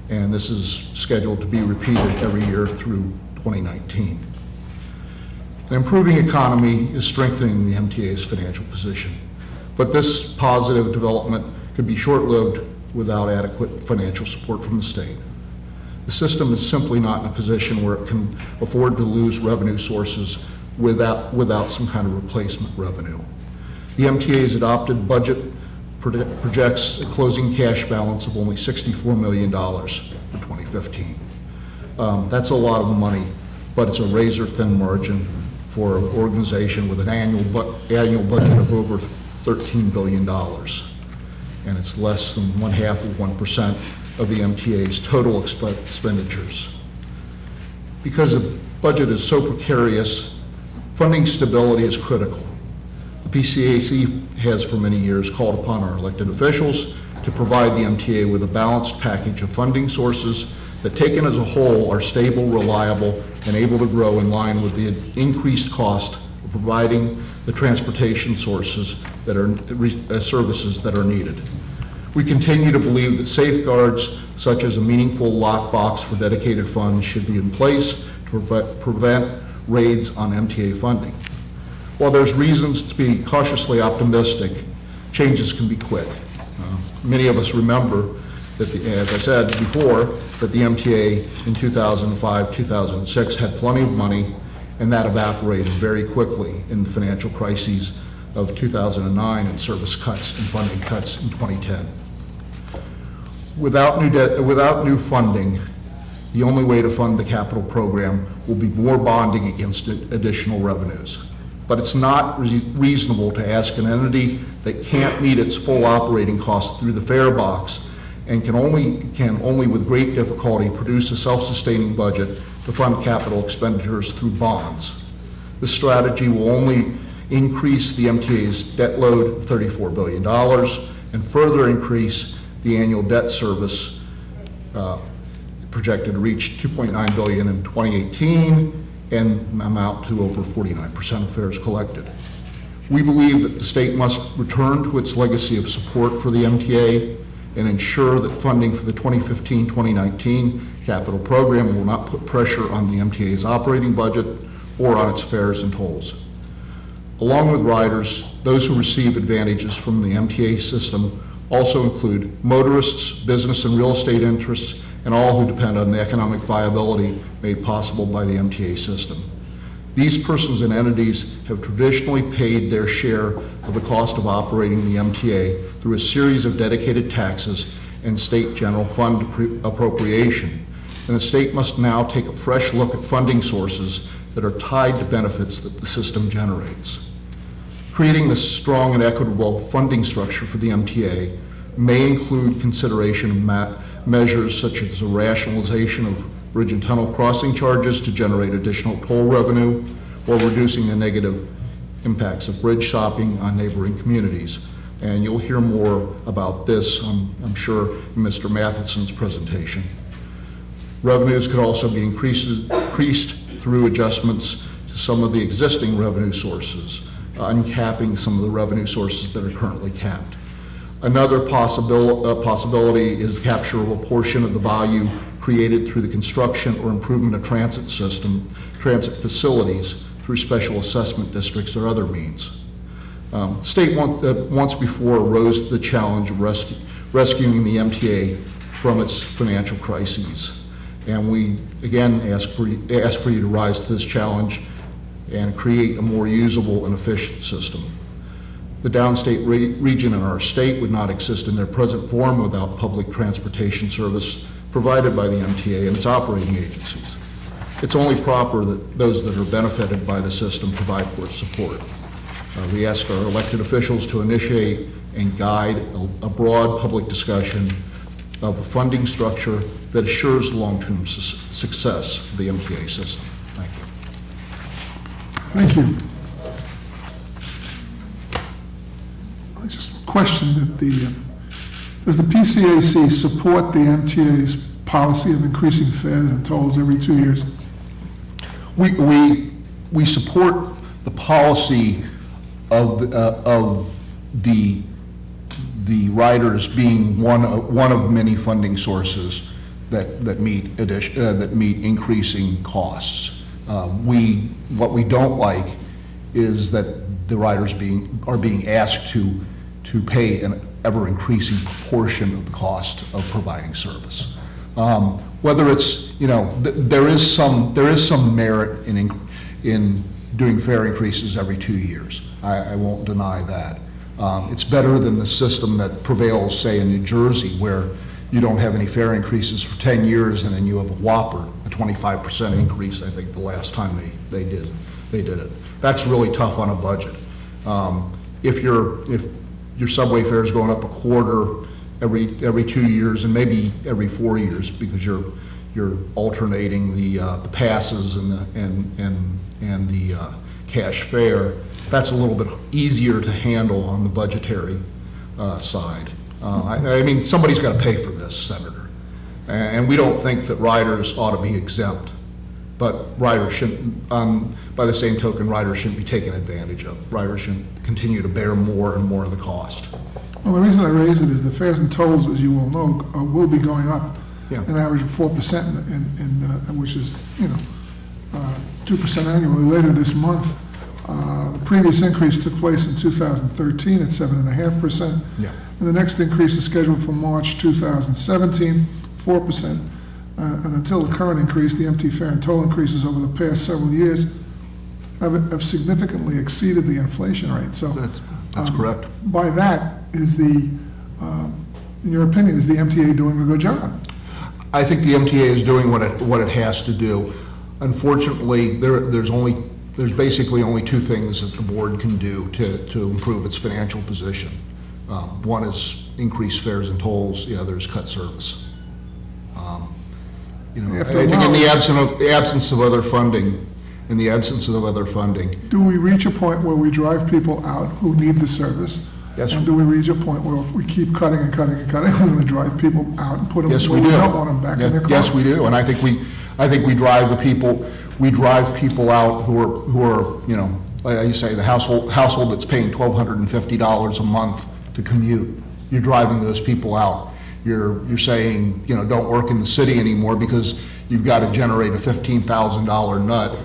And this is scheduled to be repeated every year through 2019. An improving economy is strengthening the MTA's financial position, but this positive development could be short-lived without adequate financial support from the state. The system is simply not in a position where it can afford to lose revenue sources without some kind of replacement revenue. The MTA's adopted budget projects a closing cash balance of only $64 million for 2015. That's a lot of money, but it's a razor-thin margin for an organization with an annual budget of over $13 billion. And it's less than 1/2 of 1% of the MTA's total expenditures. Because the budget is so precarious, funding stability is critical. The PCAC has for many years called upon our elected officials to provide the MTA with a balanced package of funding sources that, taken as a whole, are stable, reliable, and able to grow in line with the increased cost of providing the transportation sources that are services that are needed. We continue to believe that safeguards such as a meaningful lockbox for dedicated funds should be in place to prevent raids on MTA funding. While there's reasons to be cautiously optimistic, changes can be quick. Many of us remember that, as I said before, that the MTA in 2005-2006 had plenty of money, and that evaporated very quickly in the financial crises of 2009 and service cuts and funding cuts in 2010. Without new funding, the only way to fund the capital program will be more bonding against additional revenues. But it's not reasonable to ask an entity that can't meet its full operating costs through the fare box and can only with great difficulty produce a self-sustaining budget to fund capital expenditures through bonds. This strategy will only increase the MTA's debt load of $34 billion and further increase the annual debt service projected to reach $2.9 billion in 2018 and amount to over 49% of fares collected. We believe that the state must return to its legacy of support for the MTA and ensure that funding for the 2015-2019 capital program will not put pressure on the MTA's operating budget or on its fares and tolls. Along with riders, those who receive advantages from the MTA system also include motorists, business and real estate interests, and all who depend on the economic viability made possible by the MTA system. These persons and entities have traditionally paid their share of the cost of operating the MTA through a series of dedicated taxes and state general fund appropriation. And the state must now take a fresh look at funding sources that are tied to benefits that the system generates. Creating this strong and equitable funding structure for the MTA may include consideration of measures such as the rationalization of bridge and tunnel crossing charges to generate additional toll revenue, or reducing the negative impacts of bridge shopping on neighboring communities. And you'll hear more about this, I'm sure, in Mr. Matheson's presentation. Revenues could also be increased through adjustments to some of the existing revenue sources, uncapping some of the revenue sources that are currently capped. Another possibility is capture of a portion of the value created through the construction or improvement of transit facilities through special assessment districts or other means. The state once before rose to the challenge of rescuing the MTA from its financial crises. And we, again, ask for you to rise to this challenge and create a more usable and efficient system. The downstate region in our state would not exist in their present form without public transportation service provided by the MTA and its operating agencies. It's only proper that those that are benefited by the system provide for its support. We ask our elected officials to initiate and guide a broad public discussion of a funding structure that assures long-term success of the MTA system. Thank you. Thank you. I just questioned that does the PCAC support the MTA's policy of increasing fares and tolls every 2 years? We support the policy of the riders being one of many funding sources that meet increasing costs. What we don't like is that the riders are being asked to pay an ever-increasing proportion of the cost of providing service. Whether it's, there is some merit in doing fare increases every 2 years. I won't deny that. It's better than the system that prevails, say, in New Jersey, where you don't have any fare increases for 10 years and then you have a whopper, a 25% increase, I think, the last time they did it. That's really tough on a budget. If your subway fare is going up a quarter every 2 years and maybe every 4 years because you're alternating the passes and the cash fare, that's a little bit easier to handle on the budgetary side. I mean, somebody's got to pay for this, Senator. And we don't think that riders ought to be exempt. But riders shouldn't, by the same token, riders shouldn't be taken advantage of. Riders should continue to bear more and more of the cost. Well, the reason I raise it is the fares and tolls, as you will know, will be going up an average of 4%, which is, 2% annually later this month. The previous increase took place in 2013 at 7.5%. Yeah. And the next increase is scheduled for March 2017, 4%. And until the current increase, the MT fare and toll increases over the past several years have significantly exceeded the inflation rate. So that's correct. By that, in your opinion, is the MTA doing a good job? I think the MTA is doing what it has to do. Unfortunately, there's basically only two things that the board can do to improve its financial position. One is increase fares and tolls. The other is cut service. I think in the absence of other funding, do we reach a point where we drive people out who need the service? Yes. And do we reach a point where if we keep cutting and cutting and cutting, we're going to drive people out and put them yes, where we don't want them back in their car? Yes, we do, and I think we drive people out who are like you say, the household that's paying $1,250 a month to commute. You're driving those people out. You're saying, don't work in the city anymore because you've got to generate a $15,000 nut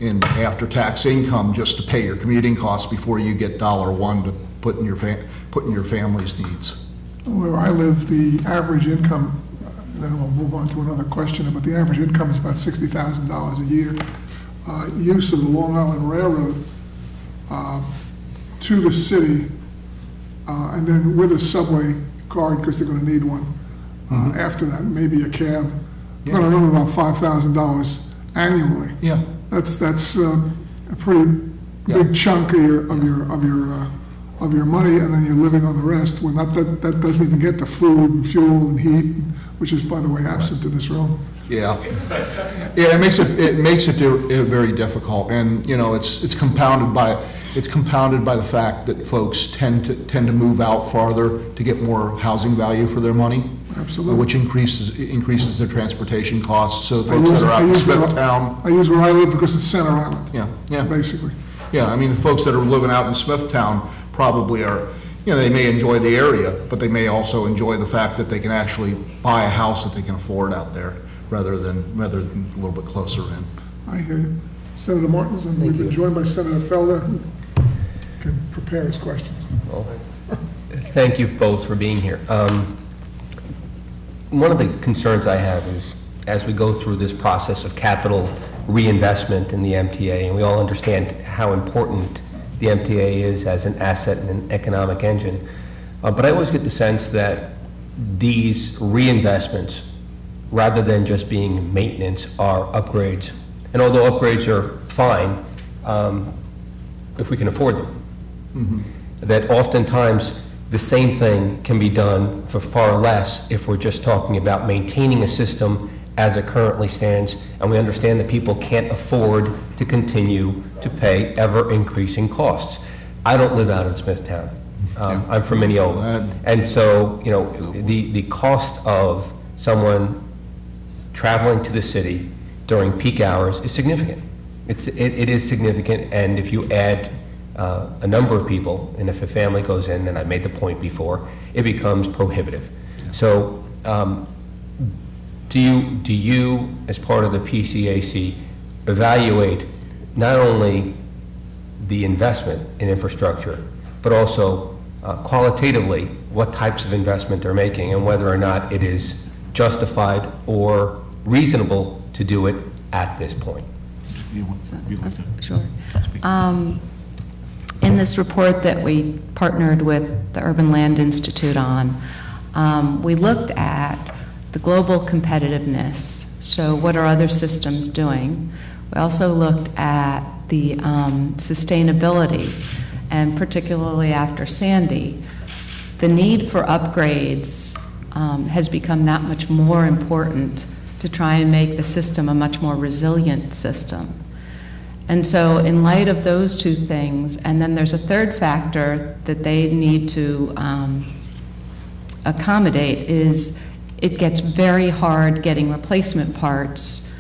in after-tax income just to pay your commuting costs before you get $1 to put in your family's needs. Where I live, the average income, then we'll move on to another question, but the average income is about $60,000 a year. use of the Long Island Railroad to the city, and then with a subway card, because they're going to need one. After that, maybe a cab. We're going to run about $5,000 annually. Yeah. That's a pretty big chunk of your money, and then you're living on the rest. Well, that doesn't even get the food and fuel and heat, which is, by the way, absent in this room. Yeah, it makes it very difficult, and you know it's compounded by the fact that folks tend to move out farther to get more housing value for their money. Absolutely. Which increases their transportation costs. So folks that are out in Smithtown. I use where I live because it's Center Island. Yeah. Basically. Yeah, I mean the folks that are living out in Smithtown probably are. You know, they may enjoy the area, but they may also enjoy the fact that they can actually buy a house that they can afford out there, rather than a little bit closer in. I hear you. Senator Martins, and we've been joined by Senator Felder, who can prepare his questions. Well, thank you both for being here. One of the concerns I have is, as we go through this process of capital reinvestment in the MTA, and we all understand how important the MTA is as an asset and an economic engine, but I always get the sense that these reinvestments, rather than just being maintenance, are upgrades. And although upgrades are fine, if we can afford them, that oftentimes the same thing can be done for far less if we're just talking about maintaining a system as it currently stands, and we understand that people can't afford to continue to pay ever-increasing costs. I don't live out in Smithtown. I'm from Mineola. And so, you know, the cost of someone traveling to the city during peak hours is significant. It is significant, and if you add a number of people, and if a family goes in, and I made the point before, it becomes prohibitive. So, do you, as part of the PCAC, evaluate not only the investment in infrastructure, but also qualitatively what types of investment they're making and whether or not it is justified or reasonable to do it at this point? Sure. In this report that we partnered with the Urban Land Institute on, we looked at the global competitiveness. So what are other systems doing? We also looked at the sustainability, and particularly after Sandy, the need for upgrades has become that much more important to try and make the system a much more resilient system. And so in light of those two things, and then there's a third factor that they need to accommodate, is it gets very hard getting replacement parts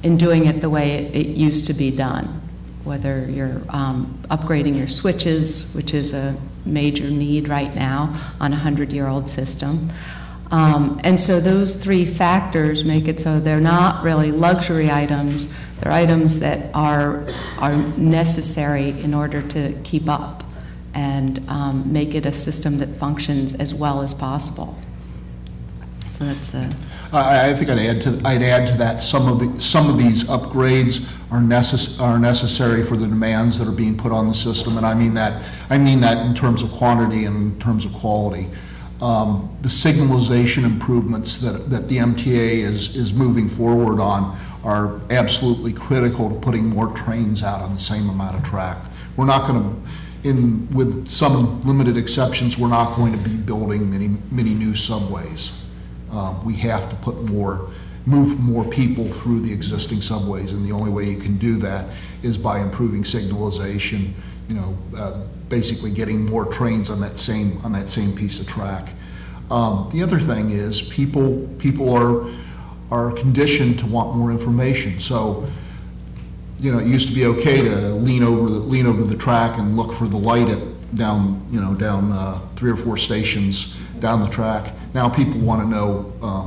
in doing it the way it used to be done, whether you're upgrading your switches, which is a major need right now on a 100-year-old system. And so those three factors make it so they're not really luxury items, they're items that are necessary in order to keep up and make it a system that functions as well as possible. So that's I think I'd add to that some of these upgrades are necessary for the demands that are being put on the system, and I mean that in terms of quantity and in terms of quality. The signalization improvements that the MTA is moving forward on are absolutely critical to putting more trains out on the same amount of track. We're not going to, with some limited exceptions, we're not going to be building many new subways. We have to move more people through the existing subways, and the only way you can do that is by improving signalization. You know, basically getting more trains on that same piece of track. The other thing is people are conditioned to want more information. So, you know, it used to be okay to lean over the track and look for the light down 3 or 4 stations down the track. Now people want to know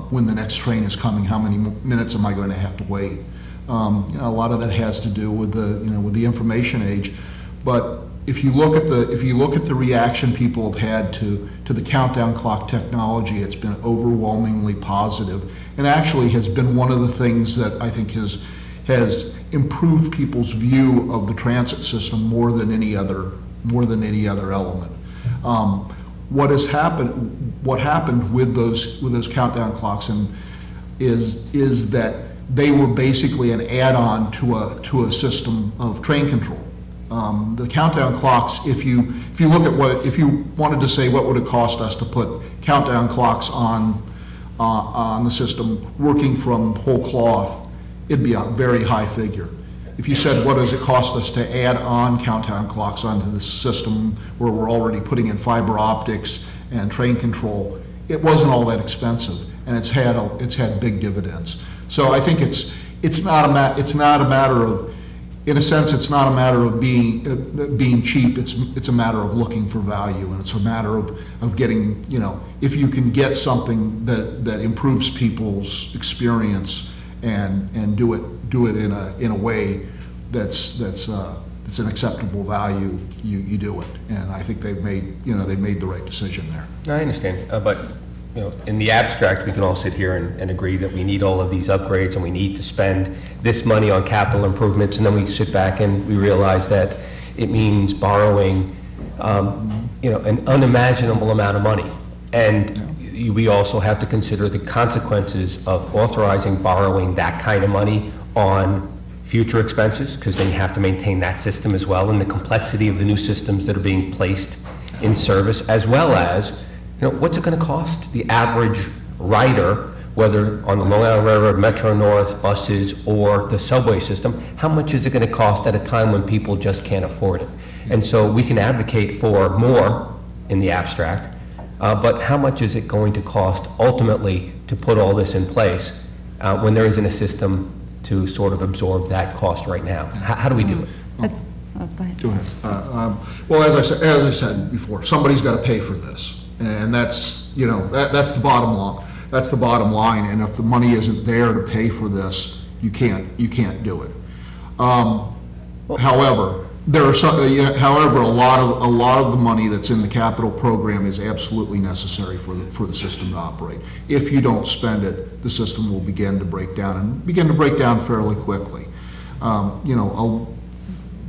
when the next train is coming, how many minutes am I going to have to wait. A lot of that has to do with the information age. But if you look at the reaction people have had to the countdown clock technology, it's been overwhelmingly positive, and actually has been one of the things that I think has has improved people's view of the transit system more than any other element. What happened with those countdown clocks is that they were basically an add-on to a system of train control. The countdown clocks, if you look at if you wanted to say what would it cost us to put countdown clocks on the system working from whole cloth, it'd be a very high figure. If you said, what does it cost us to add on countdown clocks onto the system where we're already putting in fiber optics and train control, it wasn't all that expensive, and it's had big dividends. So I think it's not a matter of, in a sense, it's not a matter of being cheap. It's a matter of looking for value, and it's a matter of getting, if you can get something that improves people's experience and do it in a way that's an acceptable value, you do it. And I think they've made the right decision there. I understand, but in the abstract, we can all sit here and agree that we need all of these upgrades and we need to spend this money on capital improvements, and then we sit back and we realize that it means borrowing, an unimaginable amount of money. And we also have to consider the consequences of authorizing borrowing that kind of money on future expenses, because then you have to maintain that system as well, and the complexity of the new systems that are being placed in service, as well as what's it going to cost the average rider, whether on the Long Island Railroad, Metro North, buses, or the subway system? How much is it going to cost at a time when people just can't afford it? And so we can advocate for more in the abstract, but how much is it going to cost ultimately to put all this in place when there isn't a system to sort of absorb that cost right now? How do we do it? Go ahead. Well, as I said before, somebody's got to pay for this, and that's that's the bottom line. That's the bottom line. And if the money isn't there to pay for this, you can't do it. However, there are some. However, a lot of the money that's in the capital program is absolutely necessary for the system to operate. If you don't spend it, the system will begin to break down, and begin to break down fairly quickly.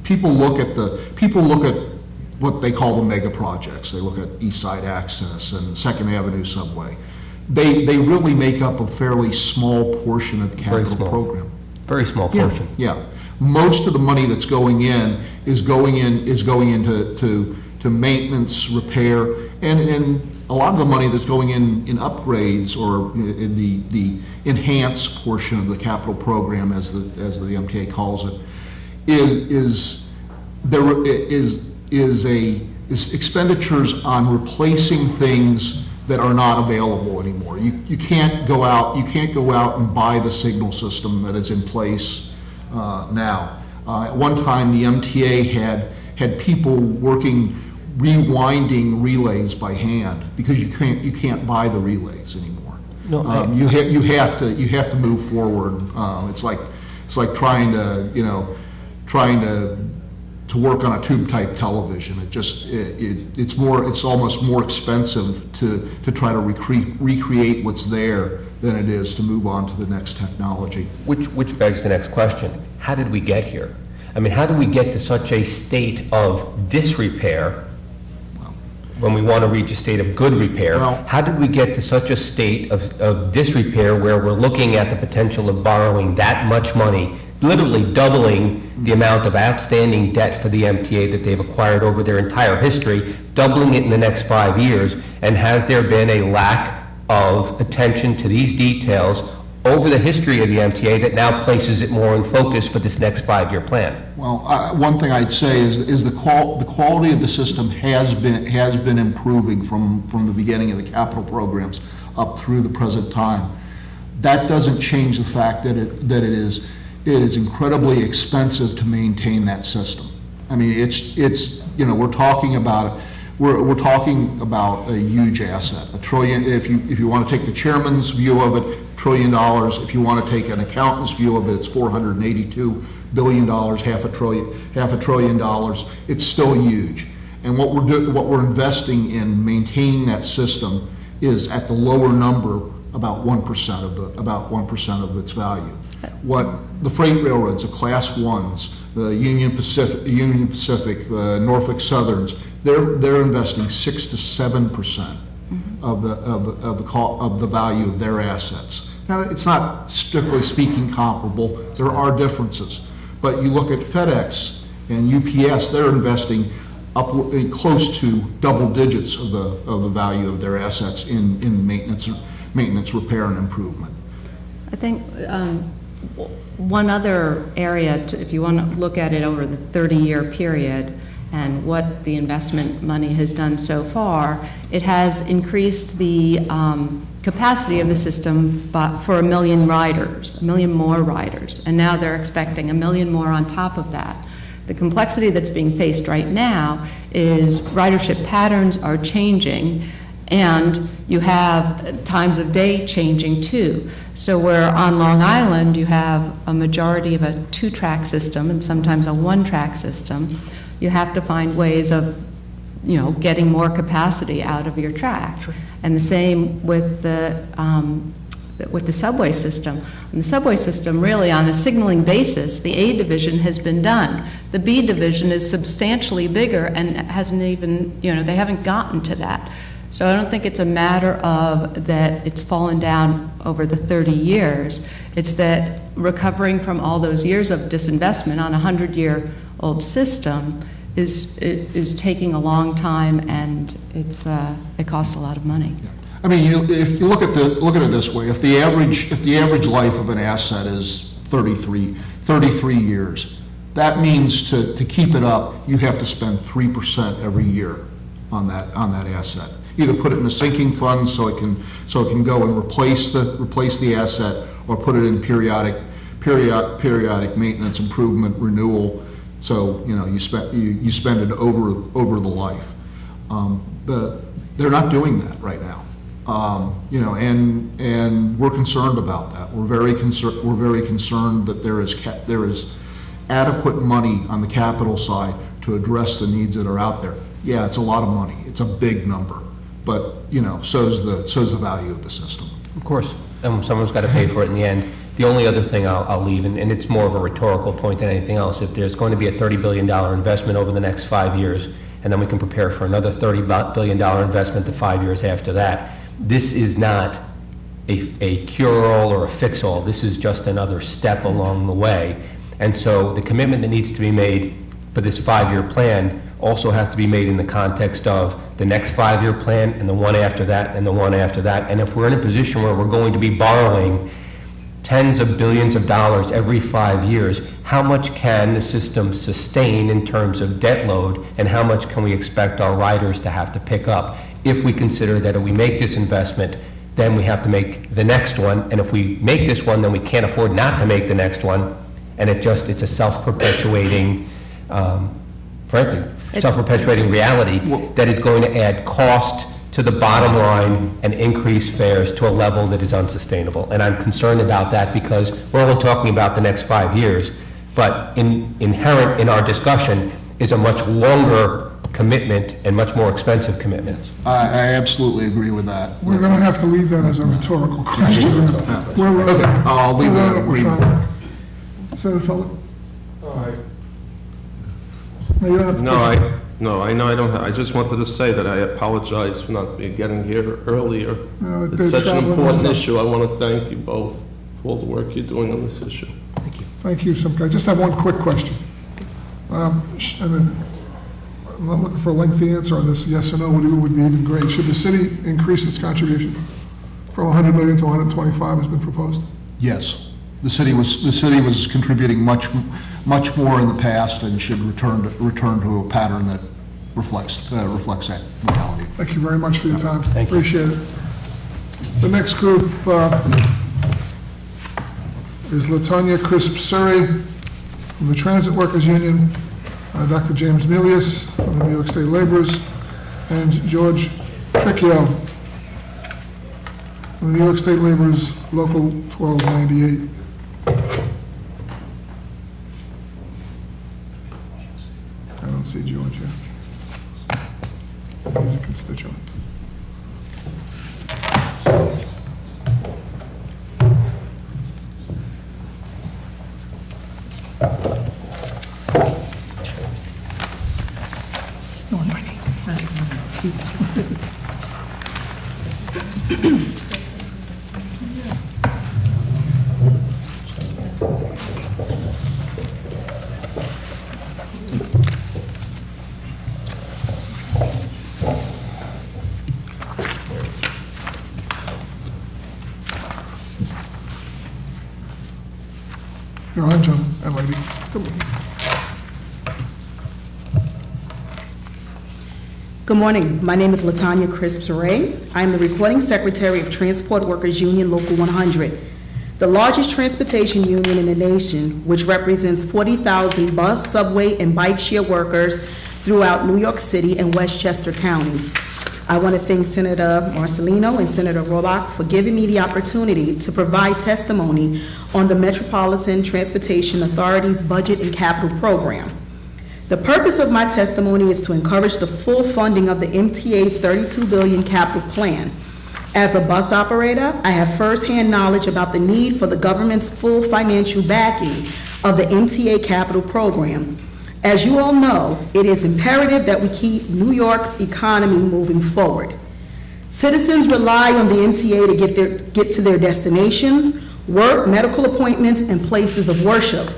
People look at what they call the mega projects. They look at East Side Access and Second Avenue Subway. They really make up a fairly small portion of the capital program. Very small portion. Yeah. Most of the money that's going in is going into maintenance, repair, and a lot of the money that's going in upgrades or in the enhanced portion of the capital program, as the MTA calls it, is expenditures on replacing things that are not available anymore. You can't go out and buy the signal system that is in place now. At one time, the MTA had people working, rewinding relays by hand, because you can't buy the relays anymore. No, you have to move forward. It's like trying to work on a tube type television. It's almost more expensive to try to recreate what's there than it is to move on to the next technology. Which begs the next question. How did we get here? I mean, how did we get to such a state of disrepair when we want to reach a state of good repair? How did we get to such a state of disrepair where we're looking at the potential of borrowing that much money, literally doubling the amount of outstanding debt for the MTA that they've acquired over their entire history, doubling it in the next 5 years? And has there been a lack of attention to these details over the history of the MTA that now places it more in focus for this next 5-year plan? Well, one thing I'd say is the quality of the system has been improving from the beginning of the capital programs up through the present time. That doesn't change the fact that it is incredibly expensive to maintain that system. I mean, we're talking about talking about a huge asset. $1 trillion, if you want to take the chairman's view of it, $1 trillion. If you want to take an accountant's view of it, it's $482 billion, half a trillion dollars. It's still huge. And what we're investing in maintaining that system is at the lower number about 1% of its value. What the freight railroads, the Class 1s, the Union Pacific, the Norfolk Southerns, they're investing 6 to 7% of the value of their assets. Now, it's not strictly speaking comparable. There are differences, but you look at FedEx and UPS; they're investing close to double digits of the value of their assets in maintenance, repair, and improvement. I think one other area, if you want to look at it over the 30-year period and what the investment money has done so far, it has increased the capacity of the system for 1 million riders, 1 million more riders, and now they're expecting 1 million more on top of that. The complexity that's being faced right now is ridership patterns are changing, and you have times of day changing too. So where on Long Island you have a majority of a 2-track system and sometimes a 1-track system, you have to find ways of, getting more capacity out of your track. Sure. And the same with the subway system. In the subway system, really on a signaling basis, the A division has been done. The B division is substantially bigger and hasn't even, they haven't gotten to that. So I don't think it's a matter of that it's fallen down over the 30 years. It's that recovering from all those years of disinvestment on a 100-year-old system is taking a long time, and it costs a lot of money. Yeah. I mean, if you look at it this way, if the average life of an asset is 33 years, that means to keep it up, you have to spend 3% every year on that asset. Either put it in a sinking fund so it can go and replace the asset, or put it in periodic maintenance, improvement, renewal. So you spend it over the life. They're not doing that right now. And we're concerned about that. We're very concerned that there is adequate money on the capital side to address the needs that are out there. Yeah, it's a lot of money. It's a big number, but so's the value of the system. Of course, someone's got to pay for it in the end. The only other thing I'll leave, and it's more of a rhetorical point than anything else, if there's going to be a $30 billion investment over the next 5 years, and then we can prepare for another $30 billion investment the 5 years after that, this is not a cure-all or a fix-all. This is just another step along the way. And so the commitment that needs to be made for this 5-year plan also has to be made in the context of the next 5-year plan and the one after that and the one after that. And if we're in a position where we're going to be borrowing tens of billions of dollars every 5 years, how much can the system sustain in terms of debt load, and how much can we expect our riders to have to pick up if we consider that if we make this investment, then we have to make the next one, and if we make this one, then we can't afford not to make the next one, and it's a self-perpetuating, self-perpetuating reality that is going to add cost to the bottom line and increase fares to a level that is unsustainable. And I'm concerned about that because we're only talking about the next 5 years, but inherent in our discussion is a much longer commitment and much more expensive commitment. I absolutely agree with that. We're going to have to leave that as a rhetorical question. Okay, I'll leave that agreement. Senator Phillip? No, you don't have to. I know I don't have, I just wanted to say that I apologize for not getting here earlier. No, it's such an important issue. I want to thank you both for all the work you're doing on this issue. Thank you. Thank you, Simca. I just have one quick question. I'm not looking for a lengthy answer on this. Yes or no would be even great. Should the city increase its contribution from 100 million to 125 has been proposed? Yes. The city was contributing much more in the past and should return to a pattern that reflects that reality. Thank you very much for your time. Thank you. Appreciate it. The next group is LaTanya Crisp-Surrey from the Transit Workers Union, Dr. James Milius from the New York State Laborers, and George Tricchio from the New York State Laborers, Local 1298. I don't see George here. He's a constituent. Go ahead, John, and lady. Come on. Good morning. My name is Latanya Crisps Ray. I am the Recording Secretary of Transport Workers Union Local 100, the largest transportation union in the nation, which represents 40,000 bus, subway, and bike share workers throughout New York City and Westchester County. I want to thank Senator Marcelino and Senator Robach for giving me the opportunity to provide testimony on the Metropolitan Transportation Authority's Budget and Capital Program. The purpose of my testimony is to encourage the full funding of the MTA's $32 billion capital plan. As a bus operator, I have firsthand knowledge about the need for the government's full financial backing of the MTA capital program. As you all know, it is imperative that we keep New York's economy moving forward. Citizens rely on the MTA to get to their destinations, work, medical appointments, and places of worship.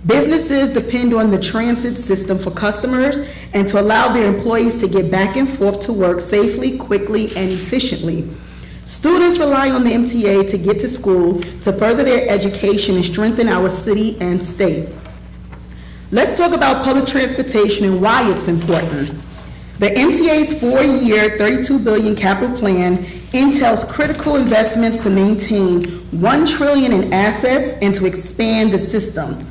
Businesses depend on the transit system for customers and to allow their employees to get back and forth to work safely, quickly, and efficiently. Students rely on the MTA to get to school, to further their education and strengthen our city and state. Let's talk about public transportation and why it's important. The MTA's 4-year, $32 billion capital plan entails critical investments to maintain $1 trillion in assets and to expand the system.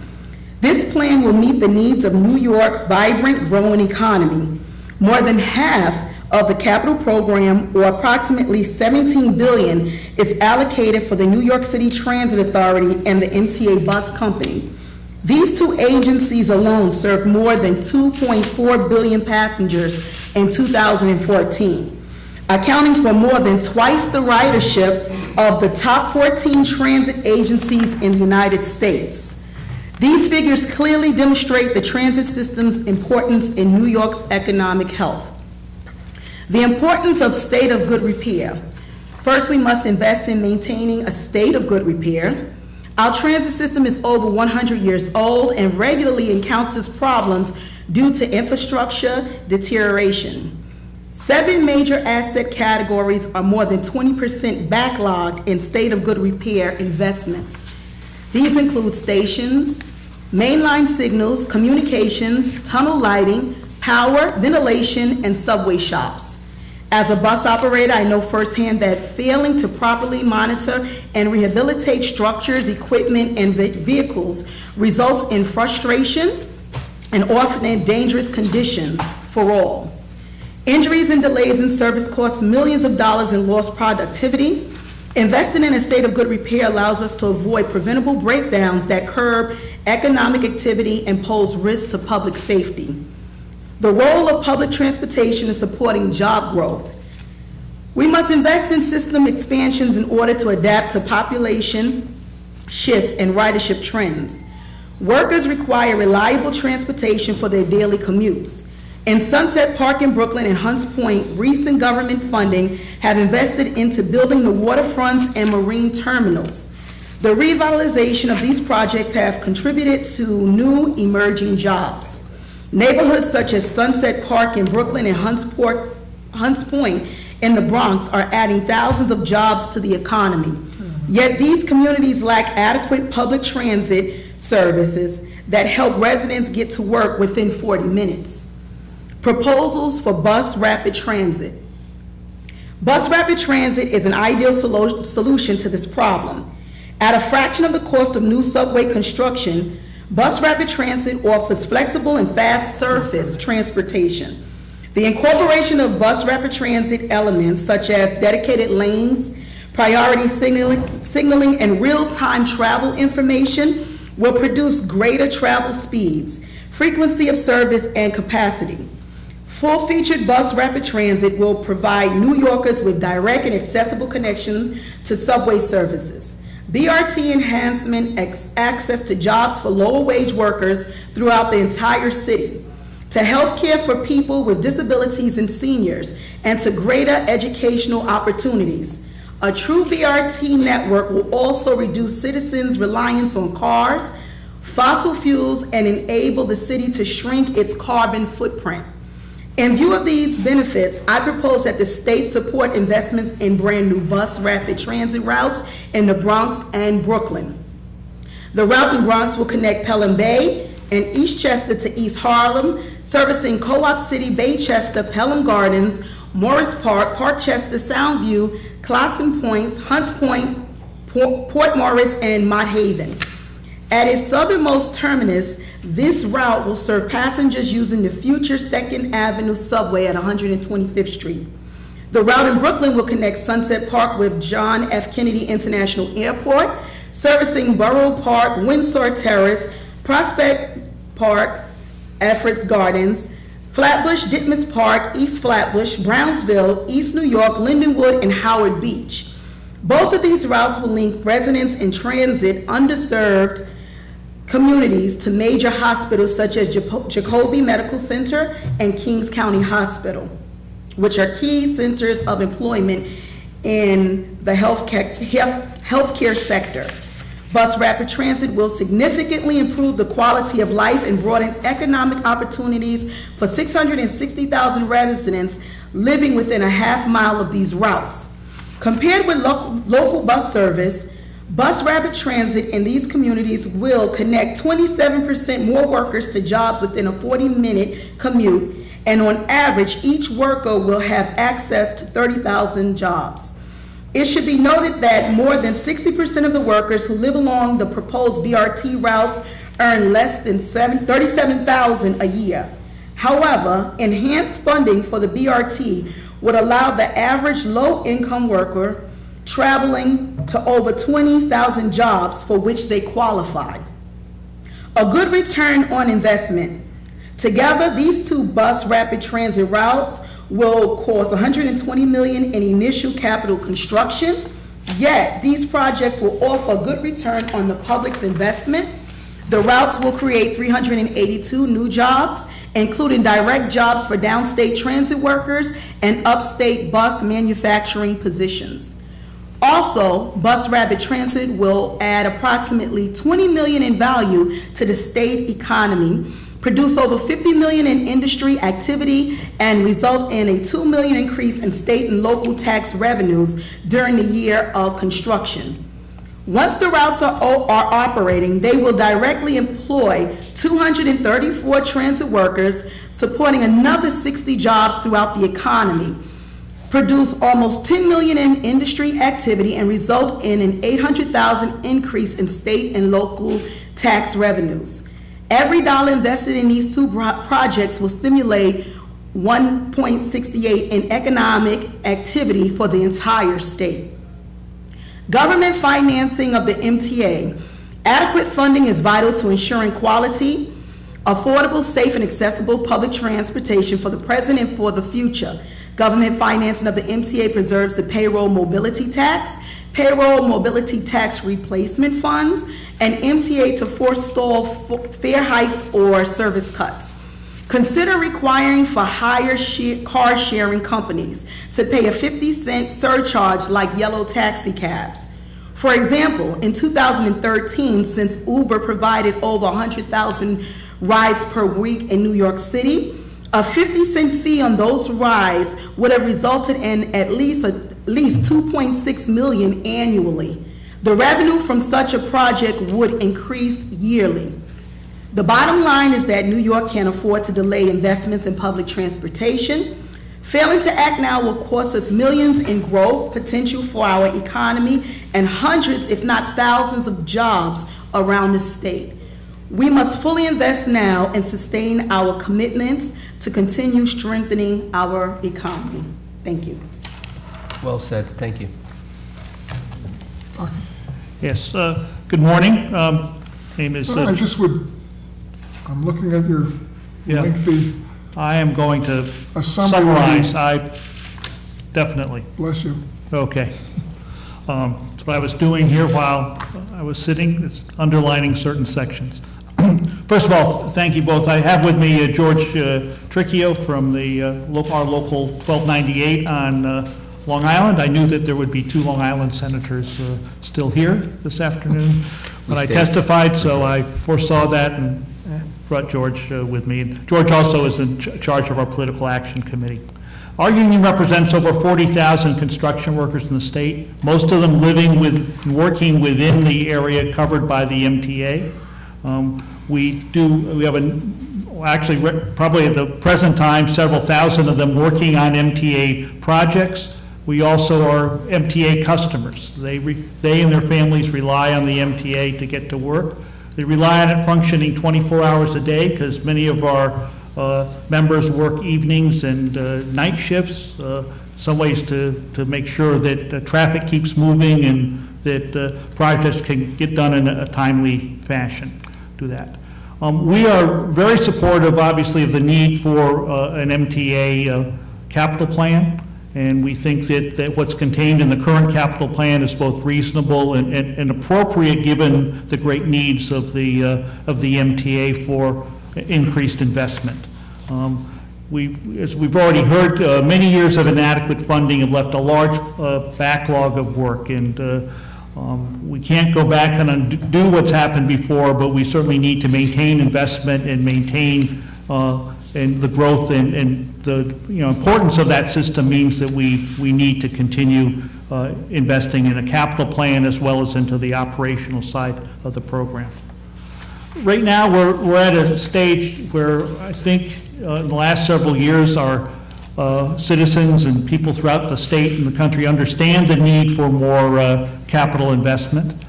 This plan will meet the needs of New York's vibrant, growing economy. More than half of the capital program, or approximately $17 billion, is allocated for the New York City Transit Authority and the MTA Bus Company. These two agencies alone served more than 2.4 billion passengers in 2014, accounting for more than twice the ridership of the top 14 transit agencies in the United States. These figures clearly demonstrate the transit system's importance in New York's economic health. The importance of state of good repair. First, we must invest in maintaining a state of good repair. Our transit system is over 100 years old and regularly encounters problems due to infrastructure deterioration. 7 major asset categories are more than 20% backlogged in state of good repair investments. These include stations, mainline signals, communications, tunnel lighting, power, ventilation, and subway shops. As a bus operator, I know firsthand that failing to properly monitor and rehabilitate structures, equipment, and vehicles results in frustration and often in dangerous conditions for all. Injuries and delays in service cost millions of dollars in lost productivity. Investing in a state of good repair allows us to avoid preventable breakdowns that curb economic activity and pose risk to public safety. The role of public transportation in supporting job growth. We must invest in system expansions in order to adapt to population shifts and ridership trends. Workers require reliable transportation for their daily commutes. In Sunset Park in Brooklyn and Hunts Point, recent government funding have invested into building the waterfronts and marine terminals. The revitalization of these projects have contributed to new emerging jobs. Neighborhoods such as Sunset Park in Brooklyn and Hunts Point in the Bronx are adding thousands of jobs to the economy. Yet these communities lack adequate public transit services that help residents get to work within 40 minutes. Proposals for bus rapid transit. Bus rapid transit is an ideal solution to this problem. At a fraction of the cost of new subway construction, bus rapid transit offers flexible and fast surface transportation. The incorporation of bus rapid transit elements such as dedicated lanes, priority signaling, and real-time travel information will produce greater travel speeds, frequency of service, and capacity. Full-featured bus rapid transit will provide New Yorkers with direct and accessible connection to subway services. BRT enhancement, access to jobs for lower-wage workers throughout the entire city, to health care for people with disabilities and seniors, and to greater educational opportunities. A true BRT network will also reduce citizens' reliance on cars, fossil fuels, and enable the city to shrink its carbon footprint. In view of these benefits, I propose that the state support investments in brand-new bus rapid transit routes in the Bronx and Brooklyn. The route in Bronx will connect Pelham Bay and Eastchester to East Harlem, servicing Co-op City, Baychester, Pelham Gardens, Morris Park, Parkchester, Soundview, Classen Points, Hunts Point, Port Morris, and Mott Haven. At its southernmost terminus, this route will serve passengers using the future 2nd Avenue subway at 125th Street. The route in Brooklyn will connect Sunset Park with John F. Kennedy International Airport, servicing Borough Park, Windsor Terrace, Prospect Park, Efforts Gardens, Flatbush, Ditmas Park, East Flatbush, Brownsville, East New York, Lindenwood, and Howard Beach. Both of these routes will link residents in transit underserved communities to major hospitals such as Jacobi Medical Center and Kings County Hospital, which are key centers of employment in the healthcare sector. Bus rapid transit will significantly improve the quality of life and broaden economic opportunities for 660,000 residents living within a half-mile of these routes. Compared with local bus service, bus rapid transit in these communities will connect 27% more workers to jobs within a 40-minute commute, and on average, each worker will have access to 30,000 jobs. It should be noted that more than 60% of the workers who live along the proposed BRT routes earn less than $37,000 a year. However, enhanced funding for the BRT would allow the average low-income worker traveling to over 20,000 jobs for which they qualify. A good return on investment. Together, these two bus rapid transit routes will cost $120 million in initial capital construction, yet these projects will offer a good return on the public's investment. The routes will create 382 new jobs, including direct jobs for downstate transit workers and upstate bus manufacturing positions. Also, bus rapid transit will add approximately $20 million in value to the state economy, produce over $50 million in industry activity, and result in a $2 million increase in state and local tax revenues during the year of construction. Once the routes are operating, they will directly employ 234 transit workers, supporting another 60 jobs throughout the economy, produce almost $10 million in industry activity, and result in an $800,000 increase in state and local tax revenues. Every dollar invested in these two projects will stimulate 1.68 in economic activity for the entire state. Government financing of the MTA. Adequate funding is vital to ensuring quality, affordable, safe, and accessible public transportation for the present and for the future. Government financing of the MTA preserves the payroll mobility tax, payroll mobility tax replacement funds, and MTA to forestall fare hikes or service cuts. Consider requiring for higher car sharing companies to pay a 50-cent surcharge like yellow taxi cabs. For example, in 2013, since Uber provided over 100,000 rides per week in New York City, a 50-cent fee on those rides would have resulted in at least $2.6 million annually. The revenue from such a project would increase yearly. The bottom line is that New York can't afford to delay investments in public transportation. Failing to act now will cost us millions in growth potential for our economy and hundreds, if not thousands, of jobs around the state. We must fully invest now and sustain our commitments to continue strengthening our economy. Thank you. Well said. Thank you. Yes. Good morning. Name is. I just would. I'm looking at your lengthy. I am going to summarize. Definitely. Bless you. Okay. That's what I was doing here while I was sitting, it's underlining certain sections. First of all, thank you both. I have with me George Tricchio from the our local 1298 on Long Island. I knew that there would be 2 Long Island senators still here this afternoon when I testified, so I foresaw that and brought George with me. And George also is in charge of our Political Action Committee. Our union represents over 40,000 construction workers in the state, most of them living working within the area covered by the MTA. We have actually probably at the present time, several thousand of them working on MTA projects. We also are MTA customers. They and their families rely on the MTA to get to work. They rely on it functioning 24 hours a day because many of our members work evenings and night shifts, some ways to make sure that traffic keeps moving and that projects can get done in a timely fashion. Do that. We are very supportive, obviously, of the need for an MTA capital plan, and we think that what's contained in the current capital plan is both reasonable and appropriate given the great needs of the MTA for increased investment. As we've already heard, many years of inadequate funding have left a large backlog of work, and we can't go back and undo what's happened before, but we certainly need to maintain investment and maintain and the growth and the importance of that system means that we need to continue investing in a capital plan as well as into the operational side of the program. Right now, we're at a stage where I think in the last several years our citizens and people throughout the state and the country understand the need for more capital investment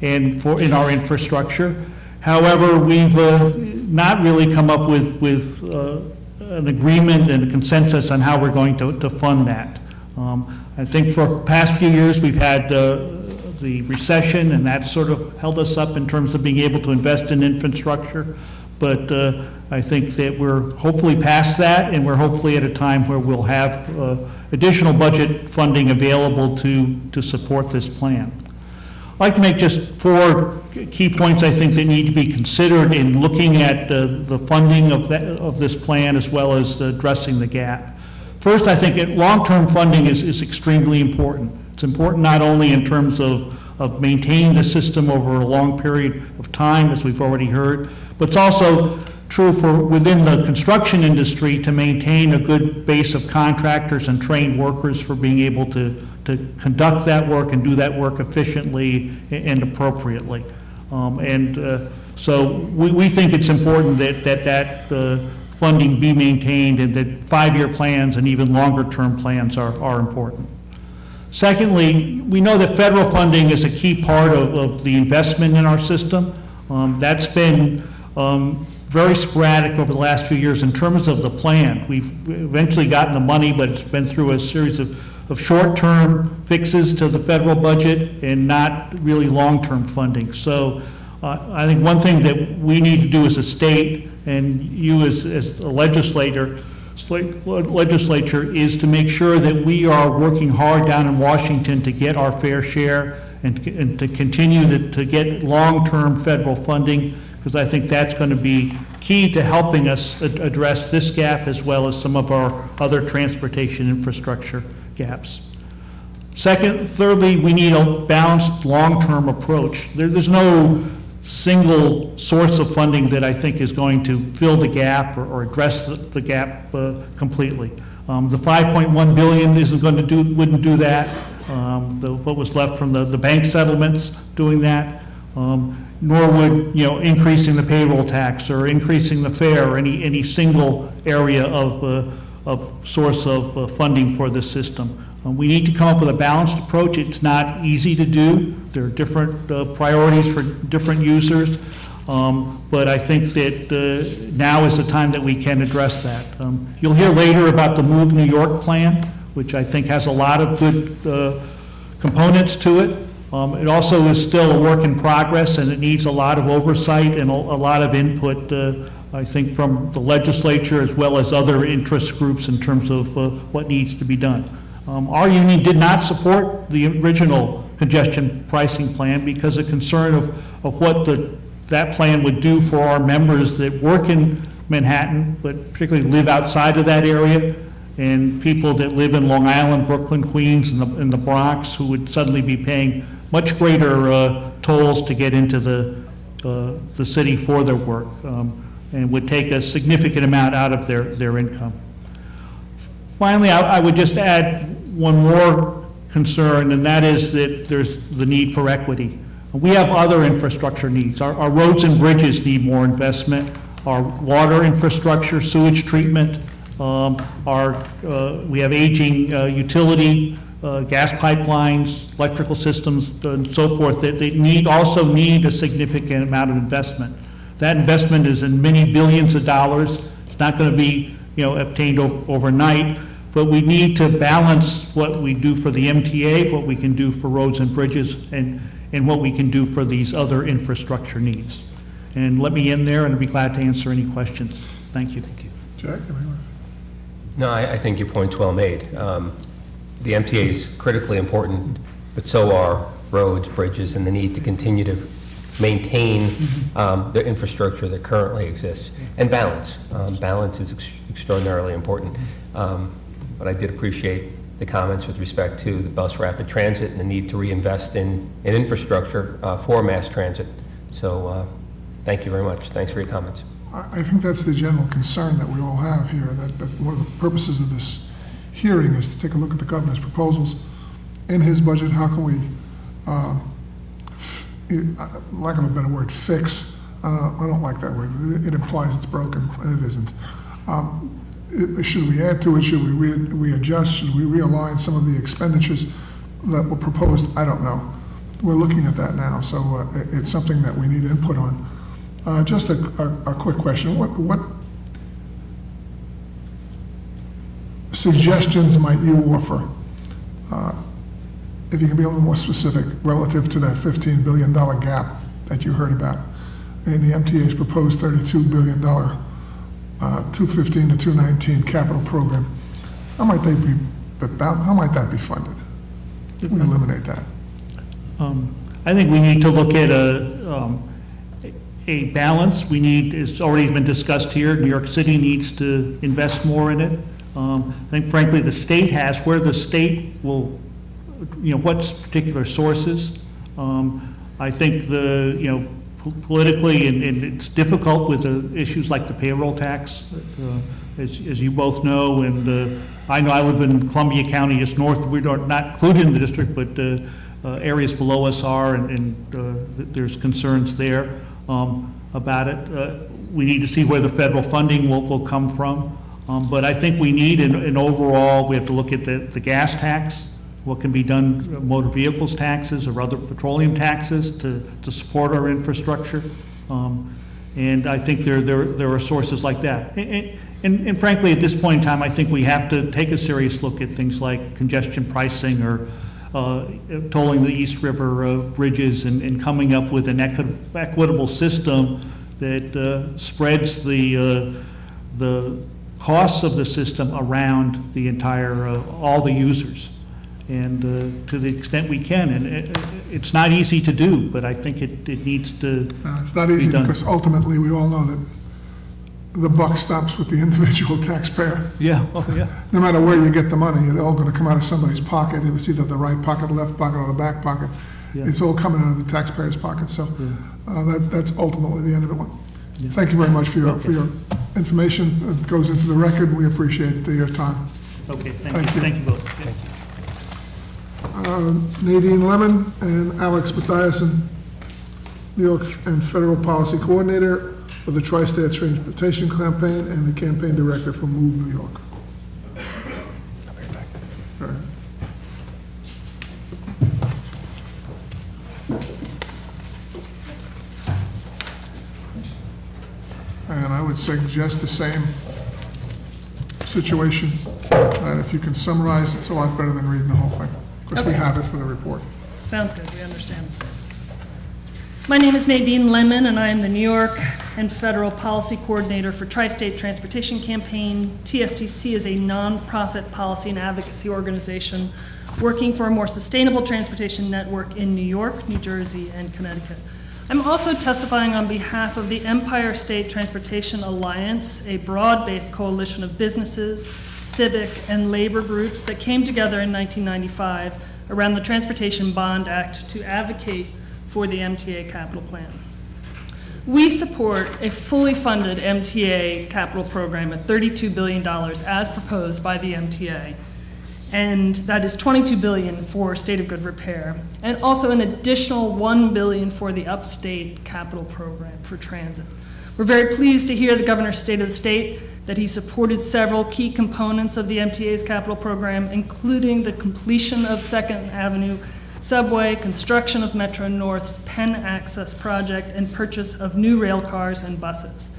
in our infrastructure. However, we've not really come up with an agreement and a consensus on how we're going to fund that. I think for the past few years we've had the recession, and that sort of held us up in terms of being able to invest in infrastructure. But I think that we're hopefully past that, and we're hopefully at a time where we'll have additional budget funding available to support this plan. I'd like to make just 4 key points I think that need to be considered in looking at the funding of this plan as well as addressing the gap. First, I think long-term funding is extremely important. It's important not only in terms of maintaining the system over a long period of time, as we've already heard, but it's also true for within the construction industry to maintain a good base of contractors and trained workers for being able to conduct that work and do that work efficiently and appropriately. So we think it's important that funding be maintained and that 5-year plans and even longer-term plans are important. Secondly, we know that federal funding is a key part of the investment in our system. That's been very sporadic over the last few years in terms of the plan. We've eventually gotten the money, but it's been through a series of short-term fixes to the federal budget and not really long-term funding. So I think one thing that we need to do as a state, and you as a legislature, is to make sure that we are working hard down in Washington to get our fair share and to continue to get long-term federal funding, because I think that's going to be key to helping us address this gap as well as some of our other transportation infrastructure gaps. Thirdly, we need a balanced long-term approach. There's no single source of funding that I think is going to fill the gap or address the gap completely. The $5.1 billion wouldn't do that. What was left from the bank settlements doing that, nor would increasing the payroll tax or increasing the fare or any single area of source of funding for the system. We need to come up with a balanced approach. It's not easy to do. There are different priorities for different users, but I think that now is the time that we can address that. You'll hear later about the Move New York plan, which I think has a lot of good components to it. It also is still a work in progress, and it needs a lot of oversight and a lot of input, I think, from the legislature as well as other interest groups in terms of what needs to be done. Our union did not support the original congestion pricing plan because of concern of what that plan would do for our members that work in Manhattan, but particularly live outside of that area, and people that live in Long Island, Brooklyn, Queens, and the Bronx, who would suddenly be paying much greater tolls to get into the city for their work, and would take a significant amount out of their income. Finally, I would just add one more concern, and that is that there's the need for equity. We have other infrastructure needs. Our roads and bridges need more investment. Our water infrastructure, sewage treatment, we have aging utility, gas pipelines, electrical systems, and so forth that they also need a significant amount of investment. That investment is in many billions of dollars. It's not going to be, obtained overnight, but we need to balance what we do for the MTA, what we can do for roads and bridges, and what we can do for these other infrastructure needs. And let me end there, and I'd be glad to answer any questions. Thank you. Thank you. Jack? No, I think your point's well made. The MTA is critically important, but so are roads, bridges, and the need to continue to maintain the infrastructure that currently exists. And balance. Balance is extraordinarily important. But I did appreciate the comments with respect to the bus rapid transit and the need to reinvest in infrastructure for mass transit. So thank you very much. Thanks for your comments. I think that's the general concern that we all have here, that one of the purposes of this hearing is to take a look at the governor's proposals. In his budget, how can we, lack of a better word, fix? I don't like that word. It implies it's broken, and it isn't. Should we add to it? Should we readjust? Should we realign some of the expenditures that were proposed? I don't know. We're looking at that now, so it's something that we need input on. Just a quick question. What suggestions might you offer, if you can be a little more specific, relative to that $15 billion gap that you heard about in the MTA's proposed $32 billion 215 to 219 capital program? How might that be funded? If we eliminate that. I think we need to look at a balance. It's already been discussed here. New York City needs to invest more in it. I think, frankly, the state has, where the state will, what particular sources. I think politically, and it's difficult with the issues like the payroll tax, as you both know, and I know I live in Columbia County, just north. We're not included in the district, but areas below us are, and there's concerns there about it. We need to see where the federal funding will come from. But I think we need an overall, we have to look at the gas tax, what can be done, motor vehicles taxes or other petroleum taxes to support our infrastructure. And I think there are sources like that. And frankly, at this point in time, I think we have to take a serious look at things like congestion pricing or tolling the East River bridges and coming up with an equitable system that spreads the costs of the system around the entire, all the users. And to the extent we can, and it's not easy to do, but I think it needs to it's not easy be done. Because ultimately we all know that the buck stops with the individual taxpayer. Yeah, oh yeah. No matter where you get the money, it's all going to come out of somebody's pocket. If it's either the right pocket, left pocket, or the back pocket, it's all coming out of the taxpayer's pocket. So that's ultimately the end of it. Yeah. Thank you very much for your information. It goes into the record. We appreciate your time. Okay, thank you. Thank you both. Thank you. Nadine Lemon and Alex Mathiasen, New York and Federal Policy Coordinator for the Tri-State Transportation Campaign and the Campaign Director for Move New York. All right. And I would suggest the same situation. And if you can summarize, it's a lot better than reading the whole thing, because we have it for the report. Sounds good, we understand. My name is Nadine Lemon, and I am the New York and Federal Policy Coordinator for Tri-State Transportation Campaign. TSTC is a nonprofit policy and advocacy organization working for a more sustainable transportation network in New York, New Jersey, and Connecticut. I'm also testifying on behalf of the Empire State Transportation Alliance, a broad-based coalition of businesses, civic, and labor groups that came together in 1995 around the Transportation Bond Act to advocate for the MTA capital plan. We support a fully funded MTA capital program at $32 billion as proposed by the MTA, and that is $22 billion for state of good repair, and also an additional $1 billion for the upstate capital program for transit. We're very pleased to hear the governor's state of the state that he supported several key components of the MTA's capital program, including the completion of 2nd Avenue subway, construction of Metro North's Penn Access project, and purchase of new rail cars and buses.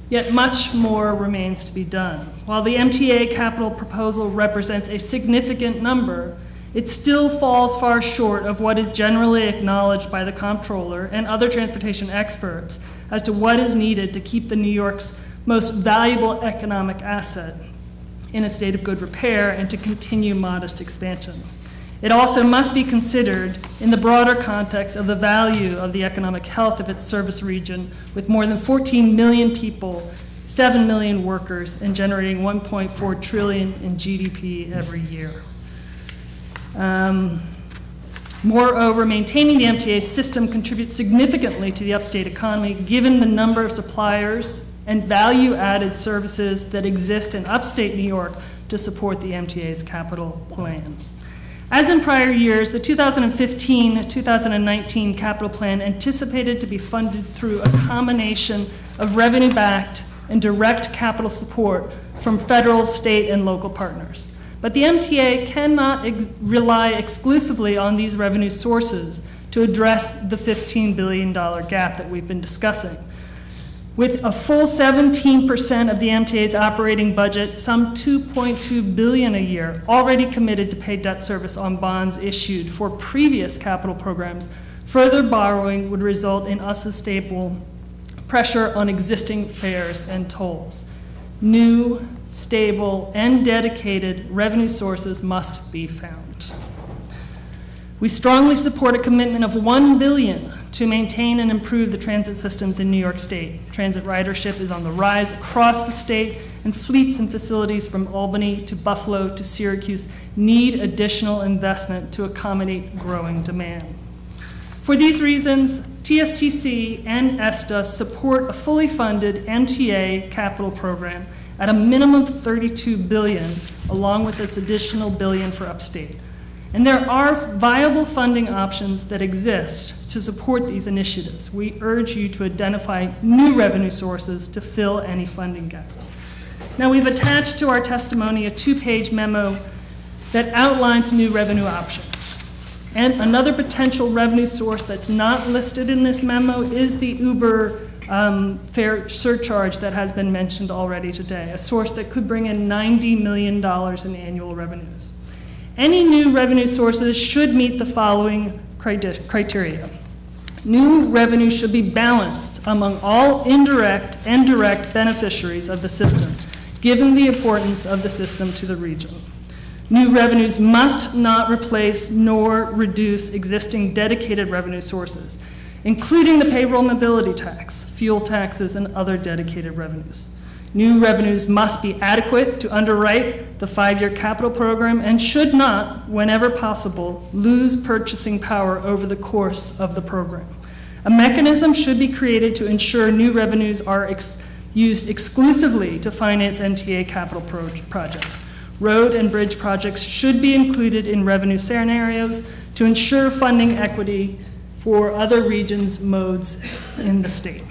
Yet much more remains to be done. While the MTA capital proposal represents a significant number, it still falls far short of what is generally acknowledged by the comptroller and other transportation experts as to what is needed to keep the New York's most valuable economic asset in a state of good repair and to continue modest expansion. It also must be considered in the broader context of the value of the economic health of its service region, with more than 14 million people, 7 million workers, and generating $1.4 trillion in GDP every year. Moreover, maintaining the MTA system contributes significantly to the upstate economy, given the number of suppliers and value-added services that exist in upstate New York to support the MTA's capital plan. As in prior years, the 2015-2019 capital plan anticipated to be funded through a combination of revenue-backed and direct capital support from federal, state, and local partners. But the MTA cannot rely exclusively on these revenue sources to address the $15 billion gap that we've been discussing. With a full 17% of the MTA's operating budget, some $2.2 billion a year, already committed to pay debt service on bonds issued for previous capital programs, further borrowing would result in unsustainable pressure on existing fares and tolls. New, stable, and dedicated revenue sources must be found. We strongly support a commitment of $1 billion to maintain and improve the transit systems in New York State. Transit ridership is on the rise across the state, and fleets and facilities from Albany to Buffalo to Syracuse need additional investment to accommodate growing demand. For these reasons, TSTC and ESTA support a fully funded MTA capital program at a minimum of $32 billion, along with this additional $1 billion for upstate. And there are viable funding options that exist to support these initiatives. We urge you to identify new revenue sources to fill any funding gaps. Now, we've attached to our testimony a 2-page memo that outlines new revenue options. And another potential revenue source that's not listed in this memo is the Uber fare surcharge that has been mentioned already today, a source that could bring in $90 million in annual revenues. Any new revenue sources should meet the following criteria. New revenue should be balanced among all indirect and direct beneficiaries of the system, given the importance of the system to the region. New revenues must not replace nor reduce existing dedicated revenue sources, including the payroll mobility tax, fuel taxes, and other dedicated revenues. New revenues must be adequate to underwrite the 5-year capital program and should not, whenever possible, lose purchasing power over the course of the program. A mechanism should be created to ensure new revenues are used exclusively to finance MTA capital projects. Road and bridge projects should be included in revenue scenarios to ensure funding equity for other regions' modes in the state.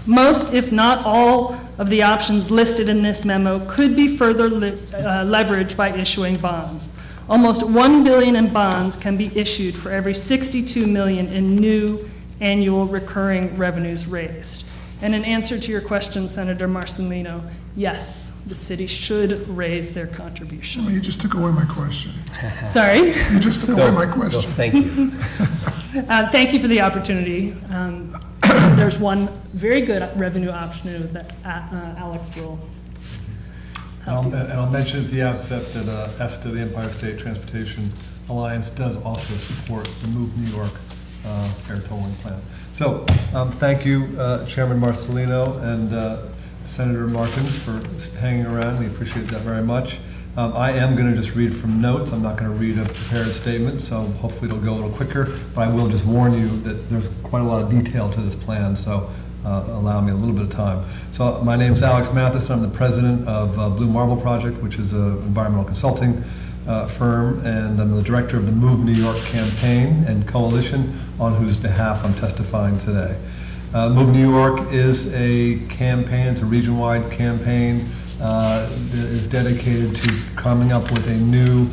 Most, if not all, of the options listed in this memo could be further leveraged by issuing bonds. Almost $1 billion in bonds can be issued for every $62 million in new annual recurring revenues raised. And in answer to your question, Senator Marcelino, yes, the city should raise their contribution. Well, you just took away my question. Sorry? You just took away my question. Thank you. Thank you for the opportunity. There's one very good revenue option that Alex will help you. And I'll mention at the outset that ESTA, the Empire State Transportation Alliance, does also support the Move New York fare tolling plan. So thank you, Chairman Marcelino and Senator Martins for hanging around. We appreciate that very much. I am going to just read from notes. I'm not going to read a prepared statement, so hopefully it'll go a little quicker. But I will just warn you that there's quite a lot of detail to this plan, so allow me a little bit of time. So my name is Alex Mathis. I'm the president of Blue Marble Project, which is an environmental consulting firm, and I'm the director of the Move New York campaign and coalition on whose behalf I'm testifying today. Move New York is a campaign, it's a region-wide campaign that is dedicated to coming up with a new,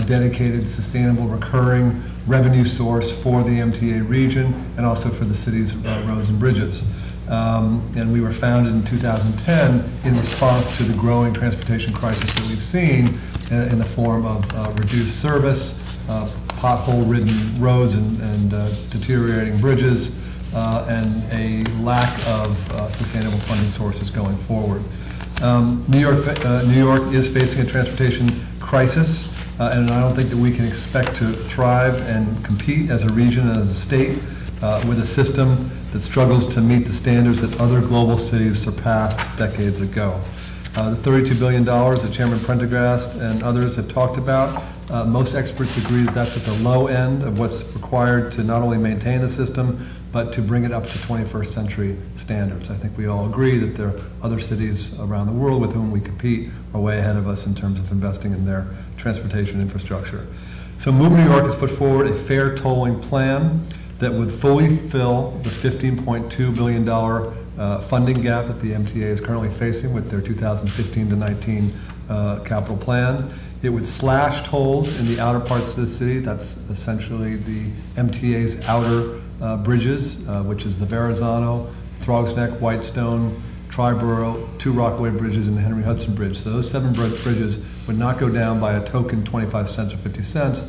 dedicated, sustainable, recurring revenue source for the MTA region and also for the city's roads and bridges. And we were founded in 2010 in response to the growing transportation crisis that we've seen in the form of reduced service, pothole-ridden roads and deteriorating bridges, and a lack of sustainable funding sources going forward. New York is facing a transportation crisis, and I don't think that we can expect to thrive and compete as a region and as a state with a system that struggles to meet the standards that other global cities surpassed decades ago. The $32 billion that Chairman Prendergast and others have talked about, most experts agree that that's at the low end of what's required to not only maintain the system, but to bring it up to 21st century standards. I think we all agree that there are other cities around the world with whom we compete are way ahead of us in terms of investing in their transportation infrastructure. So Move New York has put forward a fare tolling plan that would fully fill the $15.2 billion funding gap that the MTA is currently facing with their 2015 to 19 capital plan. It would slash tolls in the outer parts of the city. That's essentially the MTA's outer bridges, which is the Verrazano, Throgs Neck, Whitestone, Triborough, 2 Rockaway bridges, and the Henry Hudson Bridge. So those 7 bridges would not go down by a token 25 cents or 50 cents.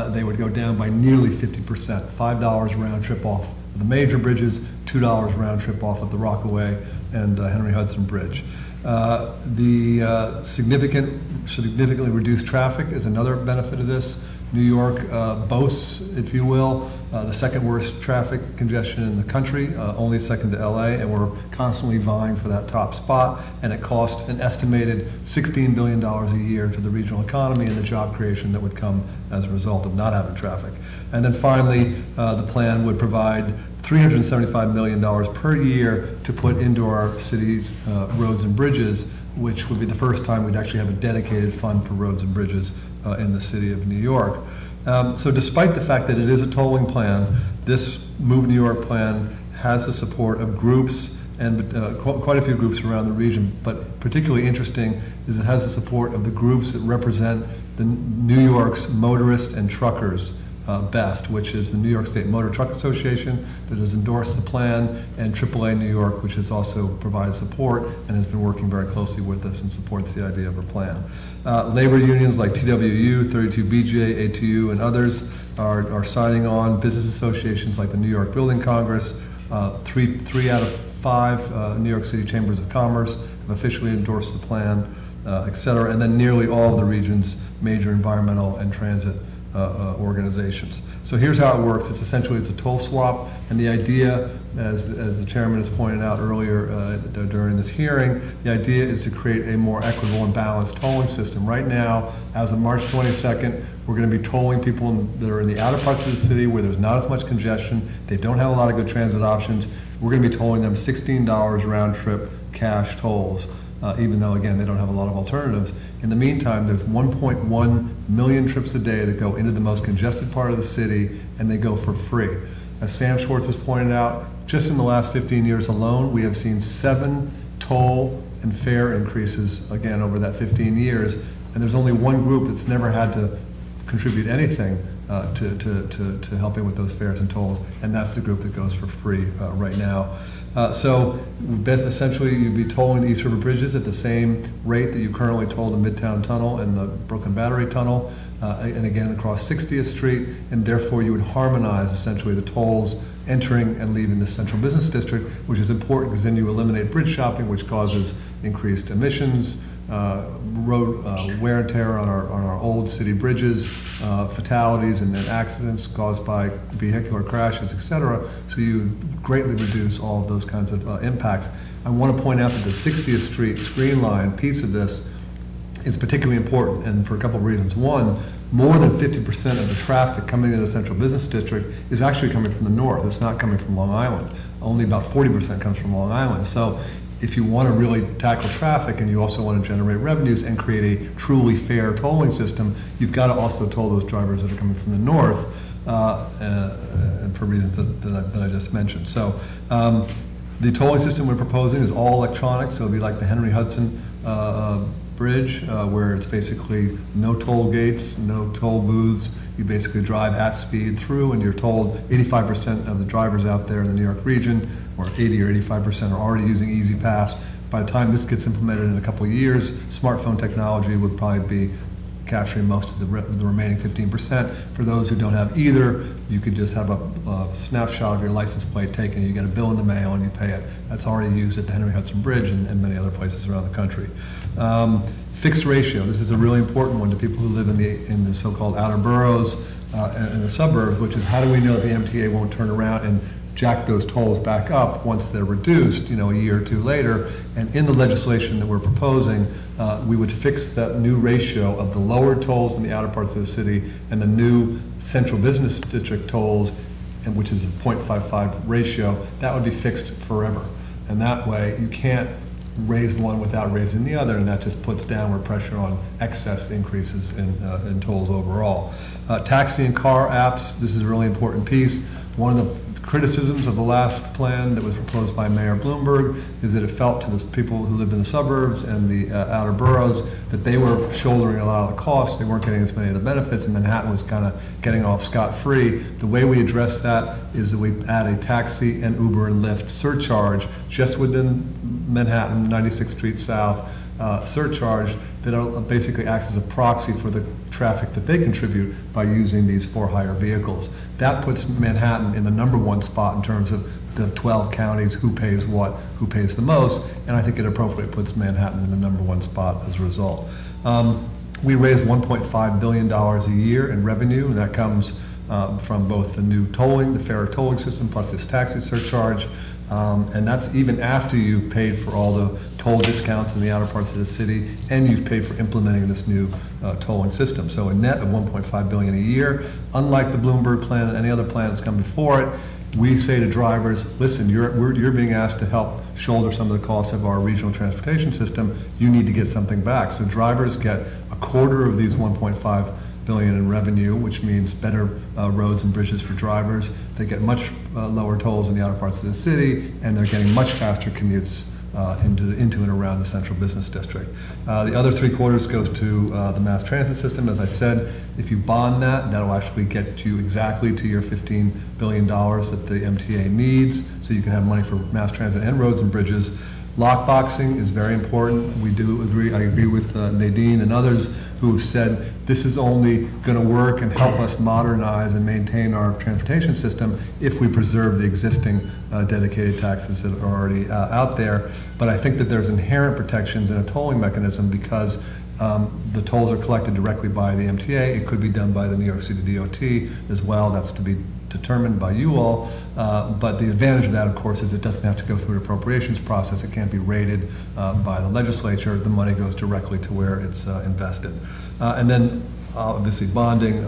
They would go down by nearly 50%, $5 round trip off of the major bridges, $2 round trip off of the Rockaway and Henry Hudson Bridge. The significantly reduced traffic is another benefit of this. New York boasts, if you will, the second worst traffic congestion in the country, only second to LA, and we're constantly vying for that top spot, and it costs an estimated $16 billion a year to the regional economy and the job creation that would come as a result of not having traffic. And then finally, the plan would provide $375 million per year to put into our city's roads and bridges, which would be the first time we'd actually have a dedicated fund for roads and bridges in the city of New York. So despite the fact that it is a tolling plan, this Move New York plan has the support of groups and quite a few groups around the region, but particularly interesting is it has the support of the groups that represent the New York's motorists and truckers best, which is the New York State Motor Truck Association that has endorsed the plan, and AAA New York, which has also provided support and has been working very closely with us and supports the idea of a plan. Labor unions like TWU, 32BJ, ATU, and others are signing on. Business associations like the New York Building Congress, three out of 5 New York City Chambers of Commerce have officially endorsed the plan, et cetera, and then nearly all of the region's major environmental and transit organizations. So here's how it works. It's essentially a toll swap, and the idea, as the chairman has pointed out earlier during this hearing, the idea is to create a more equitable and balanced tolling system. Right now, as of March 22nd, we're going to be tolling people that are in the outer parts of the city where there's not as much congestion, they don't have a lot of good transit options. We're going to be tolling them $16 round trip cash tolls. Even though, again, they don't have a lot of alternatives. In the meantime, there's 1.1 million trips a day that go into the most congested part of the city, and they go for free. As Sam Schwartz has pointed out, just in the last 15 years alone, we have seen 7 toll and fare increases, again, over that 15 years, and there's only one group that's never had to contribute anything to helping with those fares and tolls, and that's the group that goes for free right now. So essentially, you'd be tolling the East River bridges at the same rate that you currently toll the Midtown Tunnel and the Brooklyn Battery Tunnel, and again across 60th Street, and therefore you would harmonize essentially the tolls entering and leaving the central business district, which is important because then you eliminate bridge shopping, which causes increased emissions, road wear and tear on our old city bridges, fatalities and then accidents caused by vehicular crashes, et cetera. So you greatly reduce all of those kinds of impacts. I want to point out that the 60th Street Screen Line piece of this is particularly important, and for a couple of reasons. One, more than 50% of the traffic coming into the central business district is actually coming from the north. It's not coming from Long Island. Only about 40% comes from Long Island. So if you want to really tackle traffic and you also want to generate revenues and create a truly fair tolling system, you've got to also toll those drivers that are coming from the north, and for reasons that I just mentioned. So the tolling system we're proposing is all electronic, so it'll be like the Henry Hudson Bridge, where it's basically no toll gates, no toll booths. You basically drive at speed through, and you're told 85% of the drivers out there in the New York region, or 80 or 85%, are already using Easy Pass. By the time this gets implemented in a couple of years, smartphone technology would probably be capturing most of the remaining 15%. For those who don't have either, you could just have a snapshot of your license plate taken, you get a bill in the mail, and you pay it. That's already used at the Henry Hudson Bridge and many other places around the country. Fixed ratio, this is a really important one to people who live in the so-called outer boroughs and the suburbs, which is how do we know that the MTA won't turn around and jack those tolls back up once they're reduced, a year or two later. And in the legislation that we're proposing, we would fix that new ratio of the lower tolls in the outer parts of the city and the new central business district tolls, and which is a 0.55 ratio. That would be fixed forever. And that way you can't raise one without raising the other, and that just puts downward pressure on excess increases in tolls overall. Taxi and car apps, this is a really important piece. One of the criticisms of the last plan that was proposed by Mayor Bloomberg is that it felt to the people who lived in the suburbs and the outer boroughs that they were shouldering a lot of the costs. They weren't getting as many of the benefits, and Manhattan was kind of getting off scot-free. The way we address that is that we add a taxi and Uber and Lyft surcharge just within Manhattan, 96th Street South, surcharge that basically acts as a proxy for the traffic that they contribute by using these for-hire vehicles. That puts Manhattan in the #1 spot in terms of the 12 counties, who pays what, who pays the most, and I think it appropriately puts Manhattan in the #1 spot as a result. We raise $1.5 billion a year in revenue, and that comes from both the new tolling, the fairer tolling system, plus this taxi surcharge. And that's even after you've paid for all the toll discounts in the outer parts of the city, and you've paid for implementing this new tolling system. So a net of $1.5 billion a year. Unlike the Bloomberg plan and any other plan that's come before it, we say to drivers, listen, you're being asked to help shoulder some of the costs of our regional transportation system. You need to get something back. So drivers get a quarter of these $1.5 billion in revenue, which means better roads and bridges for drivers. They get much lower tolls in the outer parts of the city, and they're getting much faster commutes into and around the central business district. The other 3/4 goes to the mass transit system. As I said, if you bond that, that'll actually get you exactly to your $15 billion that the MTA needs, so you can have money for mass transit and roads and bridges. Lockboxing is very important. We do agree, I agree with Nadine and others who have said this is only going to work and help us modernize and maintain our transportation system if we preserve the existing dedicated taxes that are already out there. But I think that there's inherent protections in a tolling mechanism because the tolls are collected directly by the MTA. It could be done by the New York City DOT as well. That's to be determined by you all, but the advantage of that, of course, is it doesn't have to go through an appropriations process. It can't be rated by the legislature. The money goes directly to where it's invested. And then, obviously, bonding.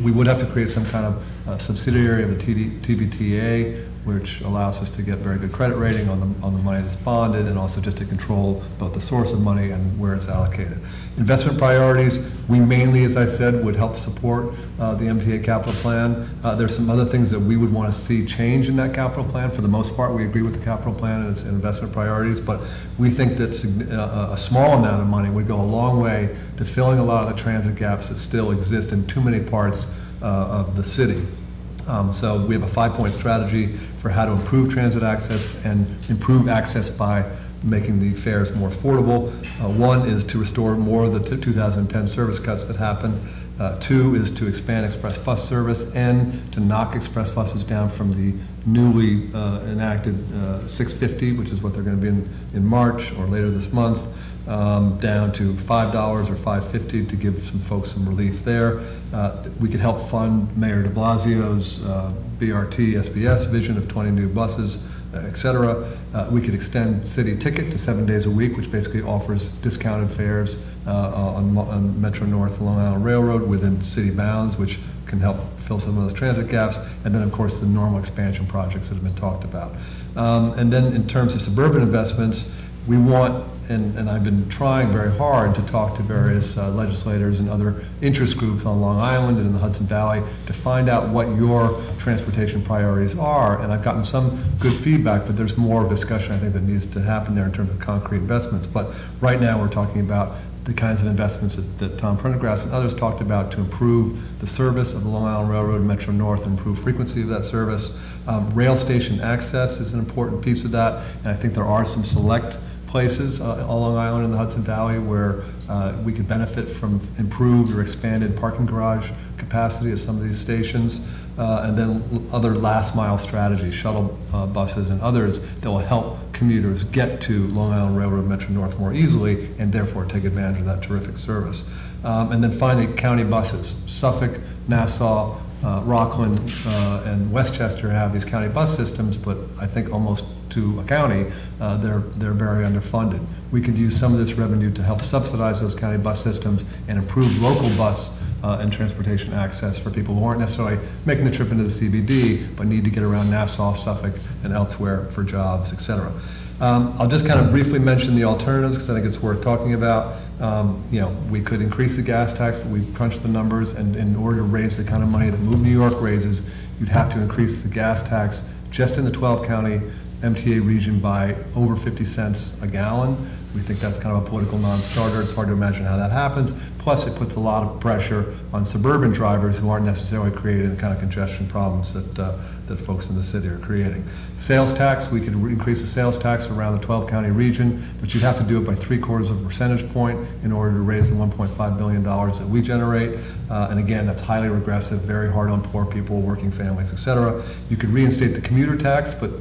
We would have to create some kind of subsidiary of the TBTA, which allows us to get very good credit rating on the money that's bonded, and also just to control both the source of money and where it's allocated. Investment priorities, we mainly, as I said, would help support the MTA capital plan. There's some other things that we would want to see change in that capital plan. For the most part, we agree with the capital plan and its investment priorities, but we think that a small amount of money would go a long way to filling a lot of the transit gaps that still exist in too many parts of the city. So we have a 5-point strategy for how to improve transit access and improve access by making the fares more affordable. One is to restore more of the 2010 service cuts that happened. 2 is to expand express bus service and to knock express buses down from the newly enacted 650, which is what they're going to be in March or later this month. down to $5 or $5.50 to give some folks some relief there. We could help fund Mayor de Blasio's BRT SBS vision of 20 new buses, et cetera. We could extend city ticket to 7 days a week, which basically offers discounted fares on Metro North and Long Island Railroad within city bounds, which can help fill some of those transit gaps. And then, of course, the normal expansion projects that have been talked about. And then in terms of suburban investments, we want, and I've been trying very hard to talk to various legislators and other interest groups on Long Island and in the Hudson Valley to find out what your transportation priorities are. And I've gotten some good feedback, but there's more discussion I think that needs to happen there in terms of concrete investments. But right now we're talking about the kinds of investments that Tom Prendergast and others talked about to improve the service of the Long Island Railroad and Metro North and improve frequency of that service. Rail station access is an important piece of that, and I think there are some select places on Long Island and the Hudson Valley where we could benefit from improved or expanded parking garage capacity at some of these stations, and then other last mile strategies, shuttle buses and others that will help commuters get to Long Island Railroad Metro North more easily and therefore take advantage of that terrific service. And then finally, county buses. Suffolk, Nassau, Rockland, and Westchester have these county bus systems, but I think almost to a county, they're very underfunded. We could use some of this revenue to help subsidize those county bus systems and improve local bus and transportation access for people who aren't necessarily making the trip into the CBD, but need to get around Nassau, Suffolk, and elsewhere for jobs, et cetera. I'll just kind of briefly mention the alternatives because I think it's worth talking about. We could increase the gas tax, but we've crunched the numbers, and in order to raise the kind of money that Move New York raises, you'd have to increase the gas tax just in the 12-county MTA region by over 50 cents a gallon. We think that's kind of a political non-starter. It's hard to imagine how that happens. Plus, it puts a lot of pressure on suburban drivers who aren't necessarily creating the kind of congestion problems that folks in the city are creating. Sales tax, we could increase the sales tax around the 12-county region, but you'd have to do it by 3/4 of a percentage point in order to raise the $1.5 billion that we generate. And again, that's highly regressive, very hard on poor people, working families, et cetera. You could reinstate the commuter tax, but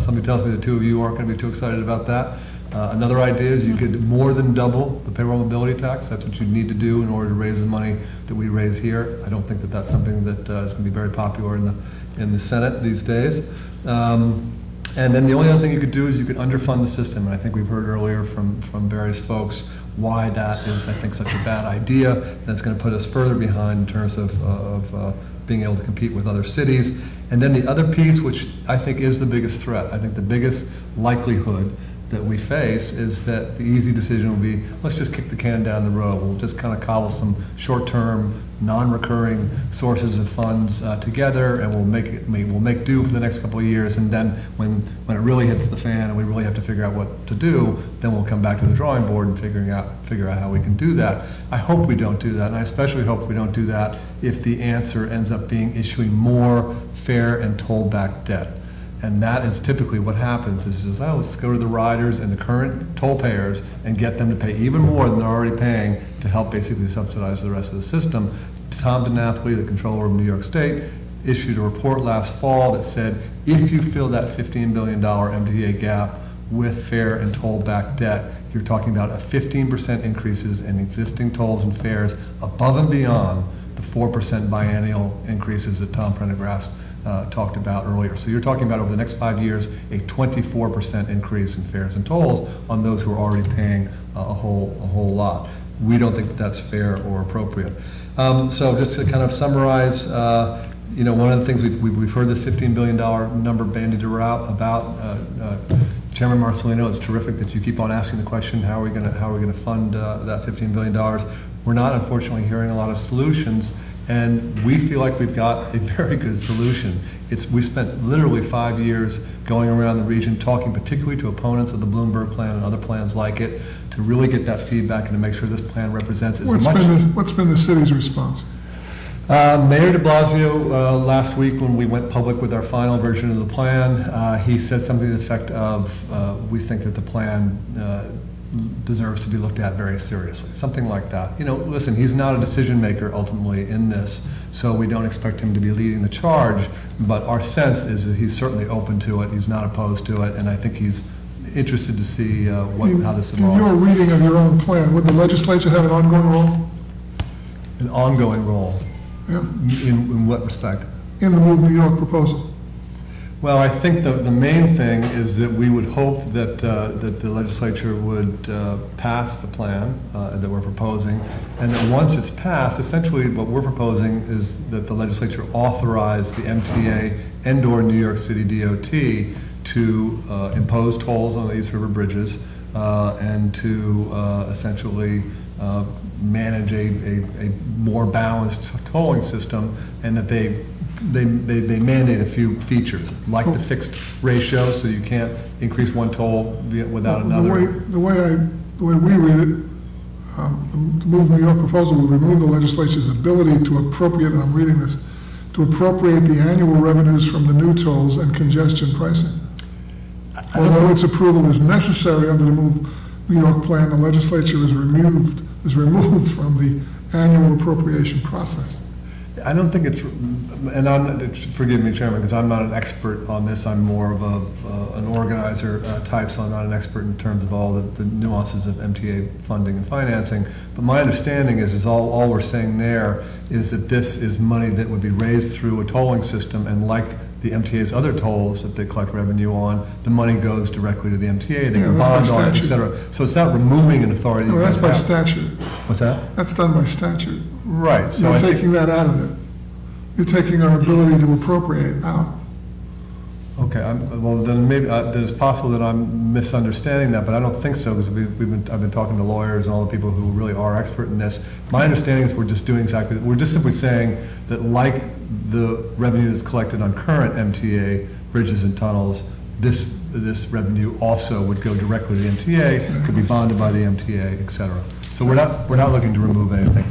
somebody tells me the two of you aren't going to be too excited about that. Another idea is you could more than double the payroll mobility tax. That's what you need to do in order to raise the money that we raise here. I don't think that that's something that is going to be very popular in the Senate these days. And then the only other thing you could do is you could underfund the system. And I think we've heard earlier from various folks why that is, I think, such a bad idea. And it's going to put us further behind in terms of being able to compete with other cities. And then the other piece, which I think is the biggest threat, I think the biggest likelihood that we face is that the easy decision will be, let's just kick the can down the road. We'll just kind of cobble some short-term, non-recurring sources of funds together, and we'll make do for the next couple of years. And then when it really hits the fan and we really have to figure out what to do, then we'll come back to the drawing board and figure out how we can do that. I hope we don't do that, and I especially hope we don't do that if the answer ends up being issuing more fare and toll-back debt. And that is typically what happens is let's go to the riders and the current toll payers and get them to pay even more than they're already paying to help basically subsidize the rest of the system. Tom DiNapoli, the controller of New York State, issued a report last fall that said if you fill that $15 billion MTA gap with fare and toll back debt, you're talking about a 15% increases in existing tolls and fares above and beyond the 4% biennial increases that Tom Prendergast talked about earlier. So you're talking about over the next 5 years, a 24% increase in fares and tolls on those who are already paying a whole lot. We don't think that that's fair or appropriate. So just to kind of summarize, one of the things we've heard this $15 billion number bandied around about. Chairman Marcelino, it's terrific that you keep on asking the question, how are we going to fund that $15 billion? We're not, unfortunately, hearing a lot of solutions. And we feel like we've got a very good solution. We spent literally 5 years going around the region talking particularly to opponents of the Bloomberg plan and other plans like it to really get that feedback and to make sure this plan represents as much. What's been the city's response? Mayor de Blasio, last week when we went public with our final version of the plan, he said something to the effect of, we think that the plan deserves to be looked at very seriously, something like that. Listen, he's not a decision maker ultimately in this, so we don't expect him to be leading the charge, but our sense is that he's certainly open to it, he's not opposed to it, and I think he's interested to see how this In your evolves. reading of your own plan, would the legislature have an ongoing role An ongoing role, Yeah. in what respect? in the Move New York proposal? Well, I think the main thing is that we would hope that the legislature would pass the plan that we're proposing, and that once it's passed, essentially what we're proposing is that the legislature authorize the MTA and/or New York City DOT to impose tolls on the East River bridges and to essentially manage a more balanced tolling system, and that they mandate a few features, like the fixed ratio, so you can't increase one toll without another. The way we read it, the Move New York proposal would remove the legislature's ability to appropriate, and I'm reading this, to appropriate the annual revenues from the new tolls and congestion pricing. Although its approval is necessary under the Move New York plan, the legislature is removed from the annual appropriation process. I don't think it's, and forgive me, Chairman, because I'm not an expert on this. I'm more of an organizer type, so I'm not an expert in terms of all the nuances of MTA funding and financing. But my understanding is all we're saying there is that this is money that would be raised through a tolling system, and like the MTA's other tolls that they collect revenue on, the money goes directly to the MTA. They can bond on it, et cetera. So it's not removing an authority. No, that's by statute. What's that? That's done by statute. Right. So You're I think- taking that out of it. You're taking our ability to appropriate out. Okay, well, then maybe, then it's possible that I'm misunderstanding that, but I don't think so, because I've been talking to lawyers and all the people who really are expert in this. My understanding is we're just doing exactly, we're just simply saying that like the revenue that's collected on current MTA bridges and tunnels, this revenue also would go directly to the MTA, could be bonded by the MTA, et cetera. So we're not looking to remove anything.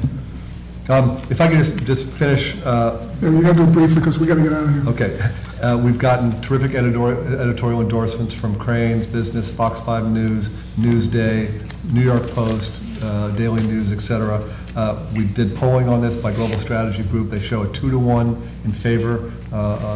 If I could just finish. Yeah, you gotta do it briefly, because we gotta get out of here. Okay. We've gotten terrific editorial endorsements from Cranes, Business, Fox 5 News, Newsday, New York Post, Daily News, et cetera. We did polling on this by Global Strategy Group. They show a 2-to-1 in favor,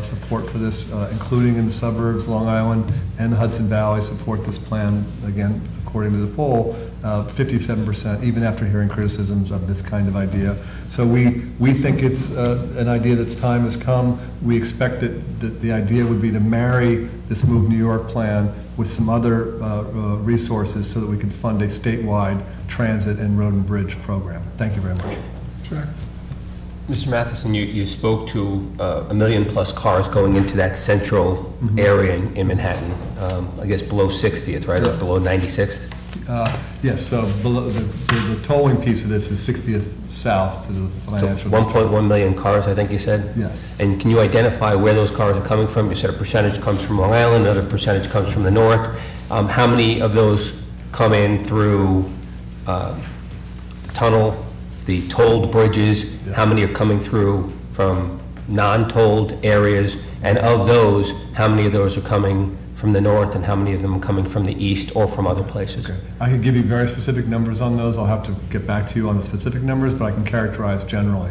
support for this, including in the suburbs, Long Island and the Hudson Valley support this plan, again, according to the poll, 57%, even after hearing criticisms of this kind of idea. So we think it's an idea that's time has come. We expect that the idea would be to marry this Move New York plan with some other resources so that we can fund a statewide transit and road and bridge program. Thank you very much. Sure. Mr. Matheson, you spoke to 1 million plus cars going into that central area in Manhattan, I guess below 60th, right, or below 96th? Yes, so below the tolling piece of this is 60th south to the financial. So 1.1 million cars, I think you said? Yes. And can you identify where those cars are coming from? You said a percentage comes from Long Island, another percentage comes from the north. How many of those come in through the tunnel, the tolled bridges? How many are coming through from non-tolled areas? And of those, how many of those are coming from the north, and how many of them are coming from the east or from other places? Okay. I can give you very specific numbers on those. I'll have to get back to you on the specific numbers, but I can characterize generally.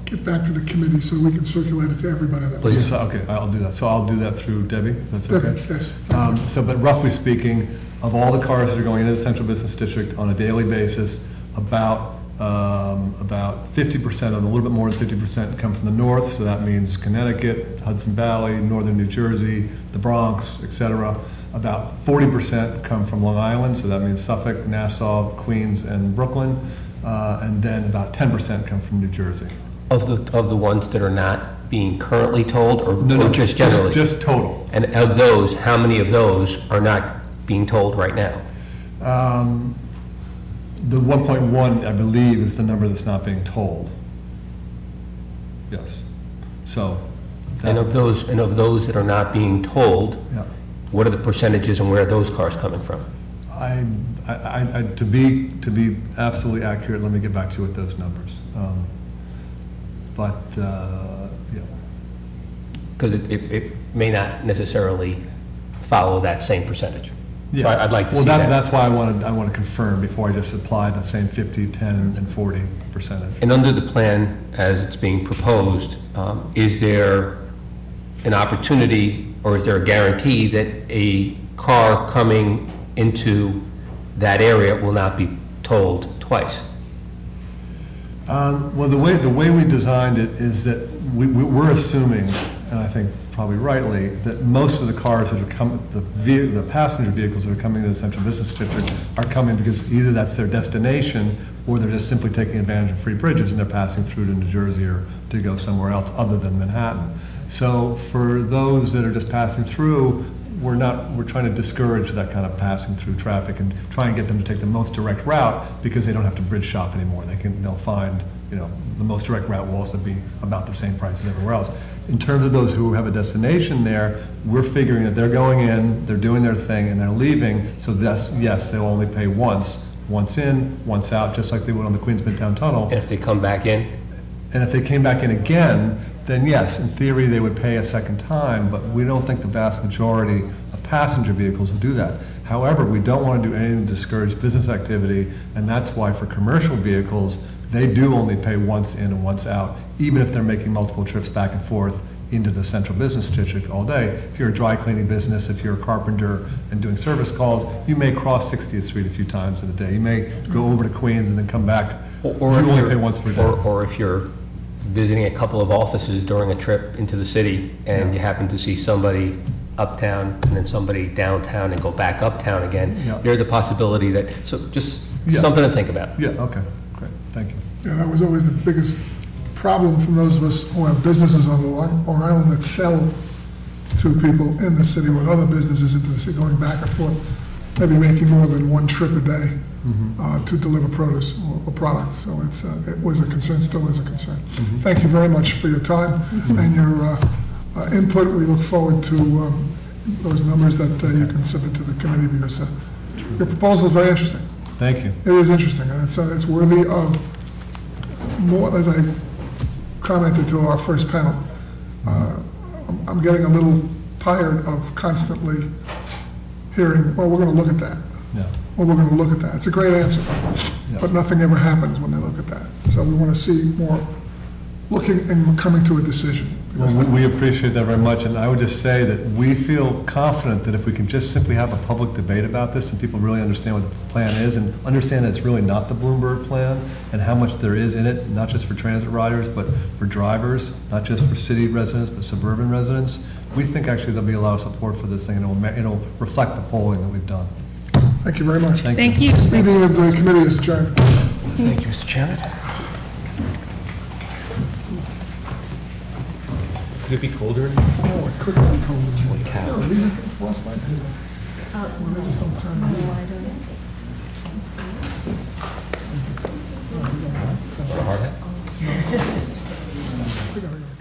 Get back to the committee so we can circulate it to everybody that wants. Yes, okay, I'll do that. So I'll do that through Debbie, that's okay? Debbie, yes. But roughly speaking, of all the cars that are going into the Central Business District on a daily basis, about 50% of them, a little bit more than 50%, come from the north, so that means Connecticut, Hudson Valley, northern New Jersey, the Bronx, et cetera. About 40% come from Long Island, so that means Suffolk, Nassau, Queens, and Brooklyn. And then about 10% come from New Jersey. Of the ones that are not being currently tolled, or just generally? Just total. And of those, how many of those are not being tolled right now? The 1.1, I believe, is the number that's not being tolled. Yes. So. And of those that are not being tolled, Yeah. what are the percentages and where are those cars coming from? To be absolutely accurate, let me get back to you with those numbers. Yeah. Because it may not necessarily follow that same percentage. So Yeah. I'd like to see that. Well, that's why I want to confirm before I just apply the same 50, 10, and 40 percentage. And under the plan, as it's being proposed, is there an opportunity or is there a guarantee that a car coming into that area will not be tolled twice. Well, the way we designed it is that we're assuming, and I think probably rightly, that most of the cars that are coming, the passenger vehicles that are coming to the central business district are coming because either that's their destination or they're just simply taking advantage of free bridges and they're passing through to New Jersey or to go somewhere else other than Manhattan. So for those that are just passing through, we're trying to discourage that kind of passing through traffic and try and get them to take the most direct route because they don't have to bridge shop anymore. They'll find, the most direct route will also be about the same price as everywhere else. In terms of those who have a destination there, we're figuring that they're going in, they're doing their thing, and they're leaving, so that's, yes, they'll only pay once in, once out, just like they would on the Queens Midtown Tunnel. And if they come back in? And if they came back in again, then yes, in theory, they would pay a second time, but we don't think the vast majority of passenger vehicles will do that. However, we don't want to do anything to discourage business activity, and that's why for commercial vehicles, they do only pay once in and once out, even if they're making multiple trips back and forth into the central business district all day. If you're a dry cleaning business, if you're a carpenter and doing service calls, you may cross 60th Street a few times in a day. You may go over to Queens and then come back. Or you if only you're, pay once per day. Or if you're visiting a couple of offices during a trip into the city and you happen to see somebody uptown and then somebody downtown and go back uptown again, there's a possibility that, so just something to think about. Yeah, okay, great, thank you. Yeah, that was always the biggest problem from those of us who have businesses on Long Island that sell to people in the city with other businesses into the city, going back and forth, maybe making more than one trip a day to deliver produce or product. So it was a concern, still is a concern. Thank you very much for your time and your input. We look forward to those numbers that you can submit to the committee because your proposal is very interesting. Thank you. It is interesting, and it's worthy of more, as I commented to our first panel. I'm getting a little tired of constantly hearing, well, we're going to look at that. Yeah. Well, we're going to look at that. It's a great answer, but nothing ever happens when they look at that. So we want to see more looking and coming to a decision. Well, we appreciate that very much, and I would just say that we feel confident that if we can just simply have a public debate about this and people really understand what the plan is and understand that it's really not the Bloomberg plan and how much there is in it, not just for transit riders, but for drivers, not just for city residents, but suburban residents, we think actually there'll be a lot of support for this thing, and it'll reflect the polling that we've done. Thank you very much. Thank you. This meeting of the committee is adjourned. Thank you, Mr. Chairman. Could it be colder? No, it couldn't be cold. Holy cow. No, these are frostbite. Well, they just don't turn the heat. Hard hat? No.